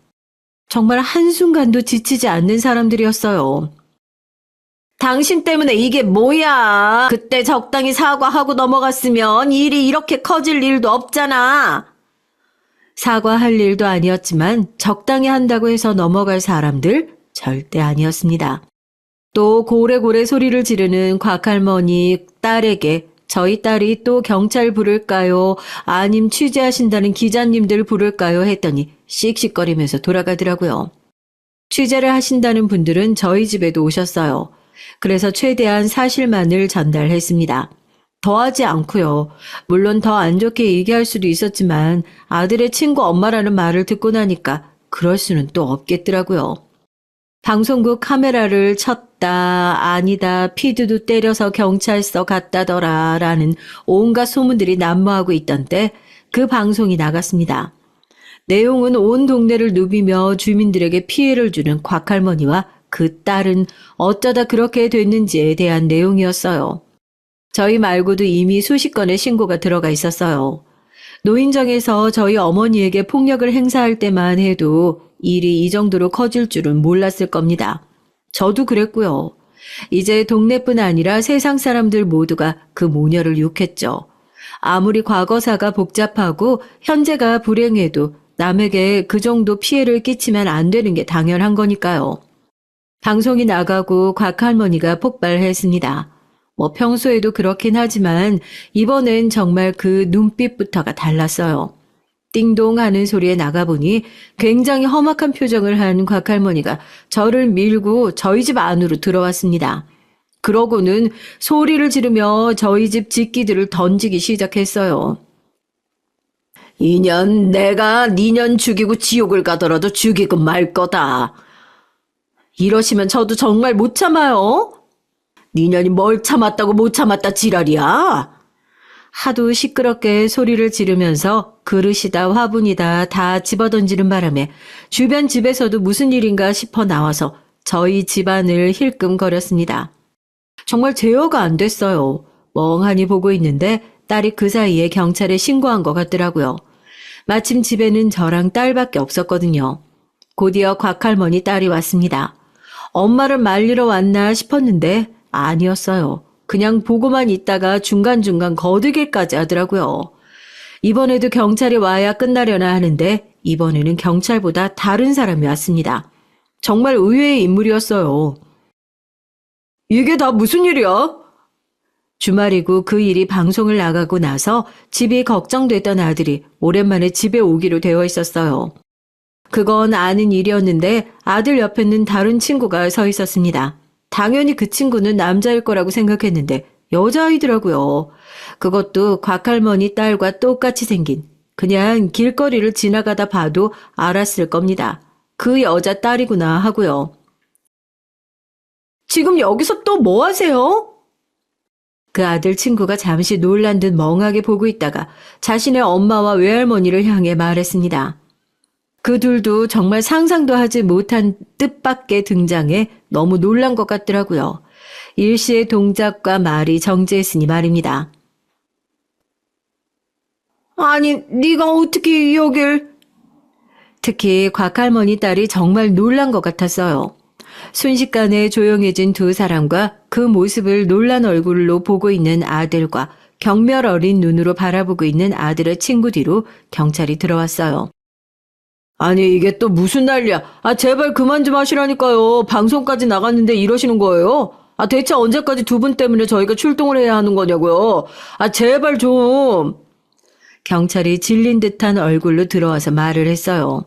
S1: 정말 한순간도 지치지 않는 사람들이었어요. 당신 때문에 이게 뭐야? 그때 적당히 사과하고 넘어갔으면 일이 이렇게 커질 일도 없잖아. 사과할 일도 아니었지만 적당히 한다고 해서 넘어갈 사람들 절대 아니었습니다. 또 고래고래 소리를 지르는 곽할머니 딸에게 저희 딸이 또 경찰 부를까요? 아님 취재하신다는 기자님들 부를까요? 했더니 씩씩거리면서 돌아가더라고요. 취재를 하신다는 분들은 저희 집에도 오셨어요. 그래서 최대한 사실만을 전달했습니다. 더하지 않고요. 물론 더 안 좋게 얘기할 수도 있었지만 아들의 친구 엄마라는 말을 듣고 나니까 그럴 수는 또 없겠더라고요. 방송국 카메라를 쳤다, 아니다, 피드도 때려서 경찰서 갔다더라 라는 온갖 소문들이 난무하고 있던 때 그 방송이 나갔습니다. 내용은 온 동네를 누비며 주민들에게 피해를 주는 곽할머니와 그 딸은 어쩌다 그렇게 됐는지에 대한 내용이었어요. 저희 말고도 이미 수십 건의 신고가 들어가 있었어요. 노인정에서 저희 어머니에게 폭력을 행사할 때만 해도 일이 이 정도로 커질 줄은 몰랐을 겁니다. 저도 그랬고요. 이제 동네뿐 아니라 세상 사람들 모두가 그 모녀를 욕했죠. 아무리 과거사가 복잡하고 현재가 불행해도 남에게 그 정도 피해를 끼치면 안 되는 게 당연한 거니까요. 방송이 나가고 곽할머니가 폭발했습니다. 평소에도 그렇긴 하지만 이번엔 정말 그 눈빛부터가 달랐어요. 띵동 하는 소리에 나가보니 굉장히 험악한 표정을 한 곽할머니가 저를 밀고 저희 집 안으로 들어왔습니다. 그러고는 소리를 지르며 저희 집 집기들을 던지기 시작했어요. 이년 내가 니년 죽이고 지옥을 가더라도 죽이고 말 거다. 이러시면 저도 정말 못 참아요. 니년이 뭘 참았다고 못 참았다 지랄이야. 하도 시끄럽게 소리를 지르면서 그릇이다 화분이다 다 집어던지는 바람에 주변 집에서도 무슨 일인가 싶어 나와서 저희 집안을 힐끔거렸습니다. 정말 제어가 안 됐어요. 멍하니 보고 있는데 딸이 그 사이에 경찰에 신고한 것 같더라고요. 마침 집에는 저랑 딸밖에 없었거든요. 곧이어 곽할머니 딸이 왔습니다. 엄마를 말리러 왔나 싶었는데 아니었어요. 그냥 보고만 있다가 중간중간 거들기까지 하더라고요. 이번에도 경찰이 와야 끝나려나 하는데 이번에는 경찰보다 다른 사람이 왔습니다. 정말 의외의 인물이었어요. 이게 다 무슨 일이야? 주말이고 그 일이 방송을 나가고 나서 집이 걱정됐던 아들이 오랜만에 집에 오기로 되어 있었어요. 그건 아는 일이었는데 아들 옆에는 다른 친구가 서 있었습니다. 당연히 그 친구는 남자일 거라고 생각했는데 여자아이더라고요. 그것도 곽할머니 딸과 똑같이 생긴, 그냥 길거리를 지나가다 봐도 알았을 겁니다. 그 여자 딸이구나 하고요. 지금 여기서 또 뭐 하세요? 그 아들 친구가 잠시 놀란 듯 멍하게 보고 있다가 자신의 엄마와 외할머니를 향해 말했습니다. 그 둘도 정말 상상도 하지 못한 뜻밖의 등장에 너무 놀란 것 같더라고요. 일시의 동작과 말이 정제했으니 말입니다. 아니, 네가 어떻게 여길... 특히 곽할머니 딸이 정말 놀란 것 같았어요. 순식간에 조용해진 두 사람과 그 모습을 놀란 얼굴로 보고 있는 아들과 경멸 어린 눈으로 바라보고 있는 아들의 친구 뒤로 경찰이 들어왔어요. 아니, 이게 또 무슨 난리야. 제발 그만 좀 하시라니까요. 방송까지 나갔는데 이러시는 거예요? 대체 언제까지 두 분 때문에 저희가 출동을 해야 하는 거냐고요. 제발 좀. 경찰이 질린 듯한 얼굴로 들어와서 말을 했어요.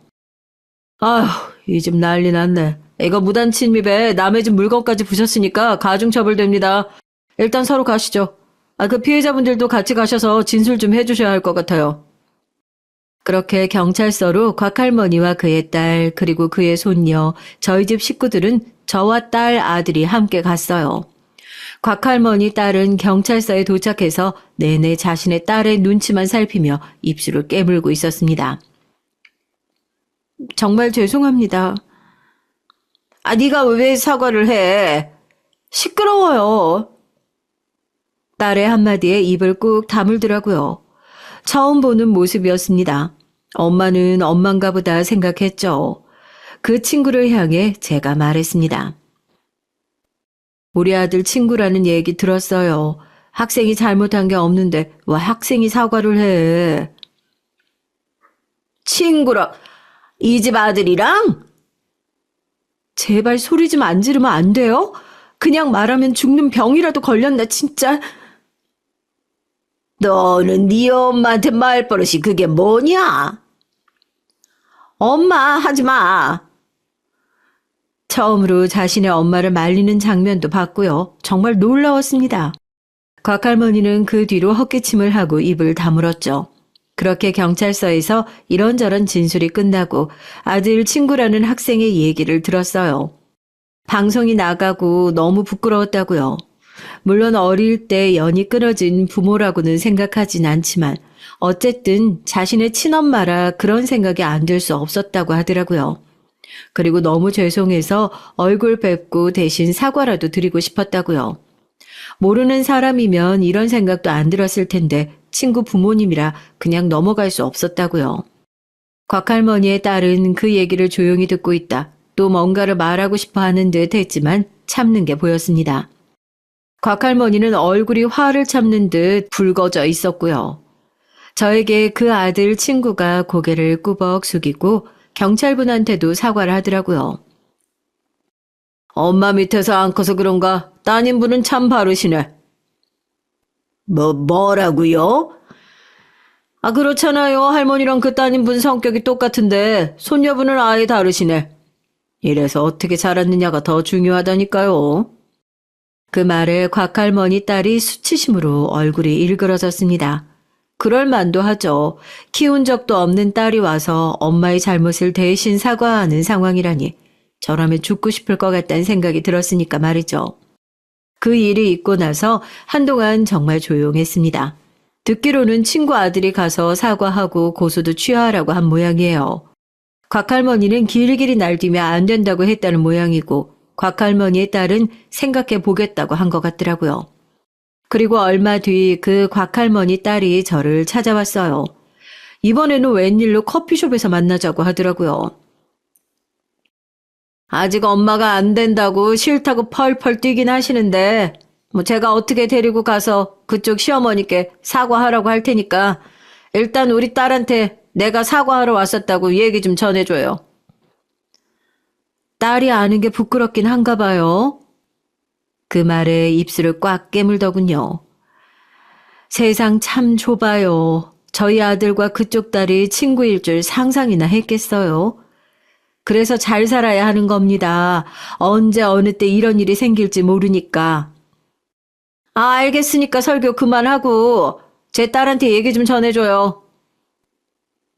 S1: 아휴, 이 집 난리 났네. 이거 무단 침입에 남의 집 물건까지 부셨으니까 가중처벌됩니다. 일단 서로 가시죠. 그 피해자분들도 같이 가셔서 진술 좀 해주셔야 할 것 같아요. 그렇게 경찰서로 곽할머니와 그의 딸 그리고 그의 손녀, 저희 집 식구들은 저와 딸, 아들이 함께 갔어요. 곽할머니 딸은 경찰서에 도착해서 내내 자신의 딸의 눈치만 살피며 입술을 깨물고 있었습니다. 정말 죄송합니다. 네가 왜 사과를 해? 시끄러워요. 딸의 한마디에 입을 꾹 다물더라고요. 처음 보는 모습이었습니다. 엄마는 엄만가 보다 생각했죠. 그 친구를 향해 제가 말했습니다. 우리 아들 친구라는 얘기 들었어요. 학생이 잘못한 게 없는데 왜 학생이 사과를 해? 친구라, 이 집 아들이랑? 제발 소리 좀 안 지르면 안 돼요? 그냥 말하면 죽는 병이라도 걸렸나 진짜. 너는 네 엄마한테 말버릇이 그게 뭐냐? 엄마 하지 마. 처음으로 자신의 엄마를 말리는 장면도 봤고요. 정말 놀라웠습니다. 곽할머니는 그 뒤로 헛기침을 하고 입을 다물었죠. 그렇게 경찰서에서 이런저런 진술이 끝나고 아들 친구라는 학생의 얘기를 들었어요. 방송이 나가고 너무 부끄러웠다고요. 물론 어릴 때 연이 끊어진 부모라고는 생각하진 않지만 어쨌든 자신의 친엄마라 그런 생각이 안 들 수 없었다고 하더라고요. 그리고 너무 죄송해서 얼굴 뵙고 대신 사과라도 드리고 싶었다고요. 모르는 사람이면 이런 생각도 안 들었을 텐데 친구 부모님이라 그냥 넘어갈 수 없었다고요. 곽할머니의 딸은 그 얘기를 조용히 듣고 있다. 또 뭔가를 말하고 싶어 하는 듯 했지만 참는 게 보였습니다. 곽할머니는 얼굴이 화를 참는 듯 붉어져 있었고요. 저에게 그 아들 친구가 고개를 꾸벅 숙이고 경찰분한테도 사과를 하더라고요. 엄마 밑에서 안 커서 그런가 따님분은 참 바르시네. 뭐라고요? 그렇잖아요. 할머니랑 그 따님분 성격이 똑같은데 손녀분은 아예 다르시네. 이래서 어떻게 자랐느냐가 더 중요하다니까요. 그 말에 곽할머니 딸이 수치심으로 얼굴이 일그러졌습니다. 그럴 만도 하죠. 키운 적도 없는 딸이 와서 엄마의 잘못을 대신 사과하는 상황이라니 저라면 죽고 싶을 것 같다는 생각이 들었으니까 말이죠. 그 일이 있고 나서 한동안 정말 조용했습니다. 듣기로는 친구 아들이 가서 사과하고 고소도 취하라고 한 모양이에요. 곽할머니는 길길이 날뛰며 안 된다고 했다는 모양이고 곽할머니의 딸은 생각해 보겠다고 한 것 같더라고요. 그리고 얼마 뒤 그 곽할머니 딸이 저를 찾아왔어요. 이번에는 웬일로 커피숍에서 만나자고 하더라고요. 아직 엄마가 안 된다고 싫다고 펄펄 뛰긴 하시는데 제가 어떻게 데리고 가서 그쪽 시어머니께 사과하라고 할 테니까 일단 우리 딸한테 내가 사과하러 왔었다고 얘기 좀 전해줘요. 딸이 아는 게 부끄럽긴 한가 봐요. 그 말에 입술을 꽉 깨물더군요. 세상 참 좁아요. 저희 아들과 그쪽 딸이 친구일 줄 상상이나 했겠어요. 그래서 잘 살아야 하는 겁니다. 언제 어느 때 이런 일이 생길지 모르니까. 아, 알겠으니까 설교 그만하고 제 딸한테 얘기 좀 전해줘요.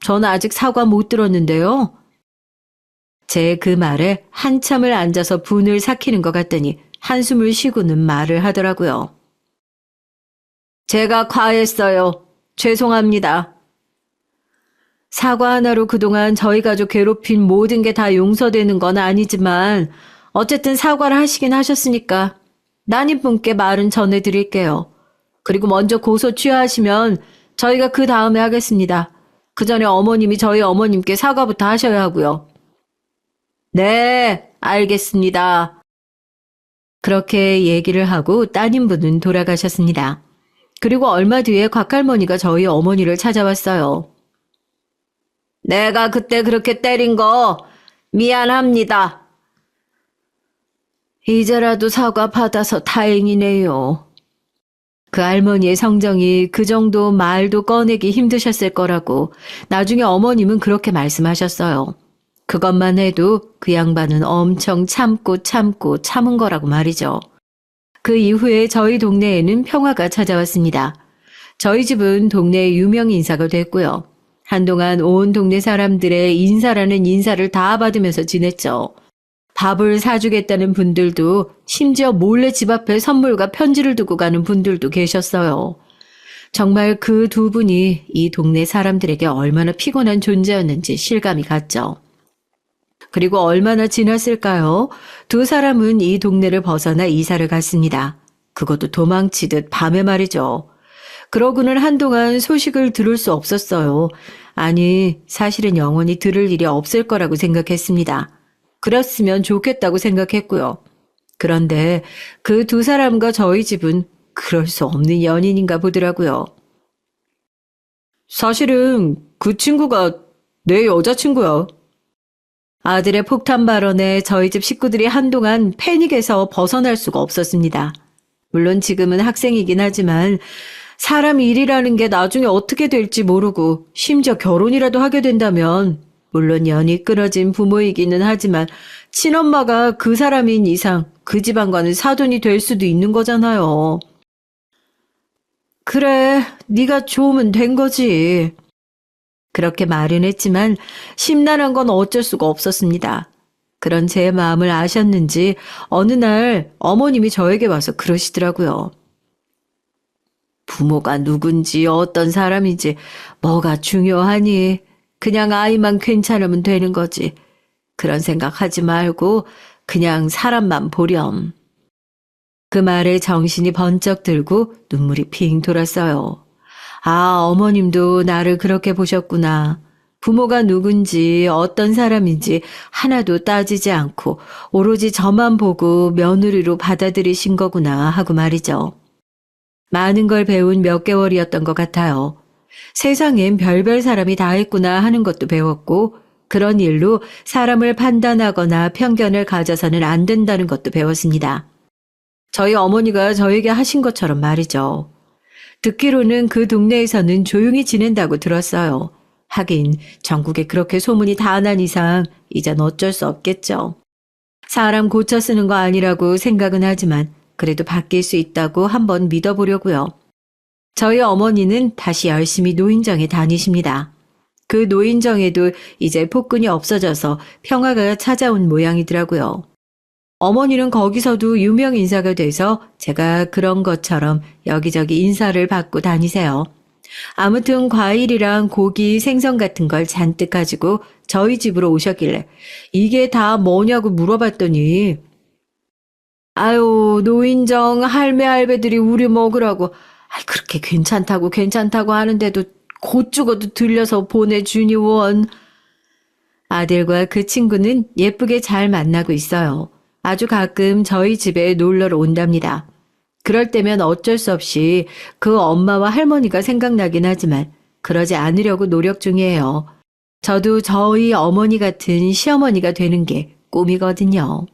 S1: 저는 아직 사과 못 들었는데요. 제 그 말에 한참을 앉아서 분을 삭히는 것 같더니 한숨을 쉬고는 말을 하더라고요. 제가 과했어요. 죄송합니다. 사과 하나로 그동안 저희 가족 괴롭힌 모든 게 다 용서되는 건 아니지만 어쨌든 사과를 하시긴 하셨으니까 따님분께 말은 전해드릴게요. 그리고 먼저 고소 취하하시면 저희가 그 다음에 하겠습니다. 그 전에 어머님이 저희 어머님께 사과부터 하셔야 하고요. 네, 알겠습니다. 그렇게 얘기를 하고 따님분은 돌아가셨습니다. 그리고 얼마 뒤에 곽할머니가 저희 어머니를 찾아왔어요. 내가 그때 그렇게 때린 거 미안합니다. 이제라도 사과 받아서 다행이네요. 그 할머니의 성정이 그 정도 말도 꺼내기 힘드셨을 거라고 나중에 어머님은 그렇게 말씀하셨어요. 그것만 해도 그 양반은 엄청 참고 참은 거라고 말이죠. 그 이후에 저희 동네에는 평화가 찾아왔습니다. 저희 집은 동네의 유명 인사가 됐고요. 한동안 온 동네 사람들의 인사라는 인사를 다 받으면서 지냈죠. 밥을 사주겠다는 분들도 심지어 몰래 집 앞에 선물과 편지를 두고 가는 분들도 계셨어요. 정말 그 두 분이 이 동네 사람들에게 얼마나 피곤한 존재였는지 실감이 갔죠. 그리고 얼마나 지났을까요? 두 사람은 이 동네를 벗어나 이사를 갔습니다. 그것도 도망치듯 밤에 말이죠. 그러고는 한동안 소식을 들을 수 없었어요. 아니, 사실은 영원히 들을 일이 없을 거라고 생각했습니다. 그랬으면 좋겠다고 생각했고요. 그런데 그 두 사람과 저희 집은 그럴 수 없는 연인인가 보더라고요. 사실은 그 친구가 내 여자친구야. 아들의 폭탄 발언에 저희 집 식구들이 한동안 패닉에서 벗어날 수가 없었습니다. 물론 지금은 학생이긴 하지만 사람 일이라는 게 나중에 어떻게 될지 모르고 심지어 결혼이라도 하게 된다면 물론 연이 끊어진 부모이기는 하지만 친엄마가 그 사람인 이상 그 집안과는 사돈이 될 수도 있는 거잖아요. 그래, 네가 좋으면 된 거지. 그렇게 말은 했지만 심란한 건 어쩔 수가 없었습니다. 그런 제 마음을 아셨는지 어느 날 어머님이 저에게 와서 그러시더라고요. 부모가 누군지 어떤 사람인지 뭐가 중요하니? 그냥 아이만 괜찮으면 되는 거지. 그런 생각하지 말고 그냥 사람만 보렴. 그 말에 정신이 번쩍 들고 눈물이 핑 돌았어요. 아, 어머님도 나를 그렇게 보셨구나. 부모가 누군지 어떤 사람인지 하나도 따지지 않고 오로지 저만 보고 며느리로 받아들이신 거구나 하고 말이죠. 많은 걸 배운 몇 개월이었던 것 같아요. 세상엔 별별 사람이 다 있구나 하는 것도 배웠고 그런 일로 사람을 판단하거나 편견을 가져서는 안 된다는 것도 배웠습니다. 저희 어머니가 저에게 하신 것처럼 말이죠. 듣기로는 그 동네에서는 조용히 지낸다고 들었어요. 하긴 전국에 그렇게 소문이 다 난 이상 이젠 어쩔 수 없겠죠. 사람 고쳐 쓰는 거 아니라고 생각은 하지만 그래도 바뀔 수 있다고 한번 믿어보려고요. 저희 어머니는 다시 열심히 노인정에 다니십니다. 그 노인정에도 이제 폭군이 없어져서 평화가 찾아온 모양이더라고요. 어머니는 거기서도 유명 인사가 돼서 제가 그런 것처럼 여기저기 인사를 받고 다니세요. 아무튼 과일이랑 고기, 생선 같은 걸 잔뜩 가지고 저희 집으로 오셨길래 이게 다 뭐냐고 물어봤더니 아유, 노인정 할매 할배들이 우리 먹으라고 그렇게 괜찮다고 하는데도 곧 죽어도 들려서 보내주니 원. 아들과 그 친구는 예쁘게 잘 만나고 있어요. 아주 가끔 저희 집에 놀러를 온답니다. 그럴 때면 어쩔 수 없이 그 엄마와 할머니가 생각나긴 하지만 그러지 않으려고 노력 중이에요. 저도 저희 어머니 같은 시어머니가 되는 게 꿈이거든요.